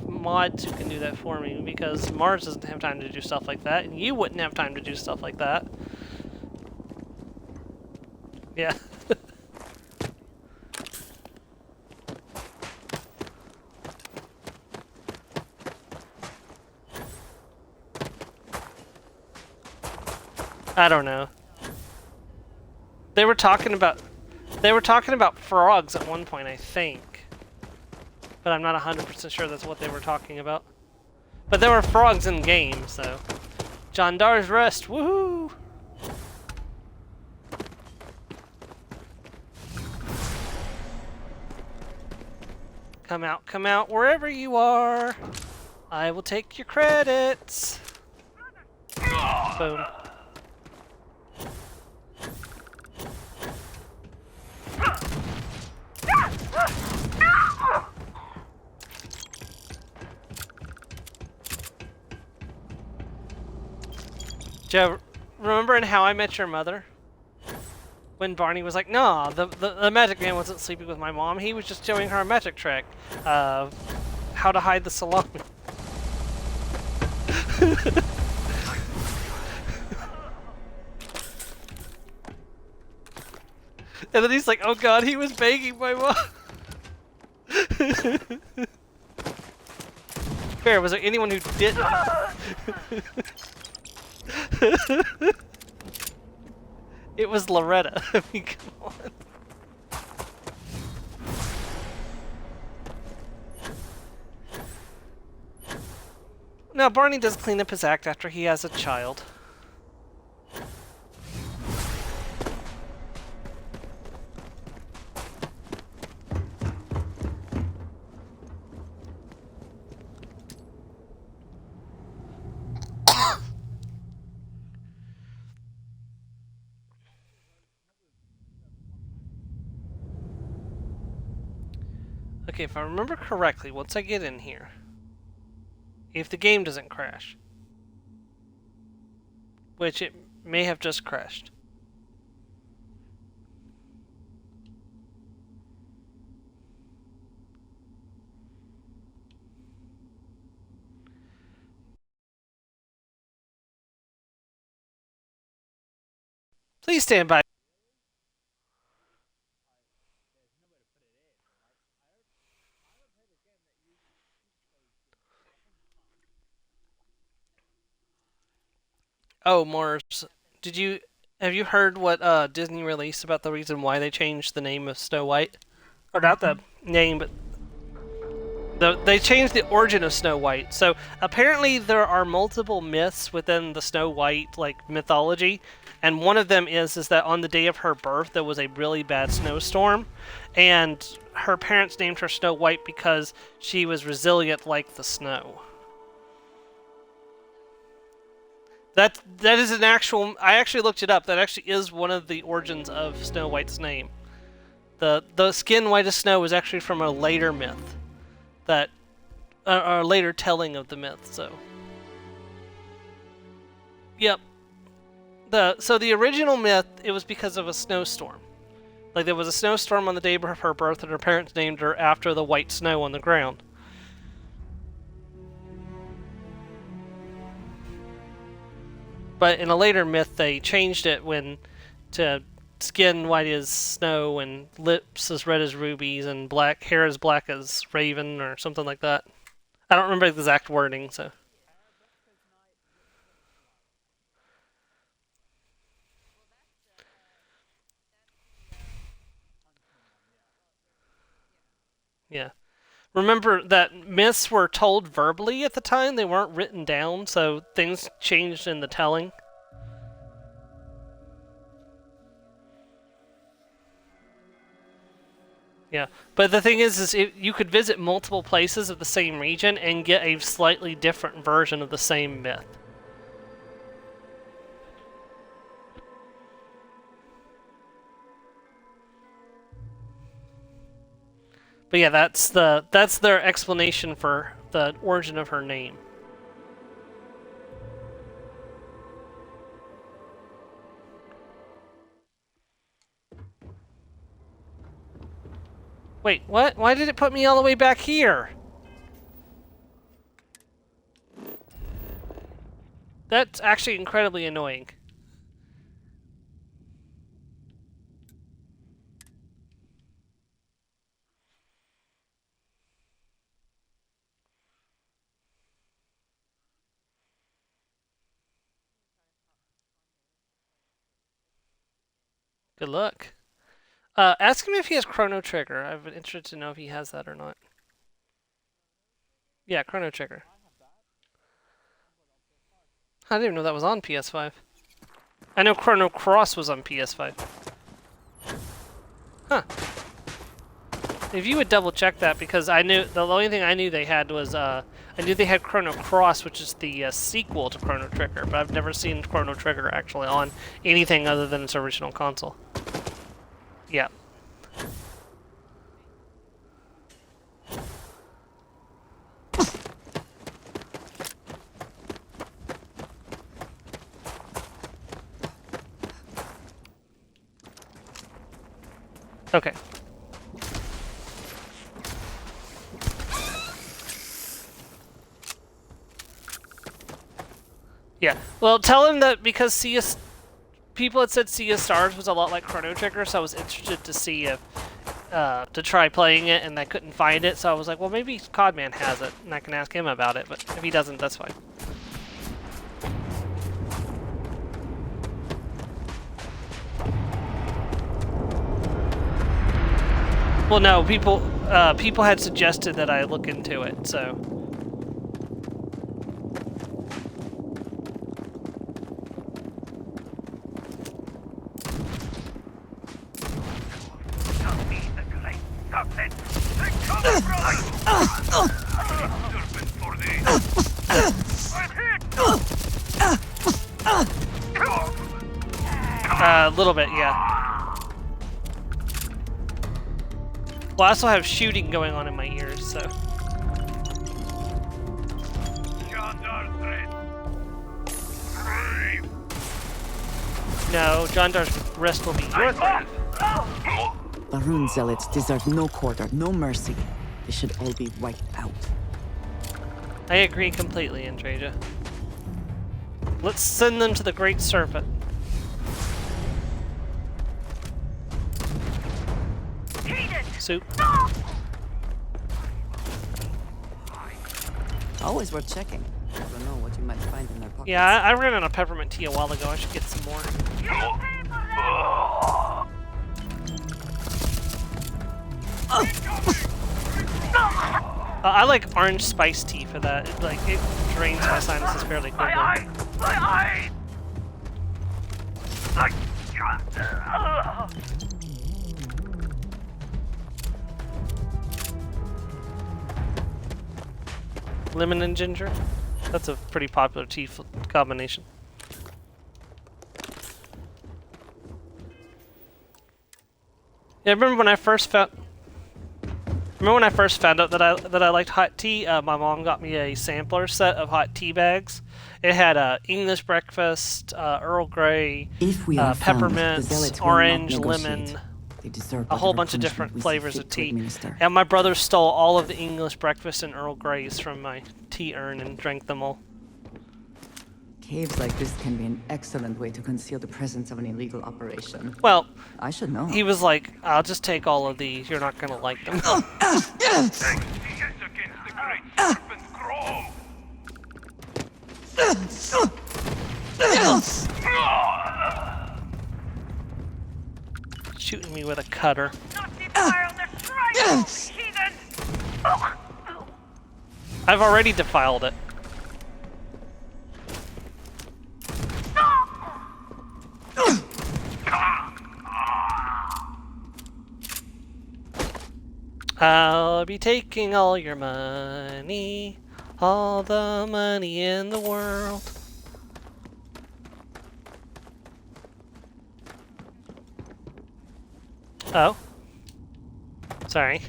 mods who can do that for me, because Mars doesn't have time to do stuff like that, and you wouldn't have time to do stuff like that. Yeah. I don't know. They were talking about frogs at one point, I think. But I'm not 100% sure that's what they were talking about. But there were frogs in game, so Jandar's Rest, woohoo! Come out wherever you are. I will take your credits. Boom. Joe, remember in How I Met Your Mother? When Barney was like, "No, the magic man wasn't sleeping with my mom. He was just showing her a magic trick of how to hide the salami." And then he's like, "Oh God, he was begging my mom." Fair, was there anyone who didn't? It was Loretta. I mean, come on. Now, Barney does clean up his act after he has a child. Okay, if I remember correctly, once I get in here, if the game doesn't crash, which it may have just crashed. Please stand by. Oh, Mars, have you heard what Disney released about the reason why they changed the name of Snow White? Or not the name, but they changed the origin of Snow White. So apparently there are multiple myths within the Snow White mythology, and one of them is that on the day of her birth there was a really bad snowstorm, and her parents named her Snow White because she was resilient like the snow. That is an actual. I actually looked it up. That actually is one of the origins of Snow White's name. The skin white as snow is actually from a later myth, that a later telling of the myth. So, yep. So the original myth, it was because of a snowstorm. Like there was a snowstorm on the day of her birth, and her parents named her after the white snow on the ground. But in a later myth, they changed it to skin white as snow and lips as red as rubies and hair as black as raven or something like that. I don't remember the exact wording, so. Yeah. Remember that myths were told verbally at the time, they weren't written down, so things changed in the telling. Yeah, but the thing is you could visit multiple places of the same region and get a slightly different version of the same myth. But yeah, that's their explanation for the origin of her name. Wait, what? Why did it put me all the way back here? That's actually incredibly annoying. Good luck. Ask him if he has Chrono Trigger. I'm interested to know if he has that or not. Yeah, Chrono Trigger. I didn't even know that was on PS5. I know Chrono Cross was on PS5. Huh. If you would double check that, because I knew the only thing I knew they had was I knew they had Chrono Cross, which is the sequel to Chrono Trigger, but I've never seen Chrono Trigger actually on anything other than its original console. Yeah. Okay. Yeah. Well, tell him that because people had said Sea of Stars was a lot like Chrono Trigger, so I was interested to see if to try playing it, and I couldn't find it, so I was like, well, maybe Codman has it, and I can ask him about it. But if he doesn't, that's fine. Well, no, people had suggested that I look into it, so. A little bit, yeah. Well, I also have shooting going on in my ears, so. No, John Dar's rest will be your grave. Barun zealots deserve no quarter, no mercy. They should all be wiped out. I agree completely, Andreja. Let's send them to the Great Serpent. Soup. Always worth checking. Never know what you might find in their pockets. Yeah, I ran out of peppermint tea a while ago. I should get some more. I like orange spice tea for that. It drains my sinuses fairly quickly. Lemon and ginger. That's a pretty popular tea combination. Yeah, I remember when I first found out that I liked hot tea. My mom got me a sampler set of hot tea bags. It had English breakfast, Earl Grey, peppermint, orange, lemon, a whole bunch of different flavors of tea. And my brother stole all of the English breakfast and Earl Greys from my tea urn and drank them all. Caves like this can be an excellent way to conceal the presence of an illegal operation. Well, I should know. He was like, I'll just take all of these. You're not gonna like them. Shooting me with a cutter. I've already defiled it. I'll be taking all your money, all the money in the world. Oh. Sorry.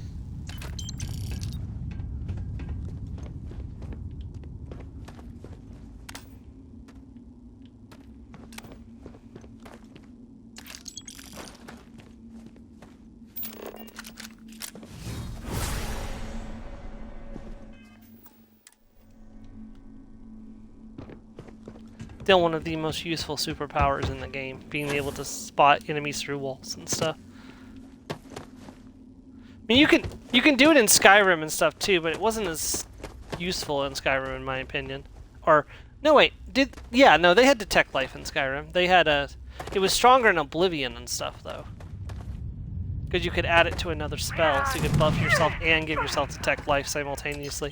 Still one of the most useful superpowers in the game, being able to spot enemies through walls and stuff. I mean, you can do it in Skyrim and stuff too, but it wasn't as useful in Skyrim, in my opinion. Or no, wait, they had detect life in Skyrim. They had it was stronger in Oblivion and stuff though, because you could add it to another spell, so you could buff yourself and give yourself detect life simultaneously.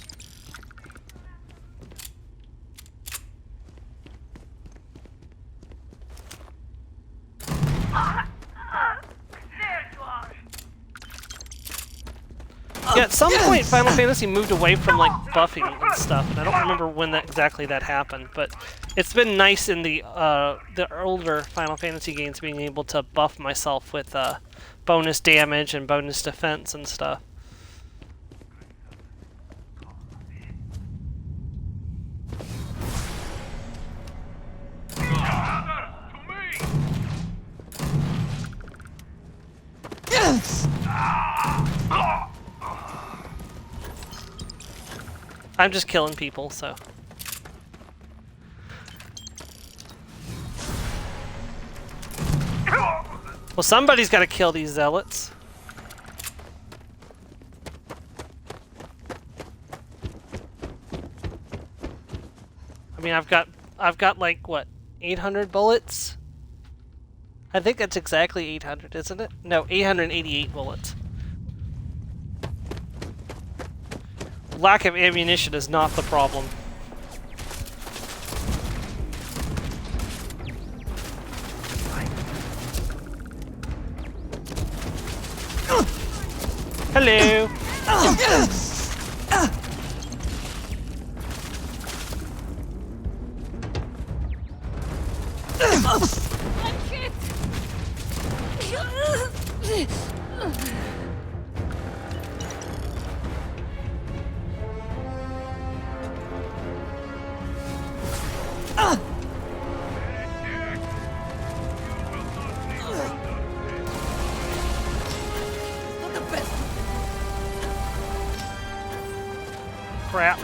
Yeah, at some point Final Fantasy moved away from like buffing and stuff, and I don't remember when exactly that happened, but it's been nice in the older Final Fantasy games being able to buff myself with bonus damage and bonus defense and stuff. Yes! I'm just killing people, so. Well, somebody's got to kill these zealots. I mean, I've got like what, 800 bullets? I think that's exactly 800, isn't it? No, 888 bullets. Lack of ammunition is not the problem. Hello. Not the best. Crap.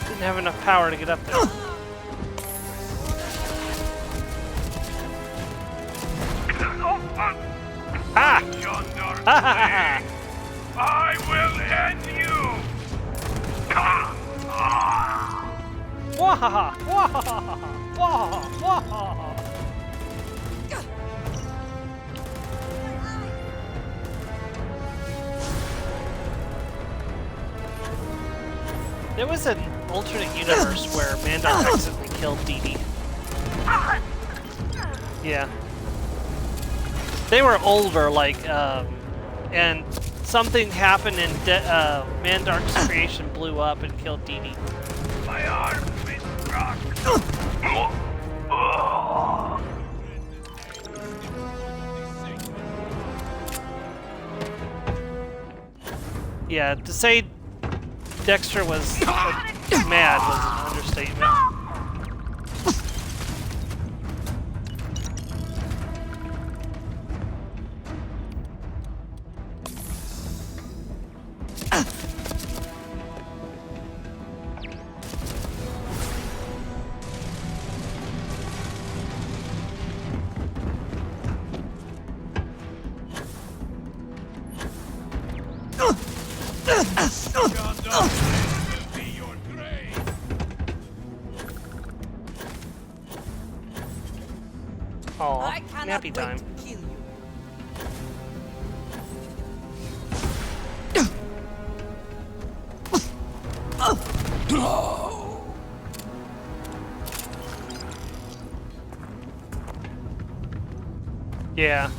Didn't have enough power to get up there. Ah! Yonder I will end you! Wahaha! Wahaha! Wahaha! Wahaha! There was an alternate universe where Mandark accidentally killed Dee Dee. Yeah. They were older, like, and something happened and Mandark's creation blew up and killed Dee Dee. My arm is struck! Yeah, to say Dexter was mad was an understatement. Aw, nappy time. Kill you. Yeah.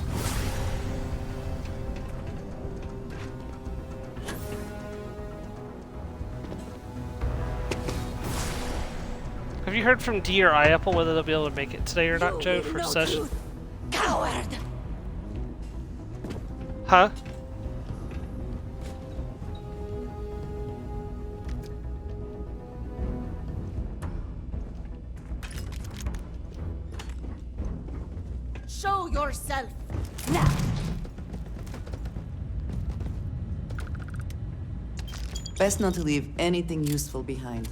Have you heard from D or iApple whether they'll be able to make it today or not, Joe, for session? Coward! Huh? Show yourself now. Best not to leave anything useful behind.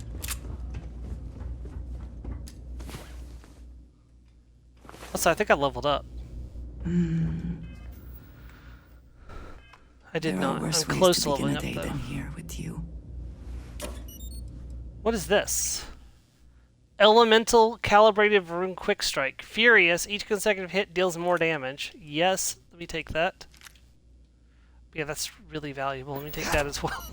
Also, I think I leveled up. I did not. I'm close to leveling up, though. Here with you. What is this? Elemental Calibrated Rune Quick Strike. Furious. Each consecutive hit deals more damage. Yes, let me take that. Yeah, that's really valuable. Let me take that as well.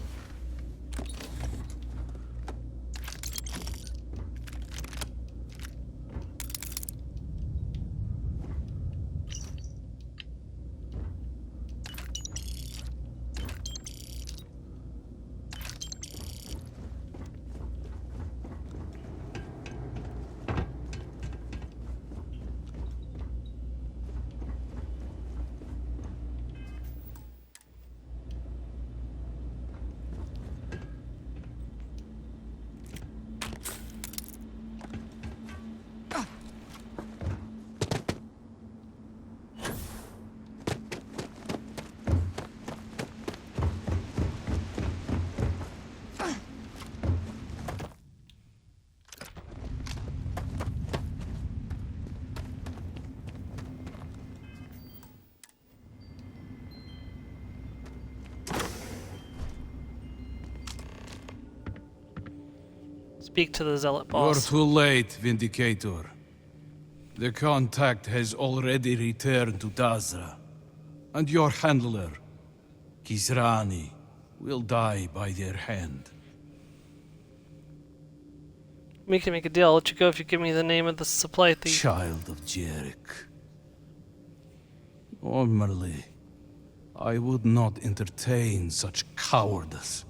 Speak to the Zealot boss. You're too late, Vindicator. The contact has already returned to Dazra. And your handler, Kizrani, will die by their hand. We can make a deal. I'll let you go if you give me the name of the supply thief. Child of Jerick. Normally, I would not entertain such cowardice.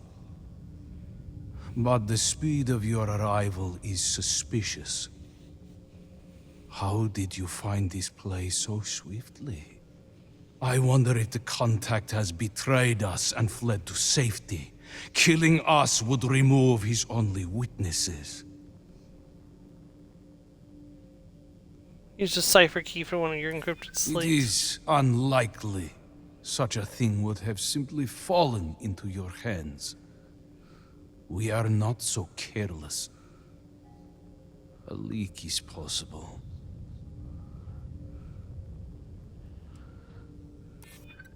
But the speed of your arrival is suspicious. How did you find this place so swiftly? I wonder if the contact has betrayed us and fled to safety. Killing us would remove his only witnesses. Use a cipher key for one of your encrypted It slates. is unlikely such a thing would have simply fallen into your hands. We are not so careless. A leak is possible.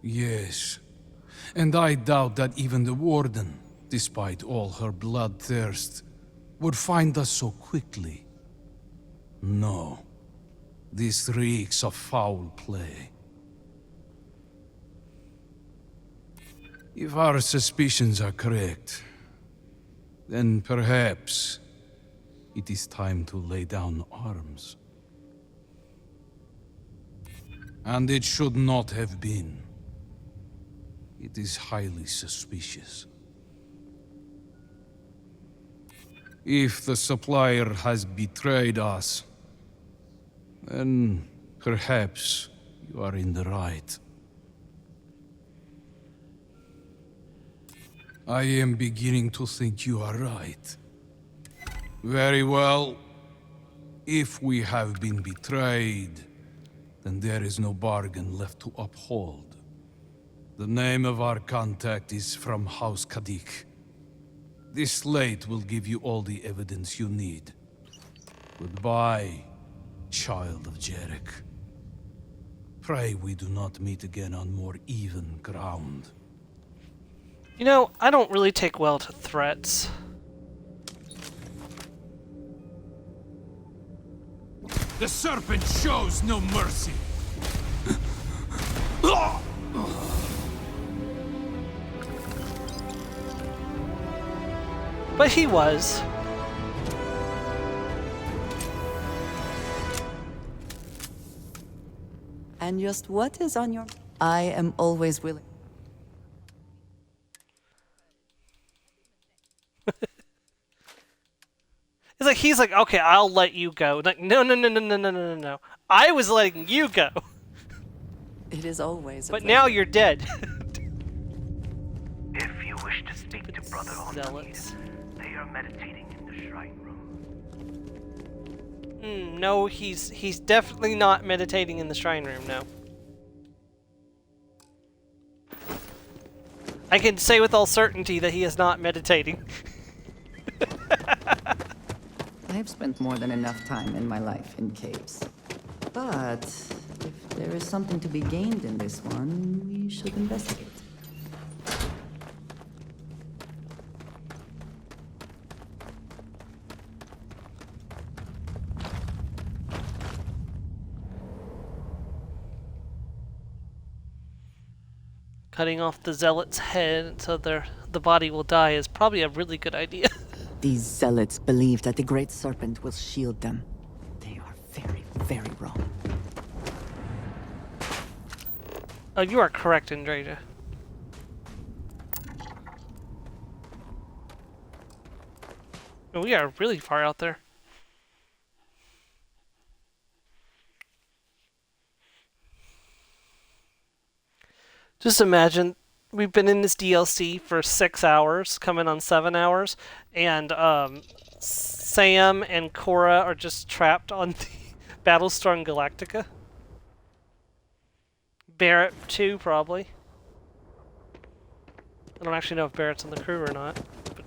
Yes, and I doubt that even the Warden, despite all her bloodthirst, would find us so quickly. No, this reeks of foul play. If our suspicions are correct, then perhaps it is time to lay down arms. And it should not have been. It is highly suspicious. If the supplier has betrayed us, then perhaps you are in the right. I am beginning to think you are right. Very well. If we have been betrayed, then there is no bargain left to uphold. The name of our contact is from House Kadik. This slate will give you all the evidence you need. Goodbye, child of Jarek. Pray we do not meet again on more even ground. You know, I don't really take well to threats. The serpent shows no mercy. But he was. And just what is on your... I am always willing. He's like, okay, I'll let you go. Like, no. I was letting you go. It is always But now you're dead. If you wish to speak to Brother Onid, they are meditating in the shrine room. No, he's definitely not meditating in the shrine room, no. I can say with all certainty that he is not meditating. I've spent more than enough time in my life in caves. But if there is something to be gained in this one, we should investigate. Cutting off the zealot's head so the body will die is probably a really good idea. These zealots believe that the Great Serpent will shield them. They are very, very wrong. Oh, you are correct, Andreja. We are really far out there. Just imagine, we've been in this DLC for 6 hours, coming on 7 hours, and Sam and Cora are just trapped on the Battlestar Galactica. Barrett too, probably. I don't actually know if Barrett's on the crew or not. But...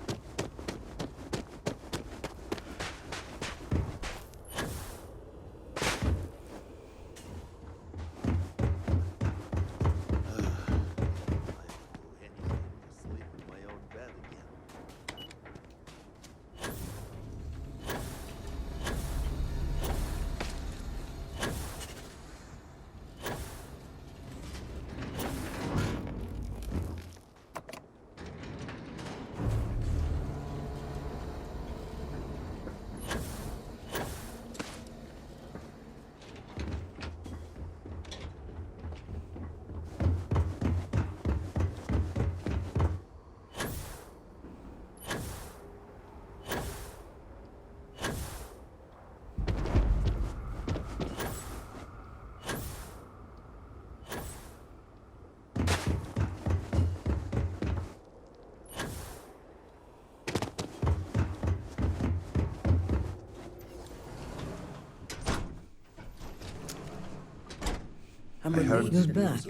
You're back.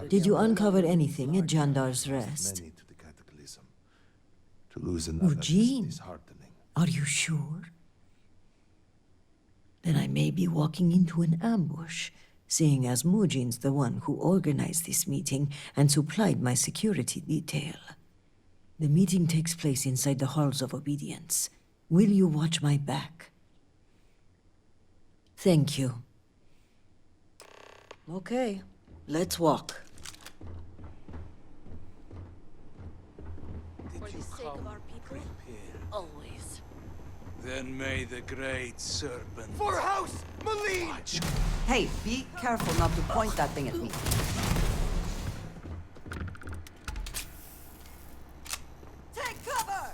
Did you uncover anything at Jandar's Rest? To lose another Eugene, is disheartening. are you sure? Then I may be walking into an ambush, seeing as Mujine's the one who organized this meeting and supplied my security detail. The meeting takes place inside the Halls of Obedience. Will you watch my back? Thank you. Okay, let's walk. For the sake of our people, always. Then may the great serpent... For House Malene! Hey, be careful not to point that thing at me. Take cover!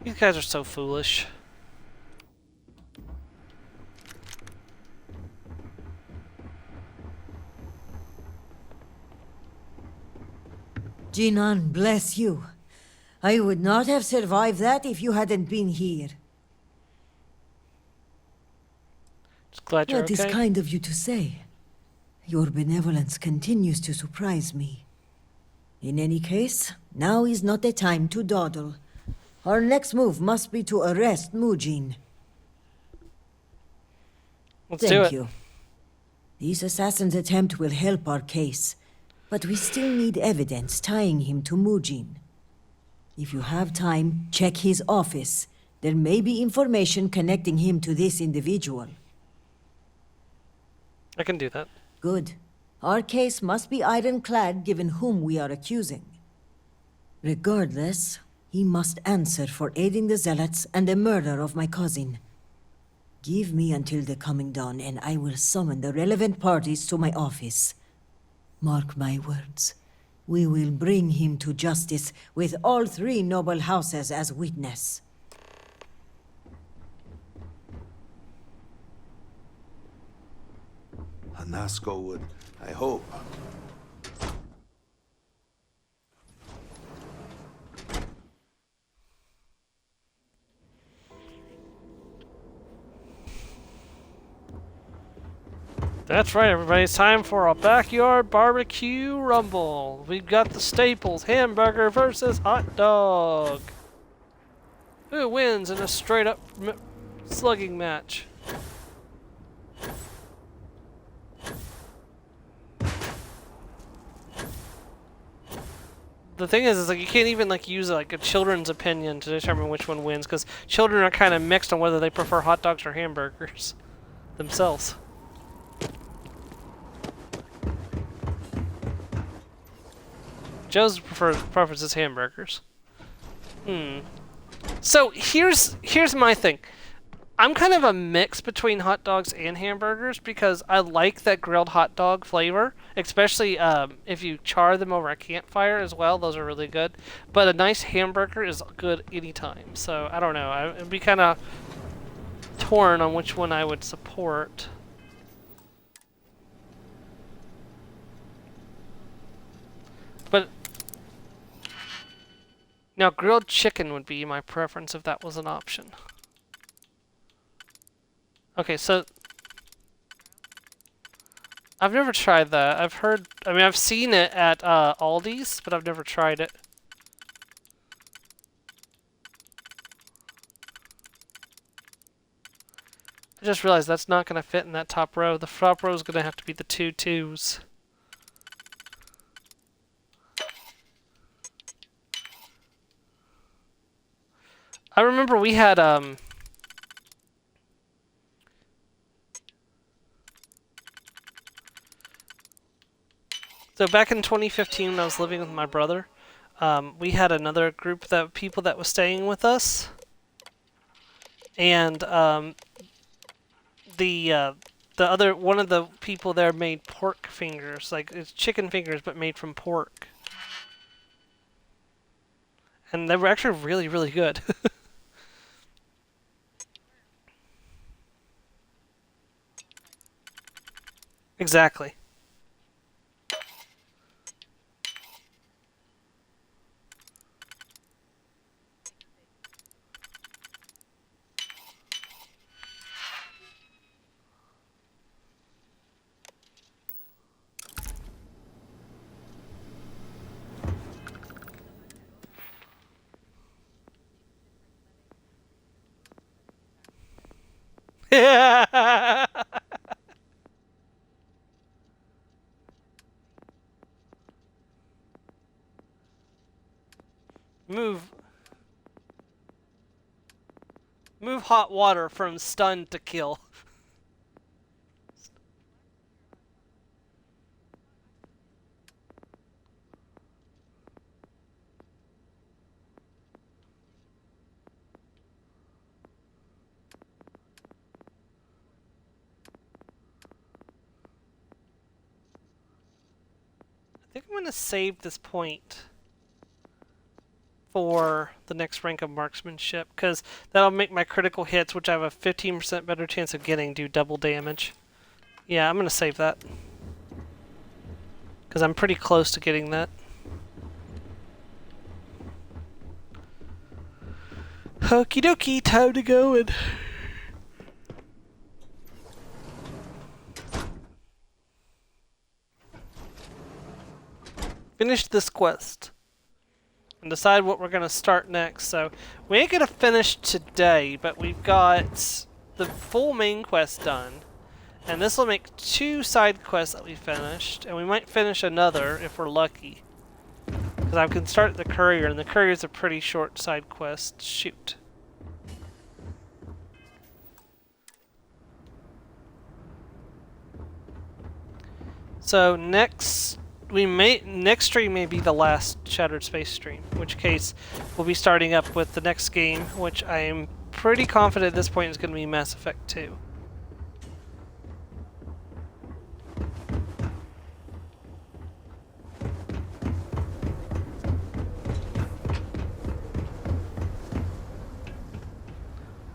These guys are so foolish. Jinan, bless you. I would not have survived that if you hadn't been here. Just glad you're That is okay. kind of you to say. Your benevolence continues to surprise me. In any case, now is not the time to dawdle. Our next move must be to arrest Mujin. Let's do it. Thank you. This assassin's attempt will help our case, but we still need evidence tying him to Mujin. If you have time, check his office. There may be information connecting him to this individual. I can do that. Good. Our case must be ironclad given whom we are accusing. Regardless, he must answer for aiding the Zealots and the murder of my cousin. Give me until the coming dawn and I will summon the relevant parties to my office. Mark my words. We will bring him to justice with all three noble houses as witness. Hanasco would, I hope. That's right, everybody. It's time for a backyard barbecue rumble. We've got the staples: hamburger versus hot dog. Who wins in a straight-up slugging match? The thing is like you can't even like use like a children's opinion to determine which one wins, because children are kind of mixed on whether they prefer hot dogs or hamburgers themselves. Joe's preference is hamburgers. So here's my thing. I'm kind of a mix between hot dogs and hamburgers because I like that grilled hot dog flavor, especially if you char them over a campfire as well. Those are really good. But a nice hamburger is good anytime. So I don't know. I'd be kind of torn on which one I would support. But now grilled chicken would be my preference if that was an option. Okay, so I've never tried that. I've seen it at Aldi's, but I've never tried it. I just realized that's not going to fit in that top row. The top row is going to have to be the 2 2s. I remember we had so back in 2015 when I was living with my brother, we had another group of people that was staying with us, and the other one of the people there made pork fingers, like it's chicken fingers but made from pork, and they were actually really, really good. Exactly. Move hot water from stun to kill. I think I'm going to save this point for the next rank of marksmanship, because that'll make my critical hits, which I have a 15% better chance of getting, do double damage. Yeah, I'm going to save that, because I'm pretty close to getting that. Okie dokie, time to go and finish this quest and decide what we're gonna start next. So we ain't gonna finish today, but we've got the full main quest done, and this will make 2 side quests that we finished, and we might finish another if we're lucky, because I can start the courier, and the courier is a pretty short side quest. Shoot. So next stream may be the last Shattered Space stream, in which case we'll be starting up with the next game, which I am pretty confident at this point is going to be Mass Effect 2.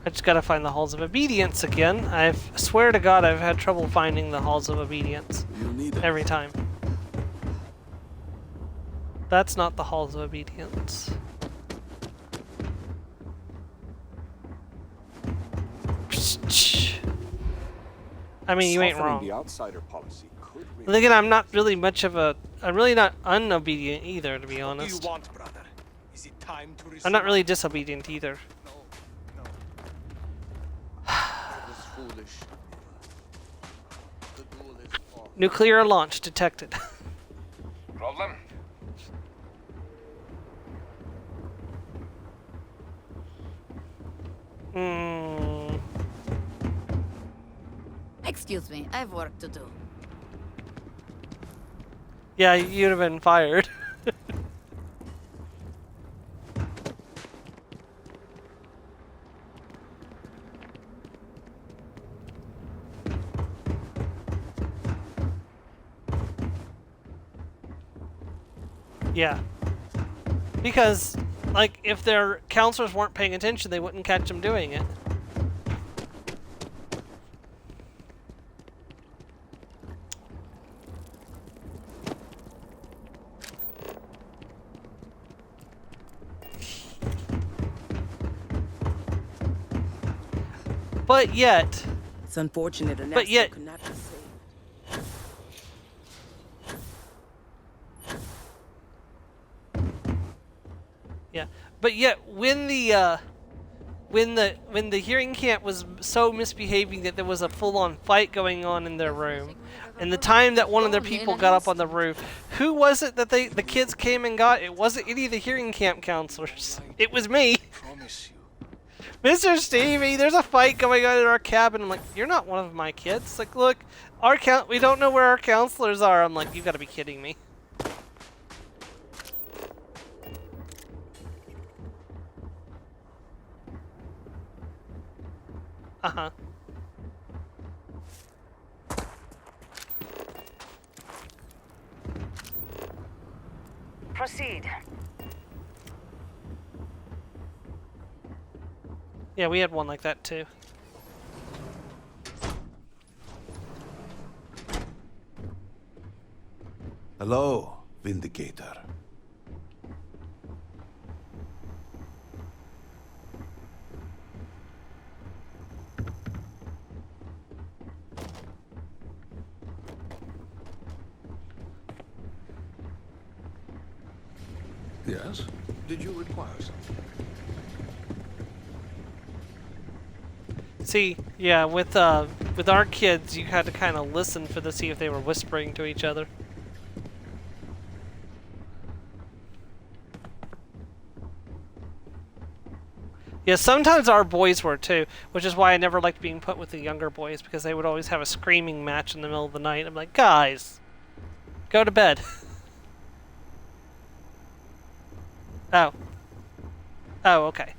I just gotta find the Halls of Obedience again. I swear to God I've had trouble finding the Halls of Obedience every time. That's not the Halls of Obedience. I mean, you ain't wrong. The outsider policy could Then again, I'm not really much of a... I'm really not unobedient either, to be honest. What do you want, brother? Is it time to I'm not really disobedient either. Nuclear launch detected. Problem? Excuse me, I have work to do. Yeah, you'd have been fired. Yeah. Because, like, if their counselors weren't paying attention, they wouldn't catch them doing it. But yet... It's unfortunate Ernesto but yet... could not be saved. Yeah, but yet when the hearing camp was so misbehaving that there was a full-on fight going on in their room, and the time that one of their people got up on the roof, who was it that the kids came and got? It wasn't any of the hearing camp counselors. It was me. Mr. Stevie, there's a fight going on in our cabin. I'm like, you're not one of my kids. Like, look, we don't know where our counselors are. I'm like, you gotta be kidding me. Uh-huh. Proceed. Yeah, we had one like that too. Hello, Vindicator. Yes? Did you require something? See, yeah, with our kids, you had to kind of listen to see if they were whispering to each other. Yeah, sometimes our boys were too, which is why I never liked being put with the younger boys, because they would always have a screaming match in the middle of the night. I'm like, guys, go to bed. Oh. Oh, okay.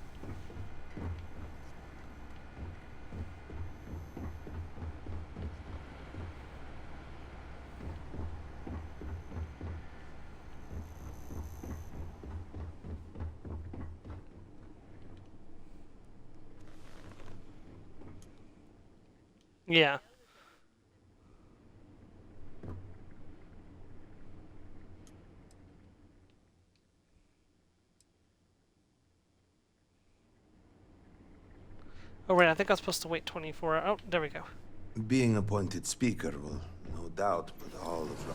Yeah. Oh, wait, I think I was supposed to wait 24 hours. Oh, there we go. Being appointed speaker will no doubt put all of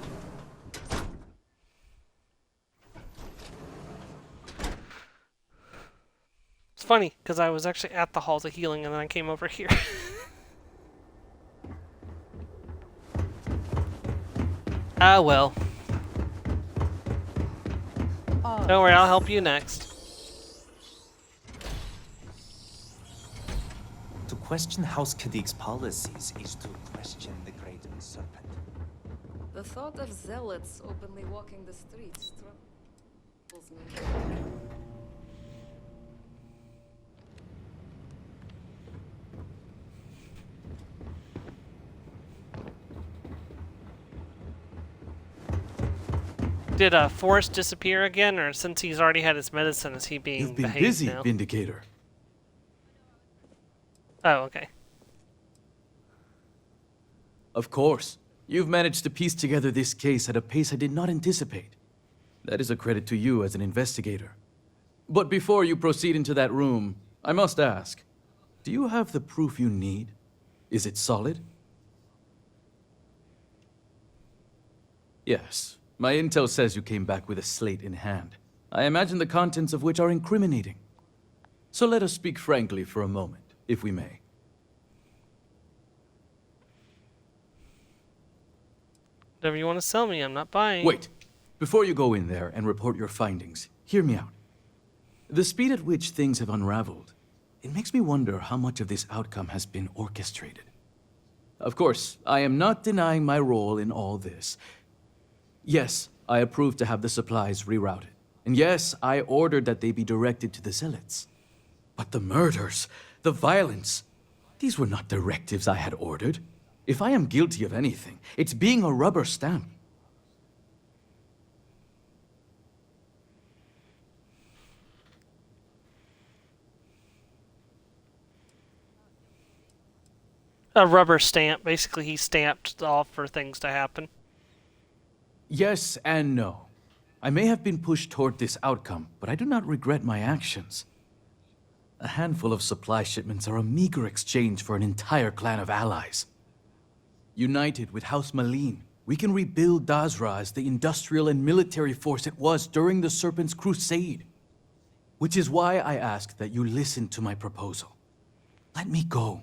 It's funny, because I was actually at the Halls of Healing, and then I came over here. Ah, well. Don't worry, I'll help you next. To question House Kadik's policies is to question the Great Serpent. The thought of zealots openly walking the streets troubles me. Did Forrest disappear again, or since he's already had his medicine, is he being You've been behaved busy, now? Vindicator. Oh, okay. Of course. You've managed to piece together this case at a pace I did not anticipate. That is a credit to you as an investigator. But before you proceed into that room, I must ask, do you have the proof you need? Is it solid? Yes. My intel says you came back with a slate in hand. I imagine the contents of which are incriminating. So let us speak frankly for a moment, if we may. Whatever you want to sell me, I'm not buying. Wait. Before you go in there and report your findings, hear me out. The speed at which things have unraveled, it makes me wonder how much of this outcome has been orchestrated. Of course, I am not denying my role in all this. Yes, I approved to have the supplies rerouted. And yes, I ordered that they be directed to the zealots. But the murders, the violence, these were not directives I had ordered. If I am guilty of anything, it's being a rubber stamp. A rubber stamp. Basically, he stamped off for things to happen. Yes and no. I may have been pushed toward this outcome, but I do not regret my actions. A handful of supply shipments are a meager exchange for an entire clan of allies. United with House Malin, we can rebuild Dazra as the industrial and military force it was during the Serpent's crusade. Which is why I ask that you listen to my proposal. Let me go.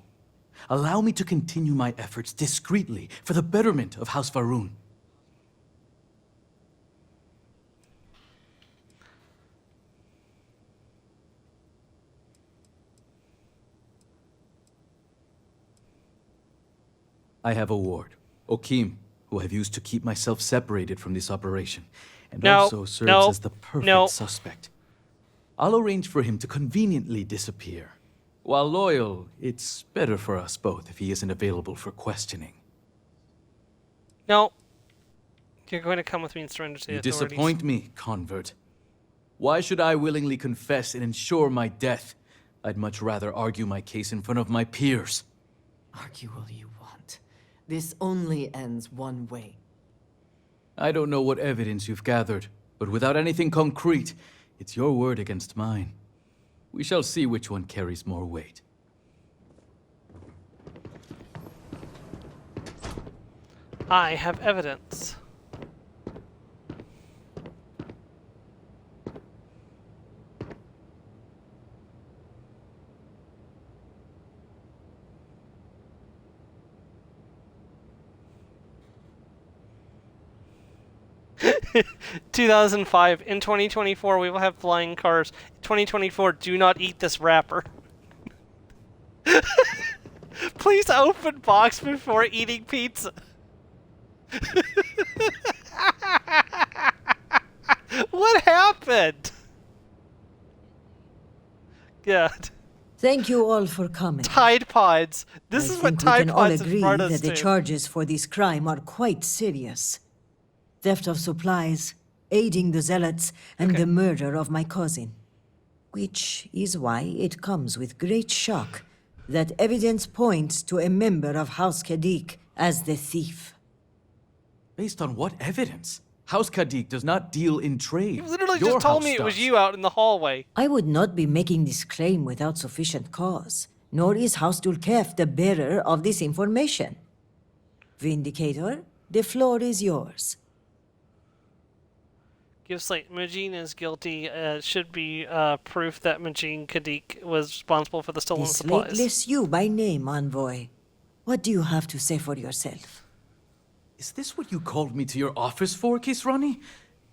Allow me to continue my efforts discreetly for the betterment of House Va'ruun. I have a ward, Okim, who I've used to keep myself separated from this operation, and also serves as the perfect suspect. I'll arrange for him to conveniently disappear. While loyal, it's better for us both if he isn't available for questioning. No. You're going to come with me and surrender to the authorities. You disappoint me, convert. Why should I willingly confess and ensure my death? I'd much rather argue my case in front of my peers. Argue all you want. This only ends one way. I don't know what evidence you've gathered, but without anything concrete, it's your word against mine. We shall see which one carries more weight. I have evidence. 2005. In 2024, we will have flying cars. 2024, do not eat this wrapper. Please open box before eating pizza. What happened? God. Thank you all for coming. Tide Pods. This I is what think Tide we can all Pods agree have brought us that the to. charges for this crime are quite serious. Theft of supplies, aiding the zealots, and the murder of my cousin. Which is why it comes with great shock that evidence points to a member of House Kadik as the thief. Based on what evidence? House Kadik does not deal in trade. You literally Your just told house me it was does. you out in the hallway. I would not be making this claim without sufficient cause, nor is House Dulkef the bearer of this information. Vindicator, the floor is yours. Give slate. Majin is guilty. Should be proof that Majin Kadik was responsible for the stolen The slate supplies. lists you by name, envoy. What do you have to say for yourself? Is this what you called me to your office for, Kisrani?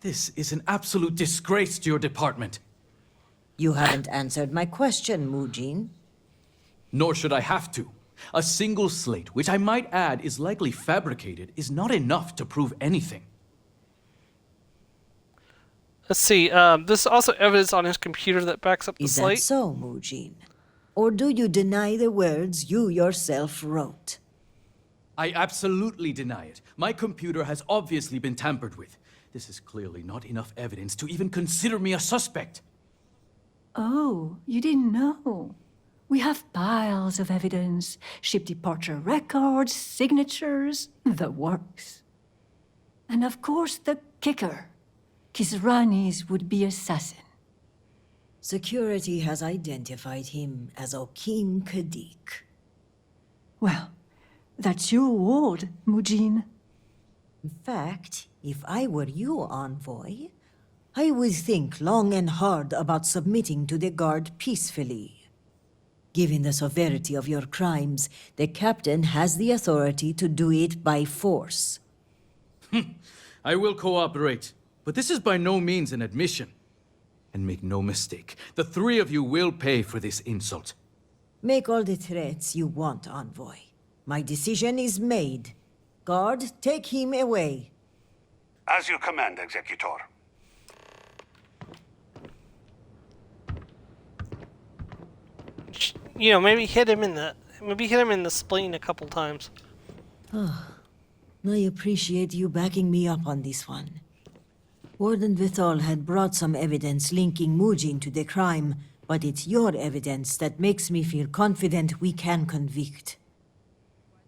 This is an absolute disgrace to your department. You haven't answered my question, Mujin. Nor should I have to. A single slate, which I might add is likely fabricated, is not enough to prove anything. Let's see. This is also evidence on his computer that backs up the Is slate. that so, Mujin? Or do you deny the words you yourself wrote? I absolutely deny it. My computer has obviously been tampered with. This is clearly not enough evidence to even consider me a suspect. Oh, you didn't know. We have piles of evidence, ship departure records, signatures, the works. And of course the kicker. Kisrani's would-be assassin. Security has identified him as Okim Kadik. Well, that's your ward, Mujin. In fact, if I were you, envoy, I would think long and hard about submitting to the guard peacefully. Given the severity of your crimes, the captain has the authority to do it by force. I will cooperate, but this is by no means an admission. And make no mistake, the three of you will pay for this insult. Make all the threats you want, envoy. My decision is made. Guard, take him away. As you command, Executor. You know, maybe hit him in the spleen a couple times. I appreciate you backing me up on this one. Warden Vithal had brought some evidence linking Mujin to the crime, but it's your evidence that makes me feel confident we can convict.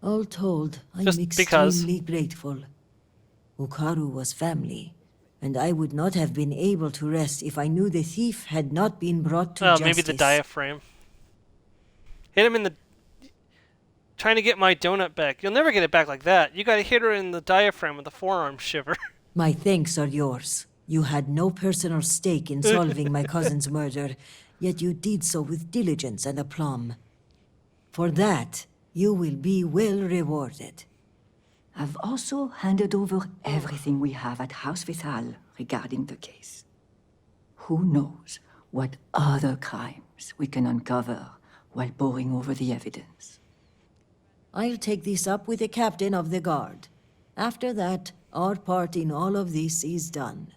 All told, I'm Just extremely grateful. Ukaru was family, and I would not have been able to rest if I knew the thief had not been brought to justice. Maybe the diaphragm. Hit him in the... Trying to get my donut back. You'll never get it back like that. You gotta hit her in the diaphragm with a forearm shiver. My thanks are yours. You had no personal stake in solving my cousin's murder, yet you did so with diligence and aplomb. For that, you will be well rewarded. I've also handed over everything we have at House Vital regarding the case. Who knows what other crimes we can uncover while poring over the evidence. I'll take this up with the captain of the guard. After that, our part in all of this is done.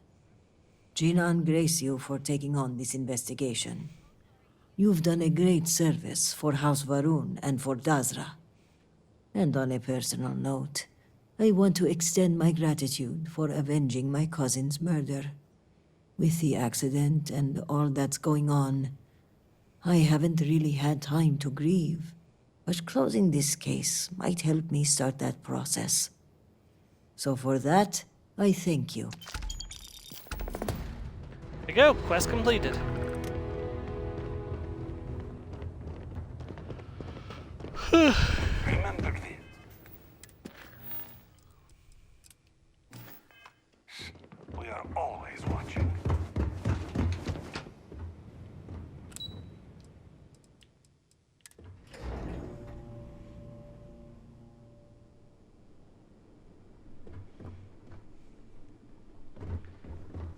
Jinan grace you for taking on this investigation. You've done a great service for House Varun and for Dazra. And on a personal note, I want to extend my gratitude for avenging my cousin's murder. With the accident and all that's going on, I haven't really had time to grieve. But closing this case might help me start that process. So for that, I thank you. There you go. Quest completed. Remember this. We are always watching.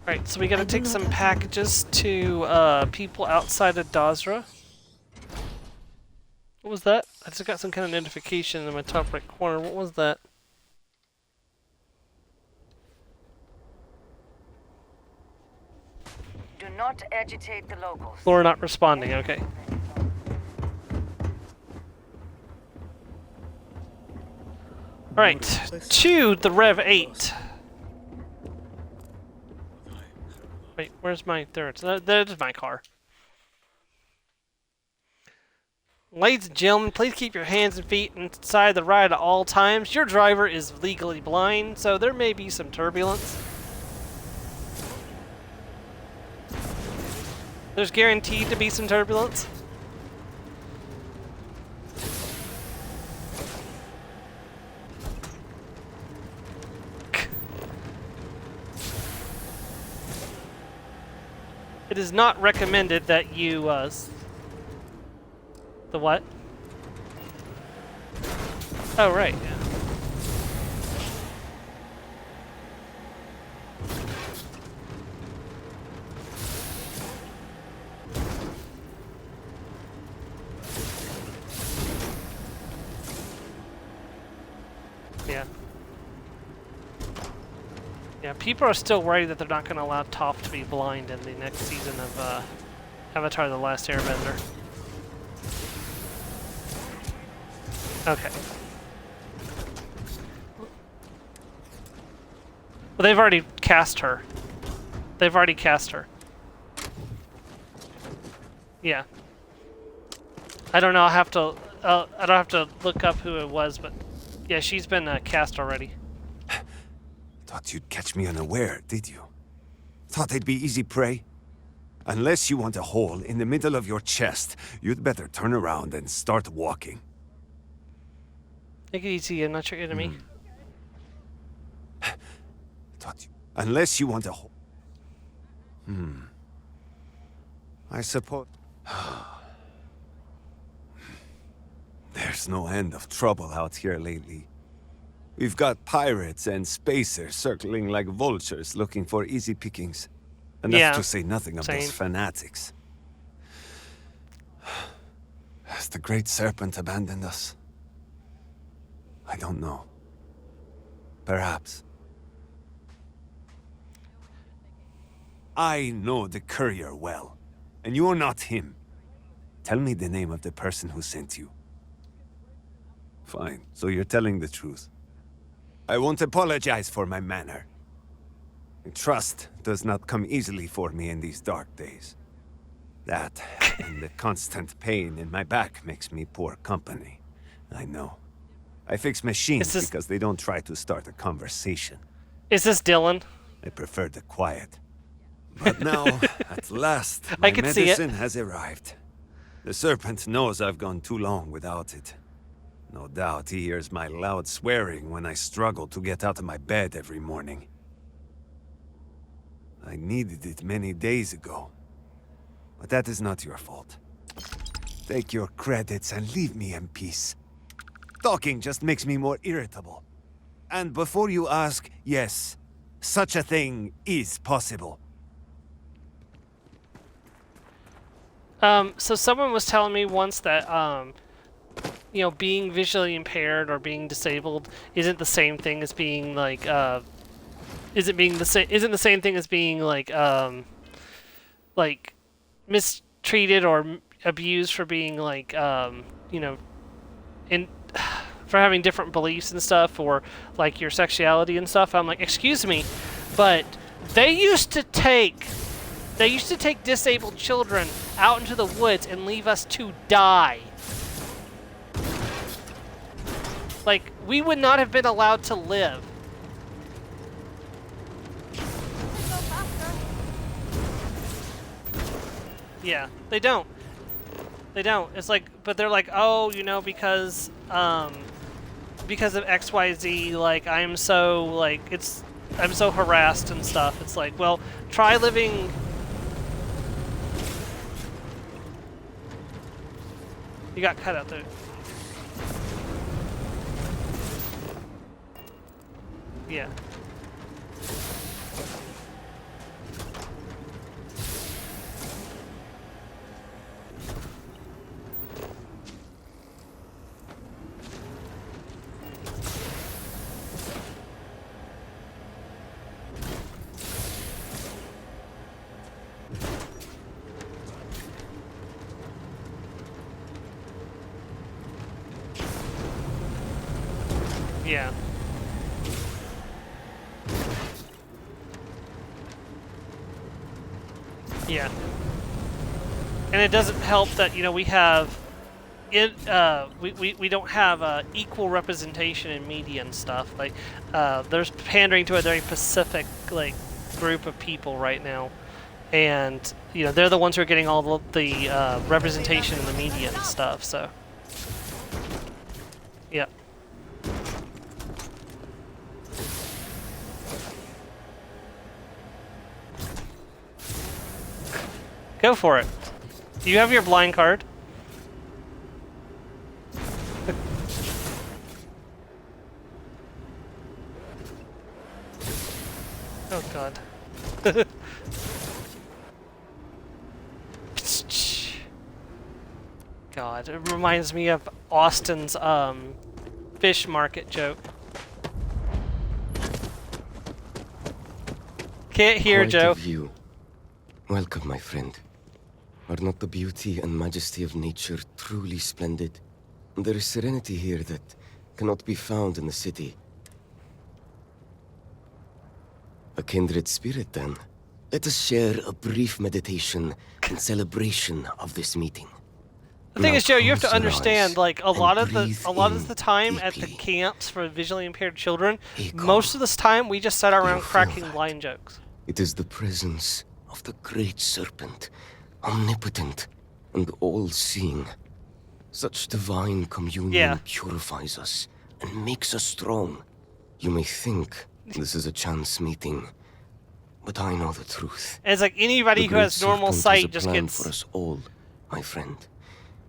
Alright, so we gotta take some packages to people outside of Dazra. What was that? I just got some kind of notification in my top right corner. What was that? Do not agitate the locals. Laura not responding, okay. Alright, to the Rev 8. Wait, where's my third? There's my car. Ladies and gentlemen, please keep your hands and feet inside the ride at all times. Your driver is legally blind, so there may be some turbulence. There's guaranteed to be some turbulence. It is not recommended that you, the what? Oh, right, yeah. Yeah. Yeah, people are still worried that they're not going to allow Toph to be blind in the next season of Avatar: The Last Airbender. Okay. Well, they've already cast her. They've already cast her. Yeah. I don't know. I don't have to look up who it was, but yeah, she's been cast already. Thought you'd catch me unaware, did you? Thought I'd be easy prey? Unless you want a hole in the middle of your chest, you'd better turn around and start walking. Take it easy, I'm not your enemy. Thought you... Unless you want a hole... I suppose... There's no end of trouble out here lately. We've got pirates and spacers circling like vultures looking for easy pickings. Enough to say nothing of those fanatics. Has the Great Serpent abandoned us? I don't know. Perhaps. I know the courier well, and you're not him. Tell me the name of the person who sent you. Fine, so you're telling the truth. I won't apologize for my manner. Trust does not come easily for me in these dark days. That, and the constant pain in my back makes me poor company. I know. I fix machines because they don't try to start a conversation. Is this Dylan? I prefer the quiet. But now, at last, my medicine has arrived. The Serpent knows I've gone too long without it. No doubt he hears my loud swearing when I struggle to get out of my bed every morning. I needed it many days ago. But that is not your fault. Take your credits and leave me in peace. Talking just makes me more irritable. And before you ask, yes, such a thing is possible. So someone was telling me once that, you know, being visually impaired or being disabled isn't the same thing as being like, isn't the same thing as being like mistreated or abused for being like, you know, for having different beliefs and stuff, or like your sexuality and stuff. I'm like, excuse me, but they used to take disabled children out into the woods and leave us to die. Like, we would not have been allowed to live. Yeah, they don't. They don't. It's like, but they're like, oh, you know, because of XYZ, like, I'm so harassed and stuff. It's like, well, try living. You got cut out there. Yeah. Yeah. Yeah. And it doesn't help that, you know, we have we don't have equal representation in media and stuff. Like there's pandering to a very specific like group of people right now, and you know they're the ones who are getting all the representation in the media and stuff. So yeah. Go for it. Do you have your blind card? Oh god. God, it reminds me of Austin's fish market joke. Can't hear, Quite Joe. a view. Welcome, my friend. Are not the beauty and majesty of nature truly splendid? There is serenity here that cannot be found in the city. A kindred spirit, then. Let us share a brief meditation in celebration of this meeting. The thing Now is, Joe, you have close to your understand, eyes like a and lot of breathe the time deeply. at the camps for visually impaired children, most of this time we just sat around cracking blind jokes. It is the presence of the great serpent, omnipotent and all-seeing. Such divine communion purifies us and makes us strong. You may think this is a chance meeting, but I know the truth. And it's like anybody who has normal sight just plan gets for us all, my friend.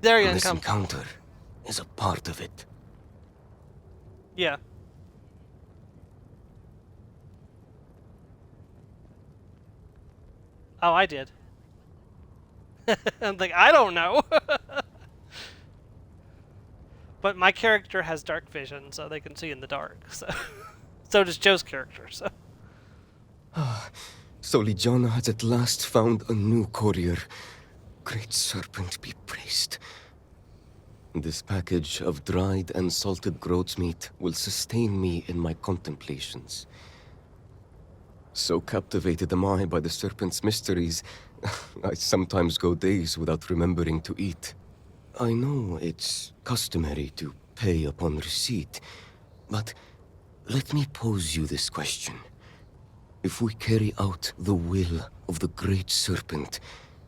very And this uncomfortable. encounter is a part of it. Yeah. Oh, I did. I'm like, I don't know. But my character has dark vision, so they can see in the dark. So, so does Joe's character. So. So Ligiana has at last found a new courier. Great serpent be praised. This package of dried and salted goat's meat will sustain me in my contemplations. So captivated am I by the serpent's mysteries, I sometimes go days without remembering to eat. I know it's customary to pay upon receipt, but let me pose you this question. If we carry out the will of the great serpent,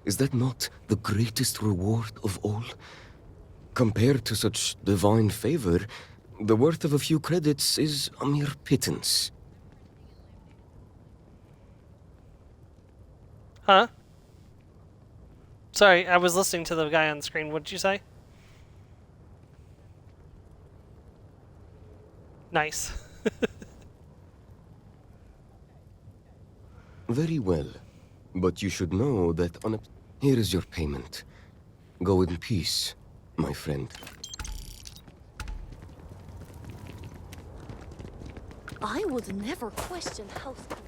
is that not the greatest reward of all? Compared to such divine favor, the worth of a few credits is a mere pittance. Huh? Sorry, I was listening to the guy on the screen. What did you say? Nice. Very well. But you should know that on a... Here is your payment. Go in peace, my friend. I would never question house police.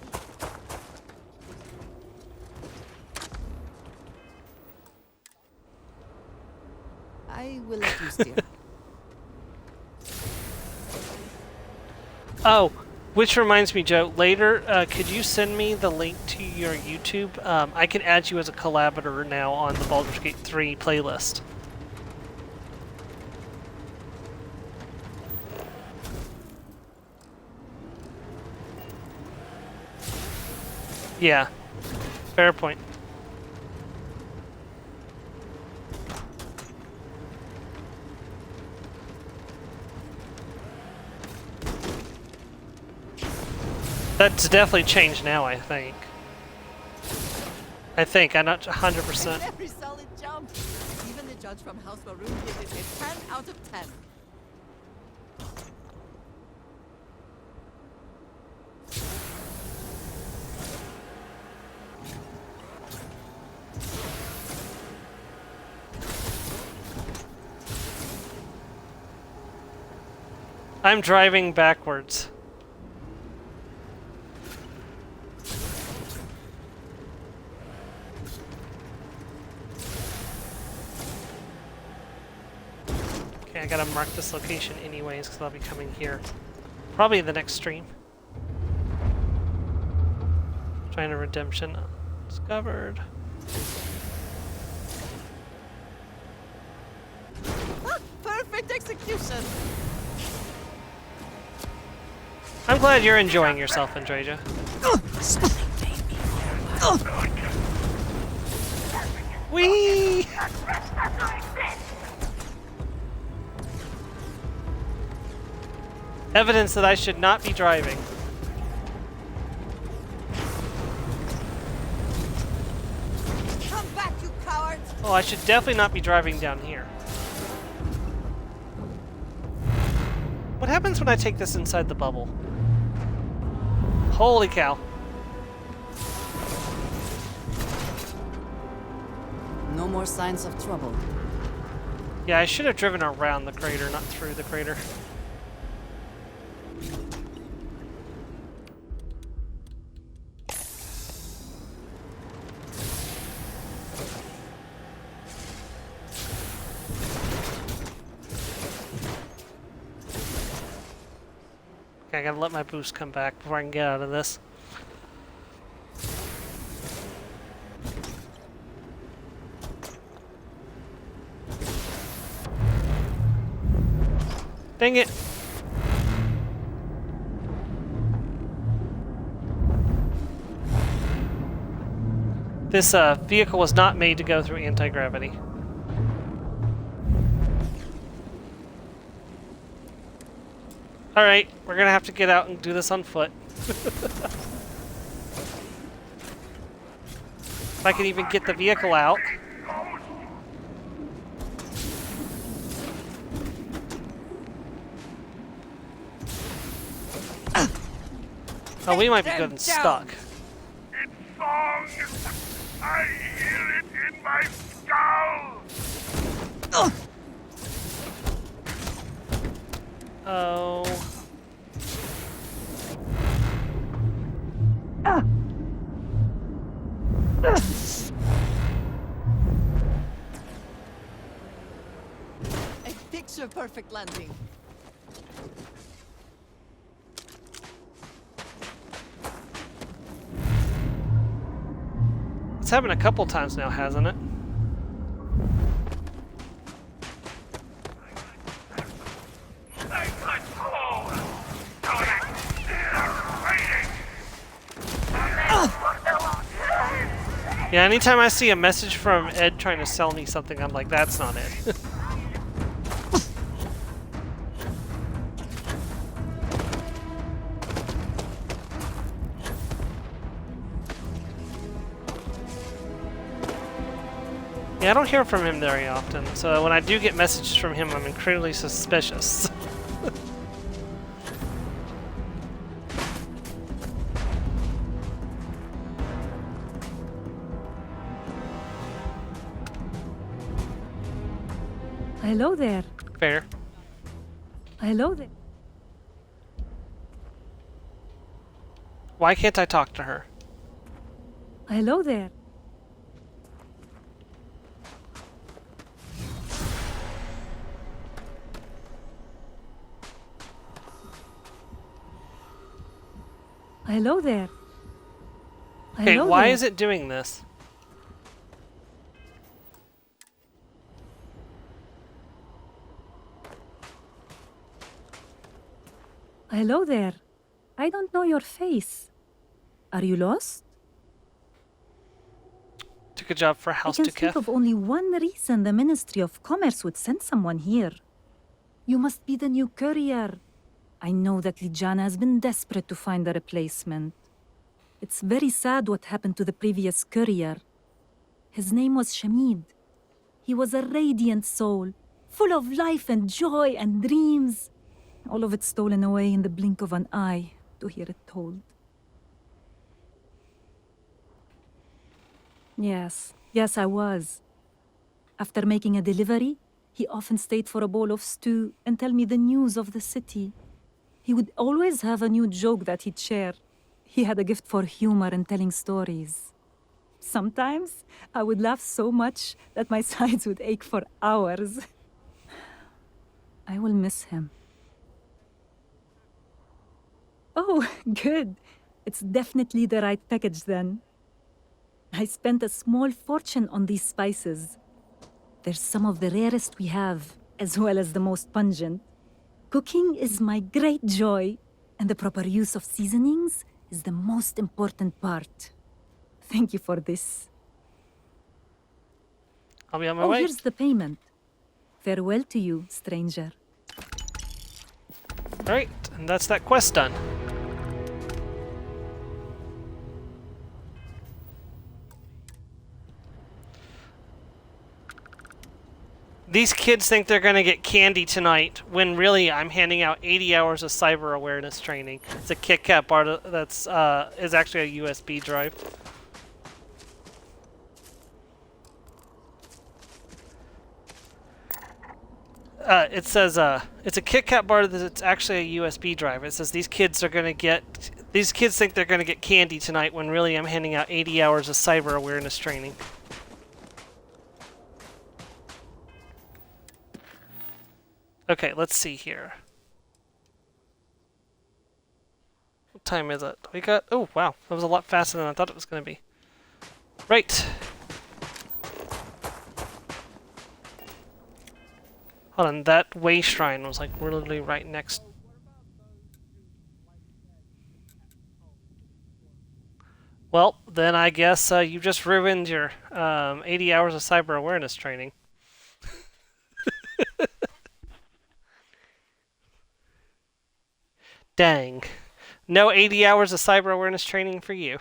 I will let you steer. Oh, which reminds me, Joe, later, could you send me the link to your YouTube? I can add you as a collaborator now on the Baldur's Gate 3 playlist. Yeah, fair point. That's definitely changed now, I think. I'm not 100%. Very solid jump. Even the judge from House Maroon gives it a 10 out of 10. I'm driving backwards. Okay, I gotta mark this location anyways, because I'll be coming here. Probably in the next stream. China redemption discovered. Ah, perfect execution. I'm glad you're enjoying yourself, Andreja. Whee! Evidence that I should not be driving. Come back, you coward! Oh, I should definitely not be driving down here. What happens when I take this inside the bubble? Holy cow. No more signs of trouble. Yeah, I should have driven around the crater, not through the crater. Okay, I gotta let my boost come back before I can get out of this. Dang it! This vehicle was not made to go through anti-gravity. Alright, we're gonna have to get out and do this on foot. If I can even get the vehicle out. Oh, we might be good and stuck. Song! I hear it in my skull! Oh. A picture-perfect landing. It's happened a couple times now, hasn't it? Yeah, anytime I see a message from Ed trying to sell me something, I'm like, that's not it. Yeah, I don't hear from him very often, so when I do get messages from him, I'm incredibly suspicious. Hello there. Fair. Hello there. Why can't I talk to her? Hello there. Hello there. Okay, Hello why there. is it doing this? Hello there. I don't know your face. Are you lost? Took a job for House I to can think Kef. of only one reason the Ministry of Commerce would send someone here. You must be the new courier. I know that Lijana has been desperate to find a replacement. It's very sad what happened to the previous courier. His name was Shamid. He was a radiant soul, full of life and joy and dreams. All of it stolen away in the blink of an eye to hear it told. Yes, I was. After making a delivery, he often stayed for a bowl of stew and tell me the news of the city. He would always have a new joke that he'd share. He had a gift for humor and telling stories. Sometimes I would laugh so much that my sides would ache for hours. I will miss him. Oh, good. It's definitely the right package then. I spent a small fortune on these spices. They're some of the rarest we have, as well as the most pungent. Cooking is my great joy, and the proper use of seasonings is the most important part. Thank you for this. I'll be on my way. Here's the payment. Farewell to you, stranger. Alright, and that's that quest done. These kids think they're going to get candy tonight, when really I'm handing out 80 hours of cyber awareness training. It's a Kit Kat bar that's is actually a USB drive. It says it's a Kit Kat bar that's actually a USB drive. It says these kids think they're gonna get candy tonight, when really I'm handing out 80 hours of cyber awareness training. Okay, let's see here. What time is it? We got... Oh, wow. That was a lot faster than I thought it was going to be. Right. Hold on, that way shrine was like literally right next... Well, then I guess you just ruined your 80 hours of cyber awareness training. Dang. No 80 hours of cyber awareness training for you.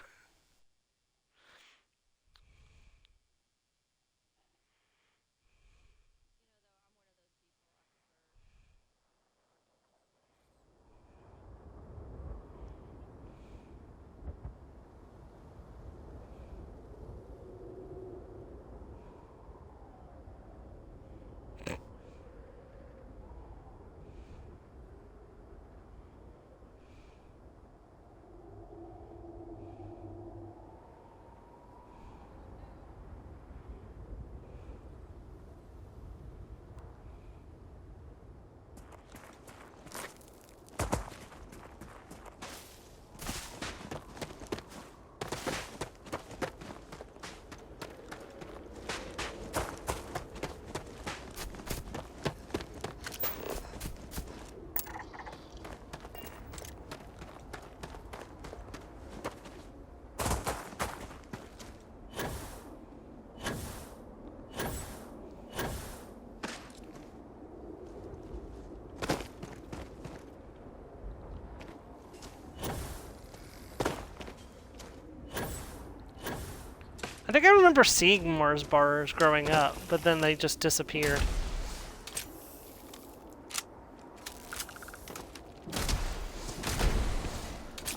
I think I remember seeing Mars bars growing up, but then they just disappeared.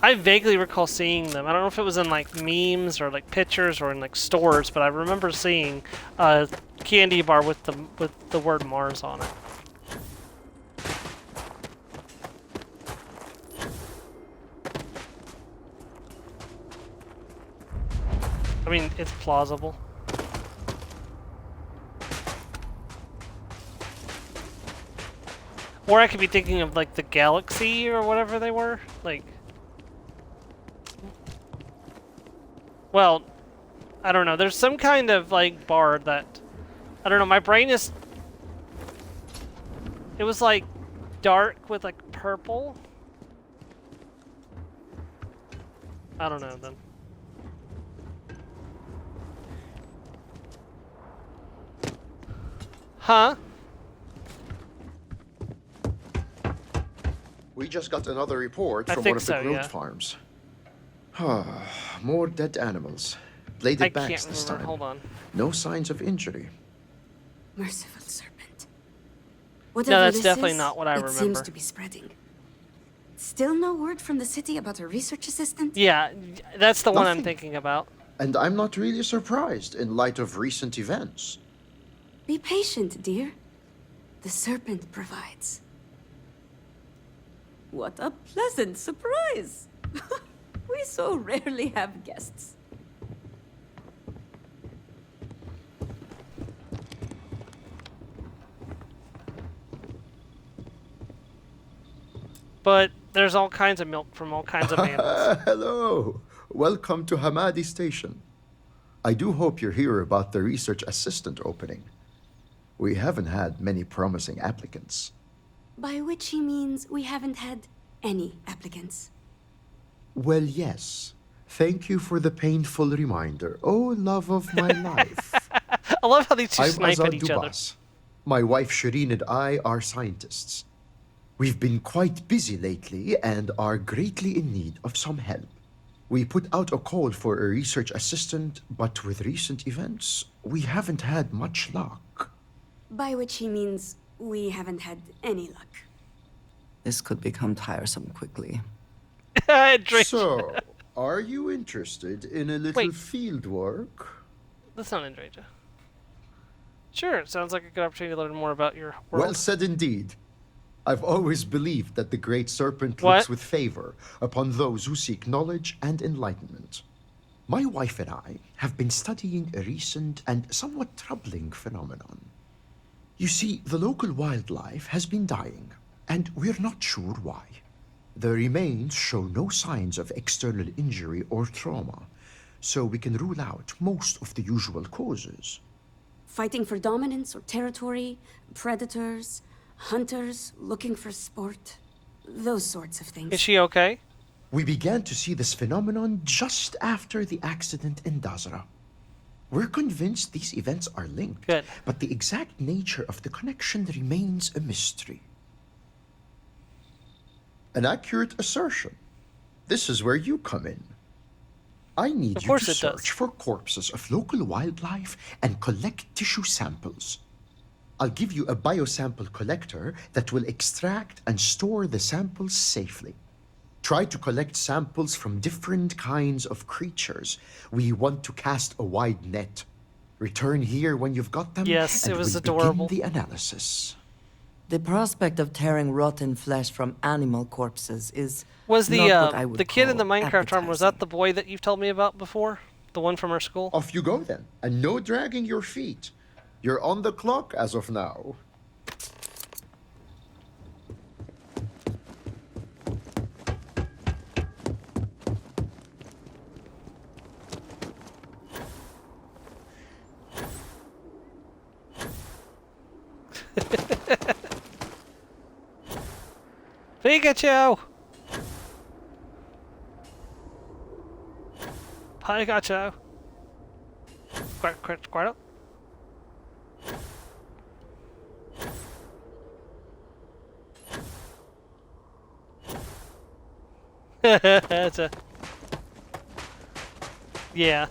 I vaguely recall seeing them. I don't know if it was in like memes or like pictures or in like stores, but I remember seeing a candy bar with the word Mars on it. I mean, it's plausible. Or I could be thinking of like the Galaxy or whatever they were. Like, well, I don't know. There's some kind of like bar that, I don't know. My brain is. It was like dark with like purple. I don't know then. Huh? We just got another report I from think one of the so, growth yeah. farms. More dead animals. Bladed I backs can't this remember. time. Hold on. No signs of injury. Merciful serpent. No, Whatever that's this definitely is, not what I it remember. seems to be spreading. Still no word from the city about a research assistant? Yeah, that's the one I'm Nothing. thinking about. And I'm not really surprised in light of recent events. Be patient, dear. The serpent provides. What a pleasant surprise! We so rarely have guests. But There's all kinds of milk from all kinds of animals. Hello. Welcome to Hamadi Station. I do hope you're here about the research assistant opening. We haven't had many promising applicants. By which he means we haven't had any applicants. Well, yes. Thank you for the painful reminder. Oh, love of my life. I love how these two I'm snipe Azad at each other. Dubas. My wife Shireen and I are scientists. We've been quite busy lately and are greatly in need of some help. We put out a call for a research assistant, but with recent events, we haven't had much luck. By which he means we haven't had any luck. This could become tiresome quickly. So, are you interested in a little field work? That's not Andreja. Sure, it sounds like a good opportunity to learn more about your world. Well said indeed. I've always believed that the Great Serpent looks with favor upon those who seek knowledge and enlightenment. My wife and I have been studying a recent and somewhat troubling phenomenon. You see, the local wildlife has been dying, and we're not sure why. The remains show no signs of external injury or trauma, so we can rule out most of the usual causes. Fighting for dominance or territory, predators, hunters looking for sport, those sorts of things. Is she okay? We began to see this phenomenon just after the accident in Dazra. We're convinced these events are linked, but the exact nature of the connection remains a mystery. An accurate assertion. This is where you come in. I need you to search for corpses of local wildlife and collect tissue samples. I'll give you a biosample collector that will extract and store the samples safely. Try to collect samples from different kinds of creatures. We want to cast a wide net. Return here when you've got them. Yes, and it was we'll adorable. begin the analysis. The prospect of tearing rotten flesh from animal corpses is Was not what I would the kid in the call Minecraft armor, was that the boy that you've told me about before? The one from our school? Off you go then, and no dragging your feet. You're on the clock as of now. Pikachu! Pikachu! Squirtle? That's a... Yeah.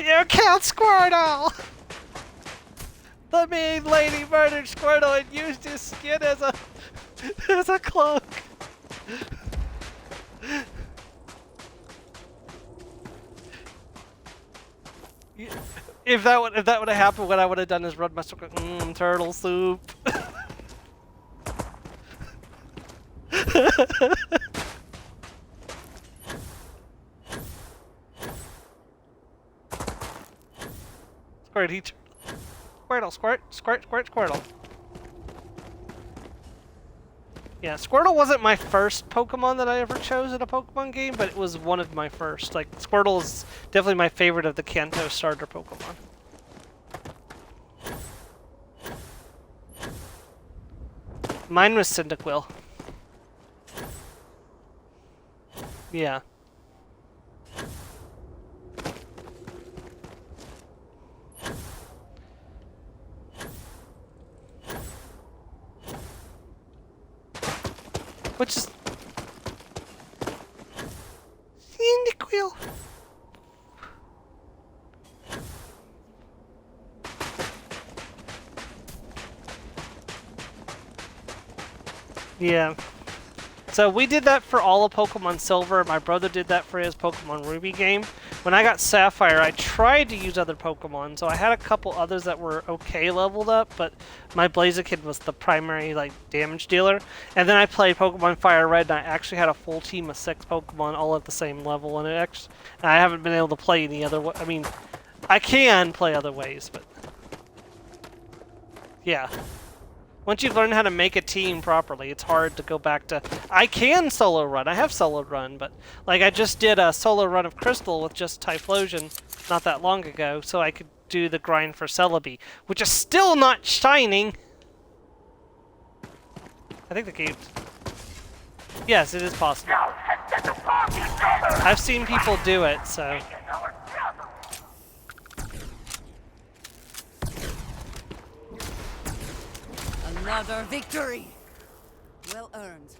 You killed Squirtle! The mean lady murdered Squirtle and used his skin as a... as a cloak. If that would have happened, what I would have done is run my turtle soup. Squirtle. Yeah, Squirtle wasn't my first Pokemon that I ever chose in a Pokemon game, but it was one of my first. Like, Squirtle is definitely my favorite of the Kanto starter Pokemon. Mine was Cyndaquil. Yeah. Which is... Cyndaquil. Yeah. So we did that for all of Pokemon Silver. My brother did that for his Pokemon Ruby game. When I got Sapphire, I tried to use other Pokemon. So I had a couple others that were okay leveled up, but my Blaziken was the primary like damage dealer. And then I played Pokemon Fire Red, and I actually had a full team of 6 Pokemon all at the same level. And I haven't been able to play any other way. I mean, I can play other ways, but yeah. Once you've learned how to make a team properly, it's hard to go back to... I can solo run. I have solo run, but like I just did a solo run of Crystal with just Typhlosion not that long ago, so I could do the grind for Celebi, which is still not shining. I think the game... Yes, it is possible. I've seen people do it, so... Another victory! Well earned.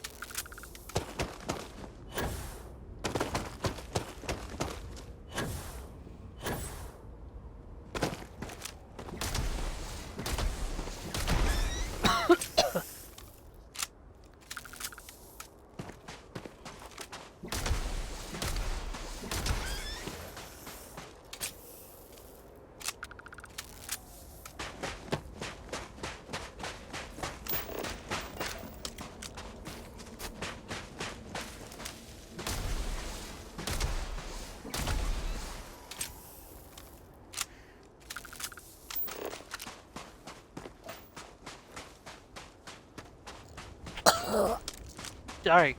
Alright.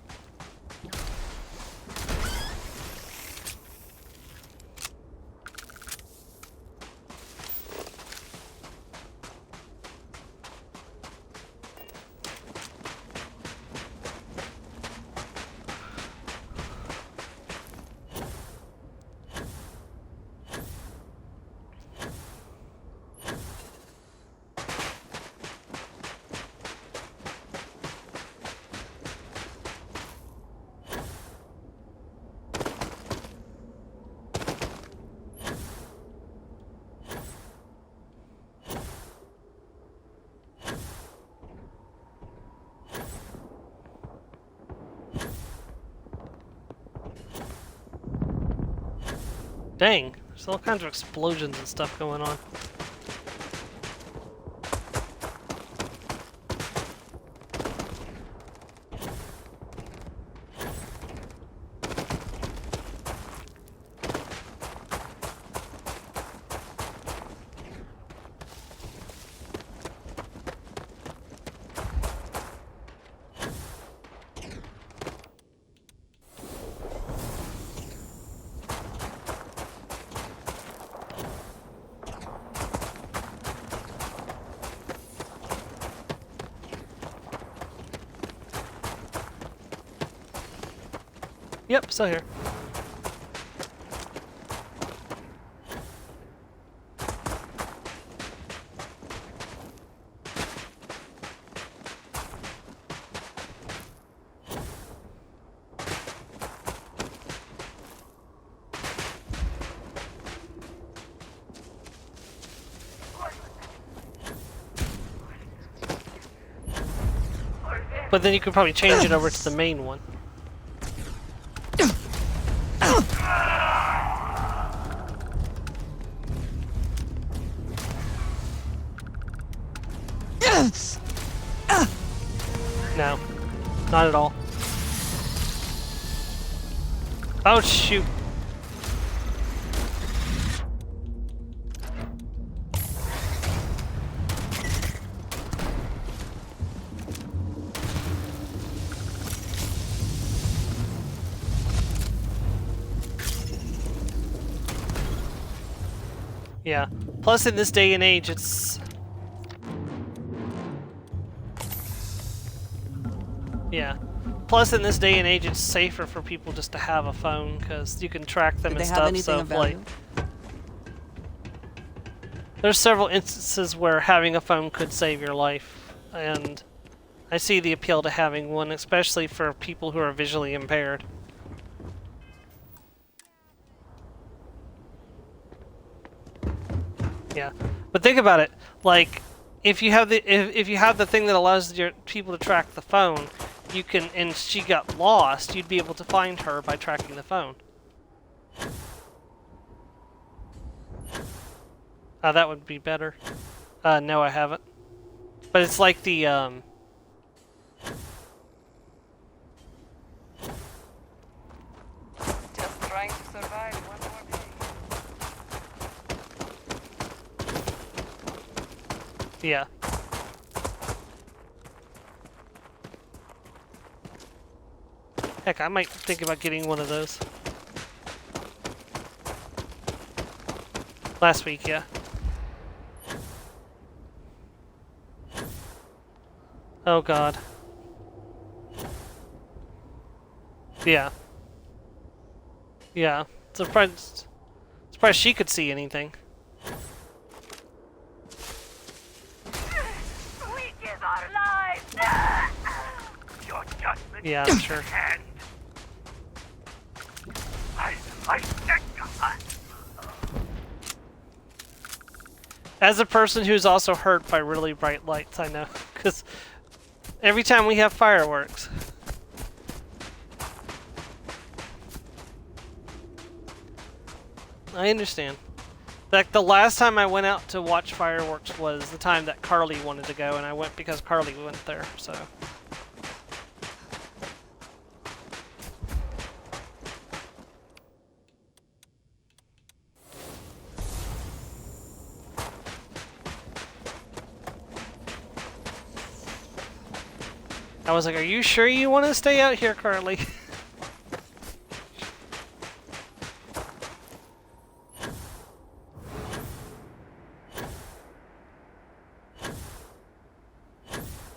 Dang, there's all kinds of explosions and stuff going on. Yep, still here. But then you could probably change it over to the main one. No, not at all. Oh shoot. Yeah. Plus, in this day and age, it's... Yeah. Plus, in this day and age, it's safer for people just to have a phone, because you can track them and stuff, so, like... There's several instances where having a phone could save your life, and I see the appeal to having one, especially for people who are visually impaired. Yeah, but think about it. Like, if you have the if you have the thing that allows your people to track the phone, you can. And she got lost, you'd be able to find her by tracking the phone. That would be better. No, I haven't. But it's like the Just trying to survive one more day. Yeah. Heck, I might think about getting one of those. Last week, yeah. Oh god. Yeah. Yeah. Surprised she could see anything. We give our lives. Your judgment. Yeah, I'm sure. I thank God. As a person who's also hurt by really bright lights, I know, because every time we have fireworks. I understand. Like, the last time I went out to watch fireworks was the time that Carly wanted to go, and I went because Carly went there, so. I was like, are you sure you want to stay out here, Carly?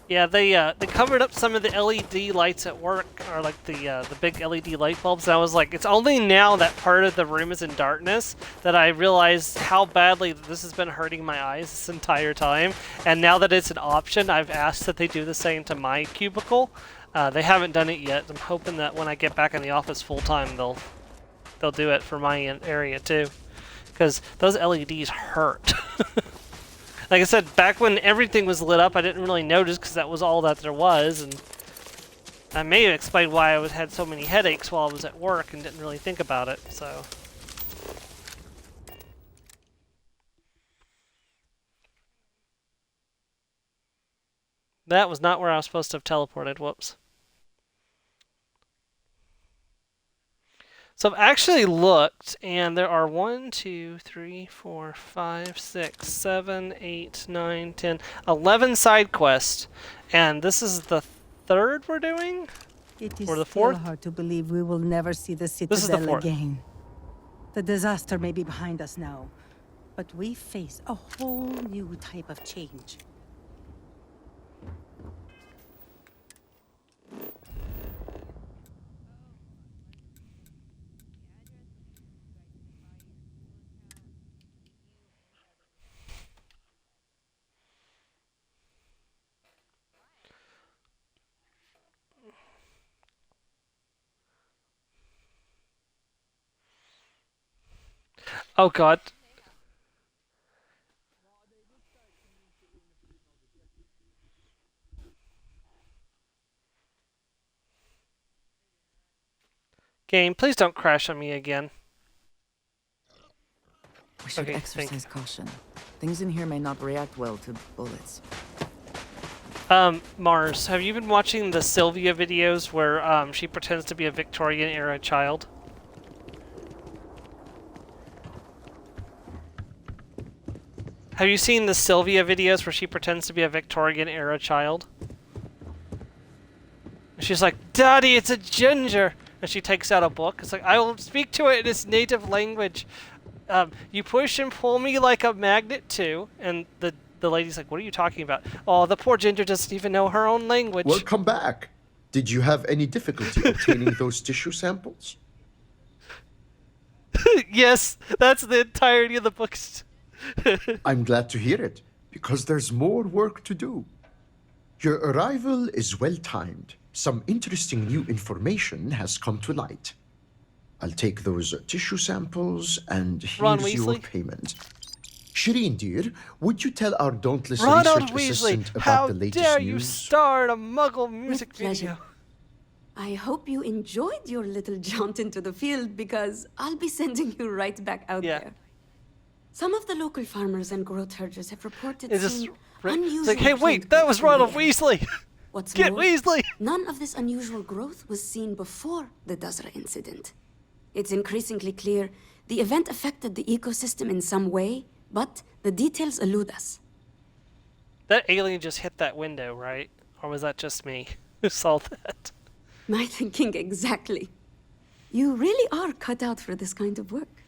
Yeah, they covered up some of the LED lights at work, or like the big LED light bulbs. And I was like, it's only now that part of the room is in darkness that I realized how badly this has been hurting my eyes this entire time. And now that it's an option, I've asked that they do the same to my cubicle. They haven't done it yet. I'm hoping that when I get back in the office full time, they'll do it for my area too, because those LEDs hurt. Like I said, back when everything was lit up, I didn't really notice because that was all that there was, and I may have explained why I had so many headaches while I was at work and didn't really think about it, so. That was not where I was supposed to have teleported, whoops. So I've actually looked, and there are 1, 2, 3, 4, 5, 6, 7, 8, 9, 10, 11 side quests, and this is the third we're doing? It is or the still fourth? hard to believe we will never see the This is the Citadel fourth. again. The disaster may be behind us now, but we face a whole new type of change. Oh god. Game, please don't crash on me again. We should Okay, exercise caution. Things in here may not react well to bullets. Mars, have you been watching the Sylvia videos where she pretends to be a Victorian-era child? Have you seen the Sylvia videos where she pretends to be a Victorian-era child? And she's like, Daddy, it's a ginger! And she takes out a book. It's like, I will speak to it in its native language. You push and pull me like a magnet too. And the lady's like, what are you talking about? Oh, the poor ginger doesn't even know her own language. Welcome back. Did you have any difficulty obtaining those tissue samples? Yes, that's the entirety of the books. I'm glad to hear it, because there's more work to do. Your arrival is well timed. Some interesting new information has come to light. I'll take those tissue samples, and Ron here's your Weasley? payment. Shireen, dear, would you tell our dauntless Ronald research assistant Weasley, about how the latest dare news? you star in a Muggle music video? I hope you enjoyed your little jaunt into the field because I'll be sending you right back out there. Some of the local farmers and growth herders have reported It's just seeing it's unusual like, hey, wait, plant that growth was in the Ronald air. Weasley! What's Get more, Weasley! none of this unusual growth was seen before the Dazra incident. It's increasingly clear the event affected the ecosystem in some way, but the details elude us. That alien just hit that window, right? Or was that just me who saw that? My thinking exactly. You really are cut out for this kind of work.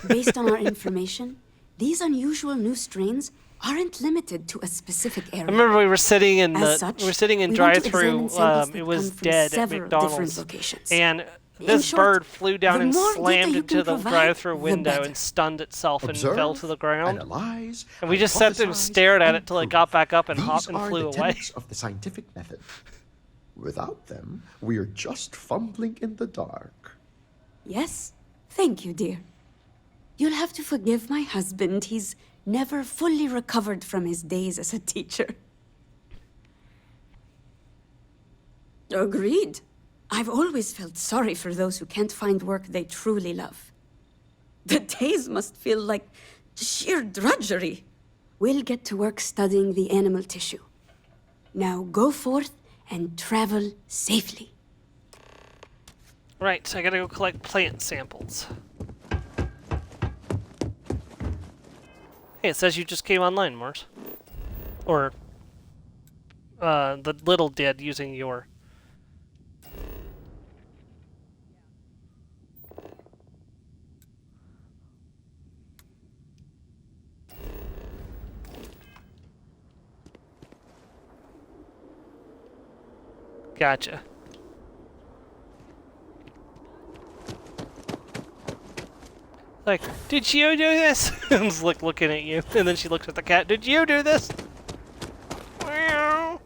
Based on our information, these unusual new strains aren't limited to a specific area. I remember we were sitting in we drive-through. It was dead at McDonald's, and this bird flew down and slammed into the drive-through window and stunned itself and fell to the ground. Analyze, and we just sat there and stared at it till it got back up and hopped and flew away. Of the scientific method. Without them, we're just fumbling in the dark. Yes, thank you, dear. You'll have to forgive my husband. He's never fully recovered from his days as a teacher. Agreed. I've always felt sorry for those who can't find work they truly love. The days must feel like sheer drudgery. We'll get to work studying the animal tissue. Now go forth and travel safely. Right, I gotta go collect plant samples. Hey, it says you just came online, Mars. Or, the little did using your... Gotcha. Like, did you do this? I was like looking at you, and then she looks at the cat. Did you do this? Meow.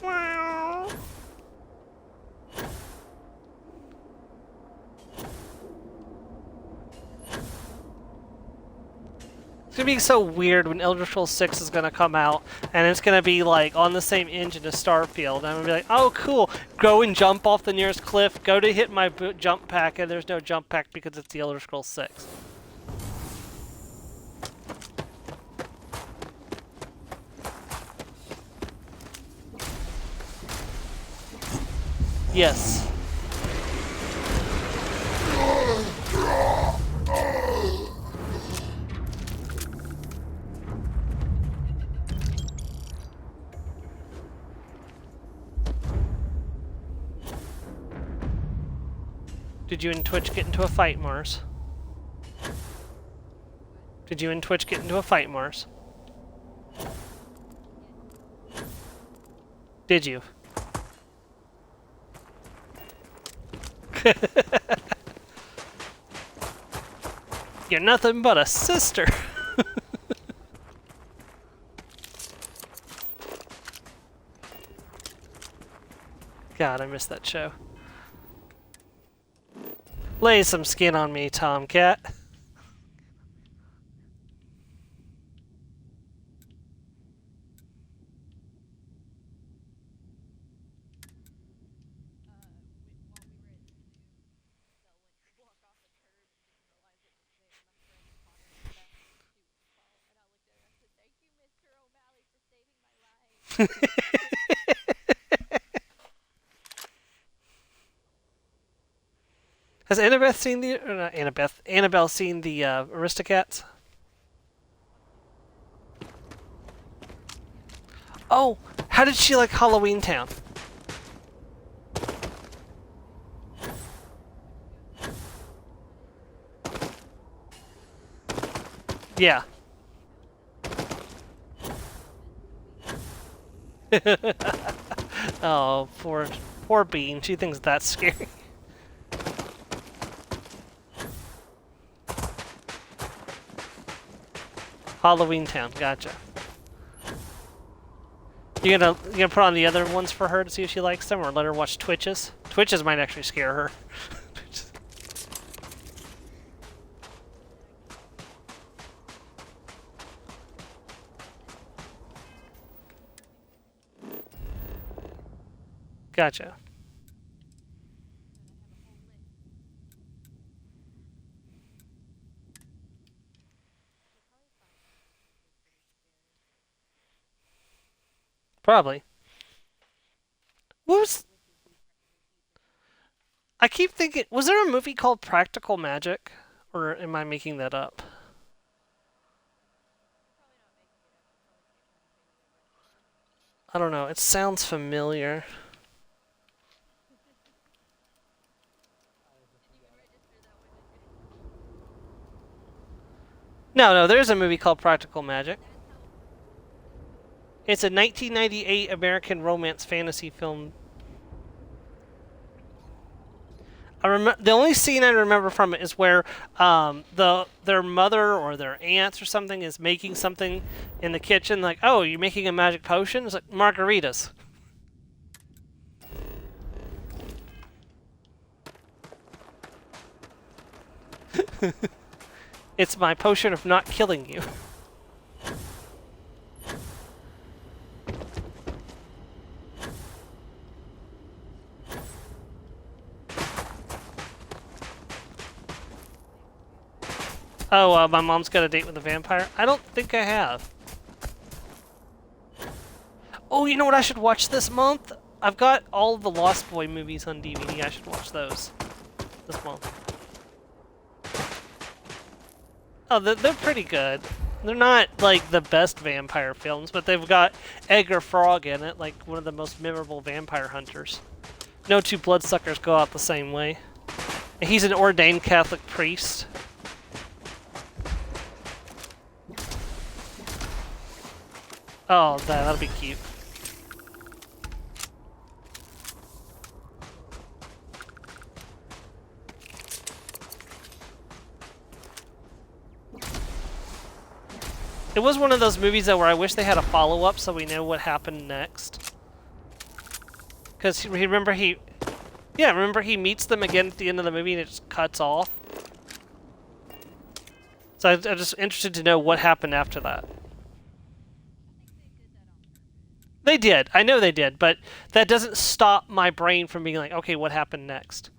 Meow. It's gonna be so weird when Elder Scrolls 6 is gonna come out, and it's gonna be like on the same engine as Starfield. And I'm gonna be like, oh cool, go and jump off the nearest cliff, go to hit my jump pack, and there's no jump pack because it's the Elder Scrolls 6. Yes. Did you and Twitch get into a fight, Mars? Did you and Twitch get into a fight, Mars? Did you? You're nothing but a sister. God, I missed that show. Lay some skin on me, Tomcat. Has Annabeth seen the... Or not Annabeth. Annabelle seen the Aristocats? Oh! How did she like Halloween Town? Yeah. Oh, poor Bean. She thinks that's scary. Halloween Town, gotcha. You gonna put on the other ones for her to see if she likes them, or let her watch Twitches? Twitches might actually scare her. Gotcha. Probably. What was... I keep thinking... Was there a movie called Practical Magic? Or am I making that up? I don't know. It sounds familiar. No, there's a movie called Practical Magic. It's a 1998 American romance fantasy film. The only scene I remember from it is where their mother or their aunt or something is making something in the kitchen. Like, oh, you're making a magic potion? It's like margaritas. It's my potion of not killing you. Oh, my mom's got a date with a vampire? I don't think I have. Oh, you know what I should watch this month? I've got all the Lost Boy movies on DVD. I should watch those this month. Oh, they're pretty good. They're not, like, the best vampire films, but they've got Edgar Frog in it, like one of the most memorable vampire hunters. No two bloodsuckers go out the same way. And he's an ordained Catholic priest. Oh, that'll be cute. It was one of those movies though where I wish they had a follow-up so we know what happened next. Because remember he meets them again at the end of the movie and it just cuts off. So I'm just interested to know what happened after that. They did. I know they did, but that doesn't stop my brain from being like, okay, what happened next?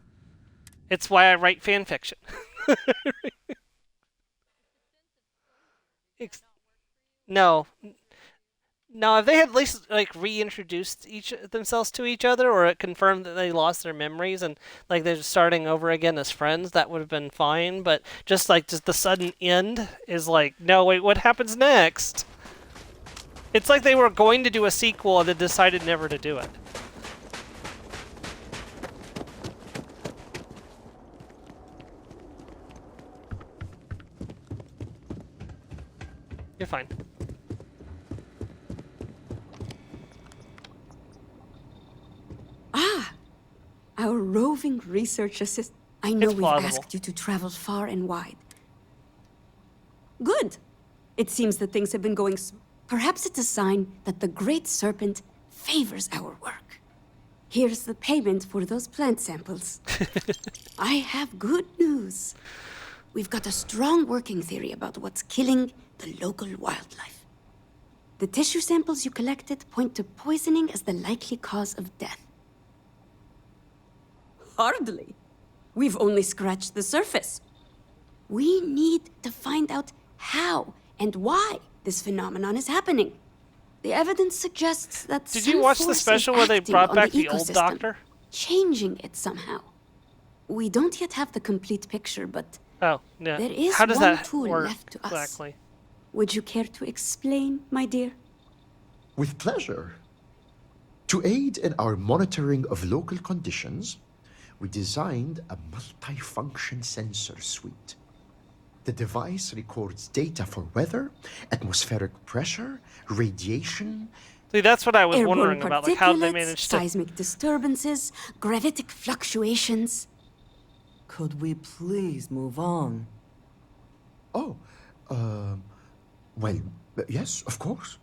It's why I write fan fiction. No. No, if they had at least like reintroduced themselves to each other, or it confirmed that they lost their memories and like they're starting over again as friends, that would have been fine. But just the sudden end is like, no, wait, what happens next? It's like they were going to do a sequel and then decided never to do it. You're fine. Our roving research assistant. I know we've asked you to travel far and wide. Good. It seems that things have been going perhaps it's a sign that the Great Serpent favors our work. Here's the payment for those plant samples. I have good news. We've got a strong working theory about what's killing the local wildlife. The tissue samples you collected point to poisoning as the likely cause of death. Hardly. We've only scratched the surface. We need to find out how and why this phenomenon is happening. The evidence suggests that Did you watch the special where they brought back the old doctor? Changing it somehow. We don't yet have the complete picture, but oh, yeah. There is how does one that tool work left to exactly? us. Would you care to explain, my dear? With pleasure. To aid in our monitoring of local conditions, we designed a multi-function sensor suite. The device records data for weather, atmospheric pressure, radiation. See, that's what I was Airborne wondering about, like how they particulates, managed to. seismic disturbances, gravitic fluctuations. Could we please move on? Oh, well, yes, of course.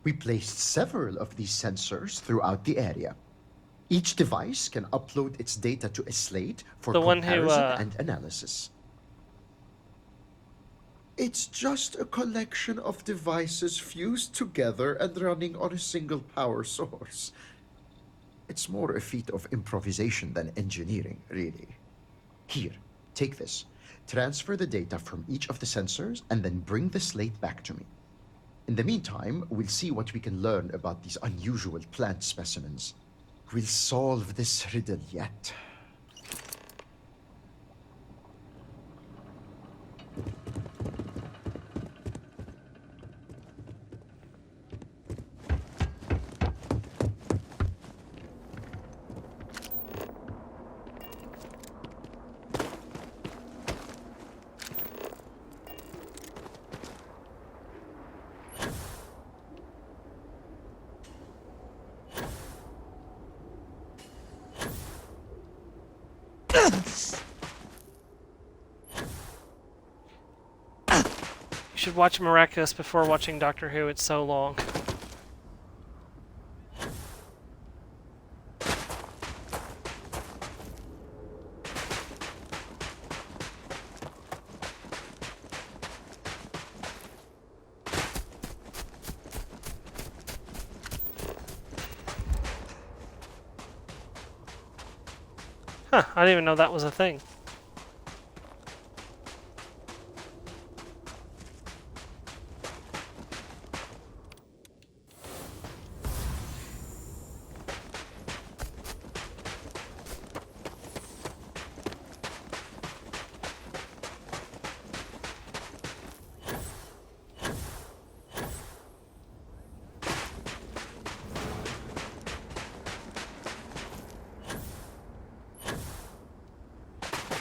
We placed several of these sensors throughout the area. Each device can upload its data to a slate for comparison and analysis. It's just a collection of devices fused together and running on a single power source. It's more a feat of improvisation than engineering, really. Here, take this. Transfer the data from each of the sensors and then bring the slate back to me. In the meantime, we'll see what we can learn about these unusual plant specimens. We'll solve this riddle yet. should watch Miraculous before watching Doctor Who. It's so long. Huh, I didn't even know that was a thing.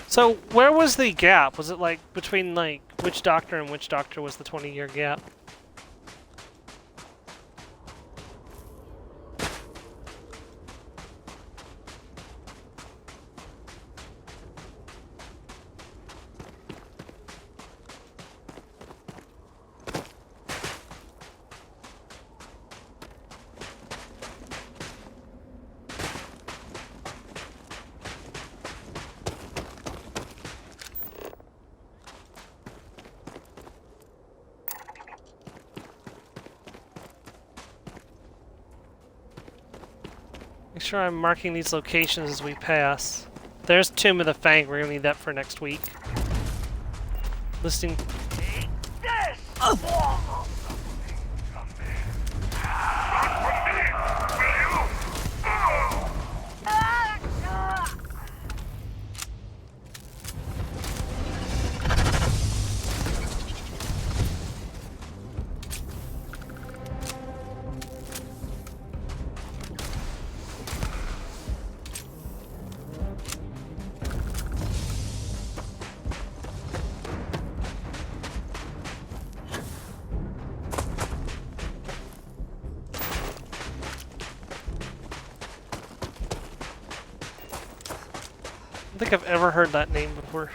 So, where was the gap? Was it like between like which doctor and which doctor was the 20-year gap? Make sure I'm marking these locations as we pass. There's Tomb of the Fang. We're gonna need that for next week. Listing. I don't think I've ever heard that name before.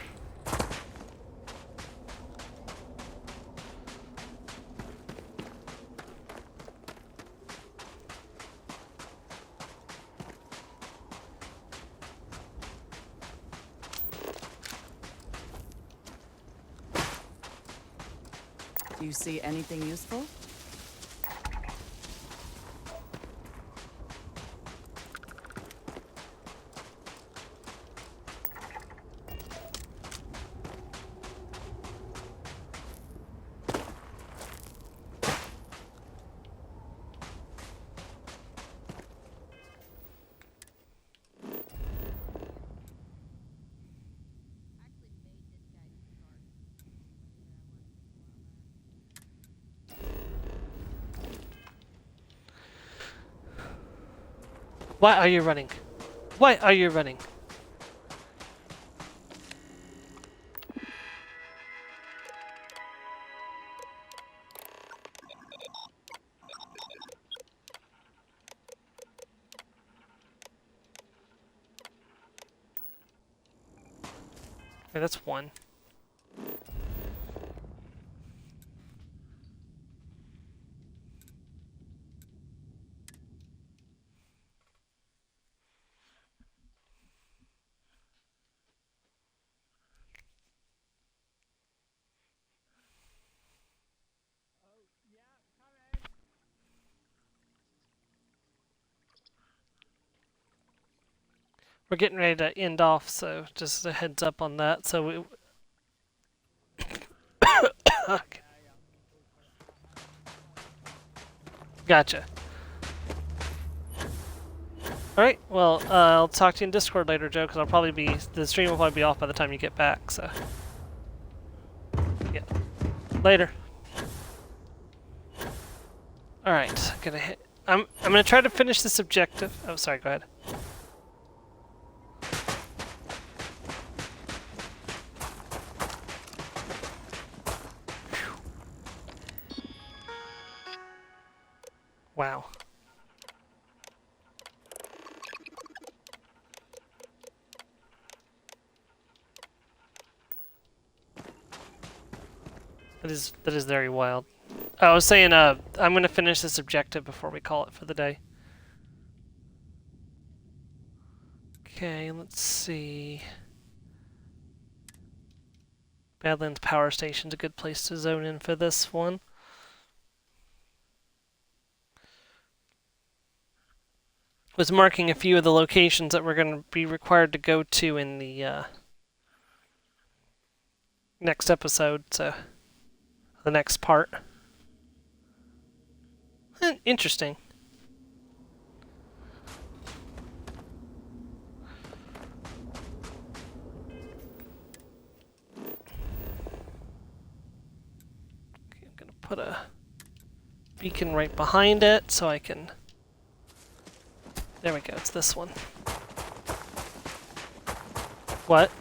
Do you see anything useful? Why are you running? Why are you running? Okay, that's one. We're getting ready to end off, so just a heads up on that. So we. Okay. Gotcha. Alright, well, I'll talk to you in Discord later, Joe, because the stream will probably be off by the time you get back, so. Yeah. Later. Alright, I'm gonna try to finish this objective. Oh, sorry, go ahead. Wow. That is very wild. I was saying, I'm gonna finish this objective before we call it for the day. Okay, let's see. Badlands Power Station's a good place to zone in for this one. Was marking a few of the locations that we're going to be required to go to in the next episode, so the next part. Interesting. Okay, I'm going to put a beacon right behind it so I can... There we go, it's this one. What?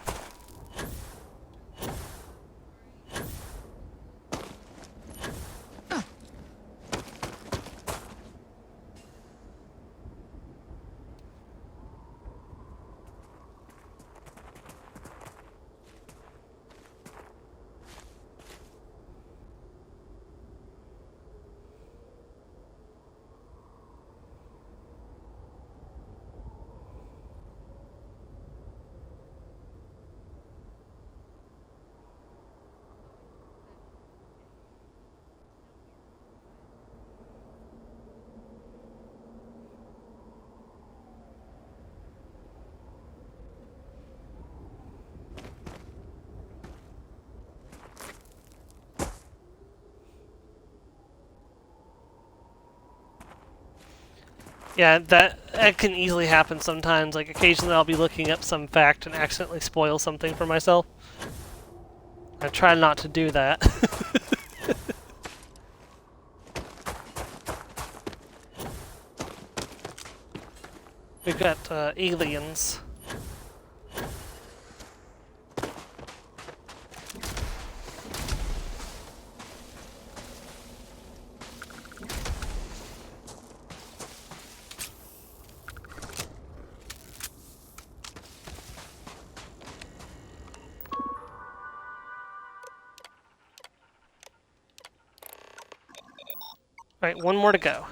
Yeah, that can easily happen sometimes. Like, occasionally I'll be looking up some fact and accidentally spoil something for myself. I try not to do that. We've got aliens. Alright, one more to go.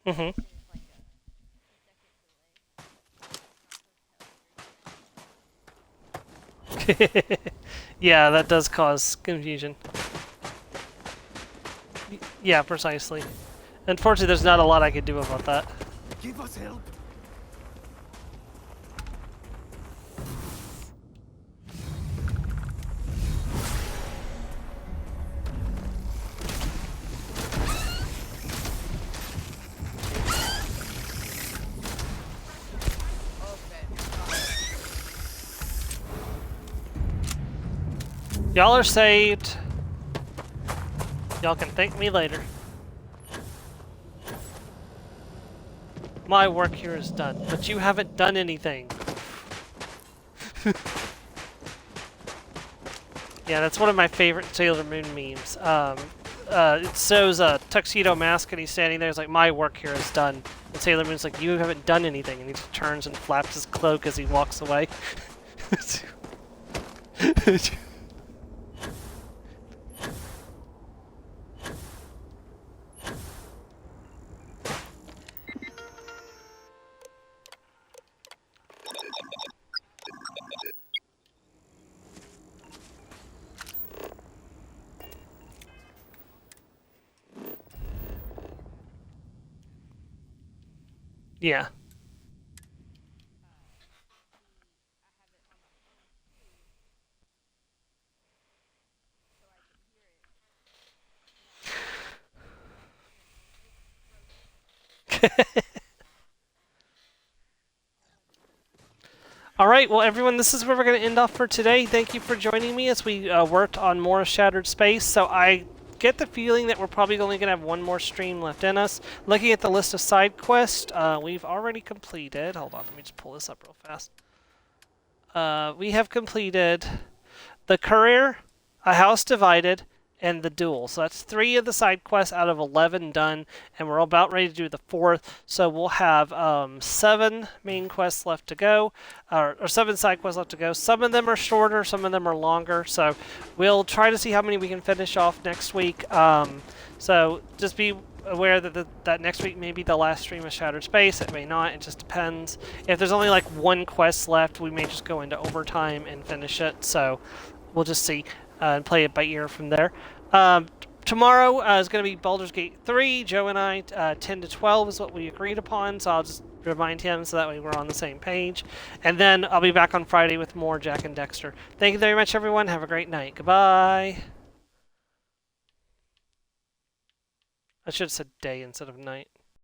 Mm-hmm. Yeah, that does cause confusion. Yeah, precisely. Unfortunately, there's not a lot I could do about that. Give us help. Y'all are saved. Y'all can thank me later. My work here is done, but you haven't done anything. Yeah, that's one of my favorite Sailor Moon memes. It shows a tuxedo mask and he's standing there, it's like, my work here is done. And Sailor Moon's like, you haven't done anything. And he just turns and flaps his cloak as he walks away. Yeah. Alright, well everyone, this is where we're going to end off for today. Thank you for joining me as we worked on more Shattered Space. So I get the feeling that we're probably only going to have one more stream left in us. Looking at the list of side quests, we've already completed... Hold on, let me just pull this up real fast. We have completed the Courier, A House Divided, and the Duel. So that's 3 of the side quests out of 11 done, and we're about ready to do the 4th. So we'll have 7 main quests left to go, or 7 side quests left to go. Some of them are shorter, some of them are longer. So we'll try to see how many we can finish off next week. So just be aware that that next week may be the last stream of Shattered Space. It may not. It just depends. If there's only like 1 quest left, we may just go into overtime and finish it. So we'll just see and play it by ear from there. Tomorrow is going to be Baldur's Gate 3. Joe and I, 10 to 12 is what we agreed upon, so I'll just remind him so that way we're on the same page. And then I'll be back on Friday with more Jack and Dexter. Thank you very much, everyone. Have a great night. Goodbye. I should have said day instead of night.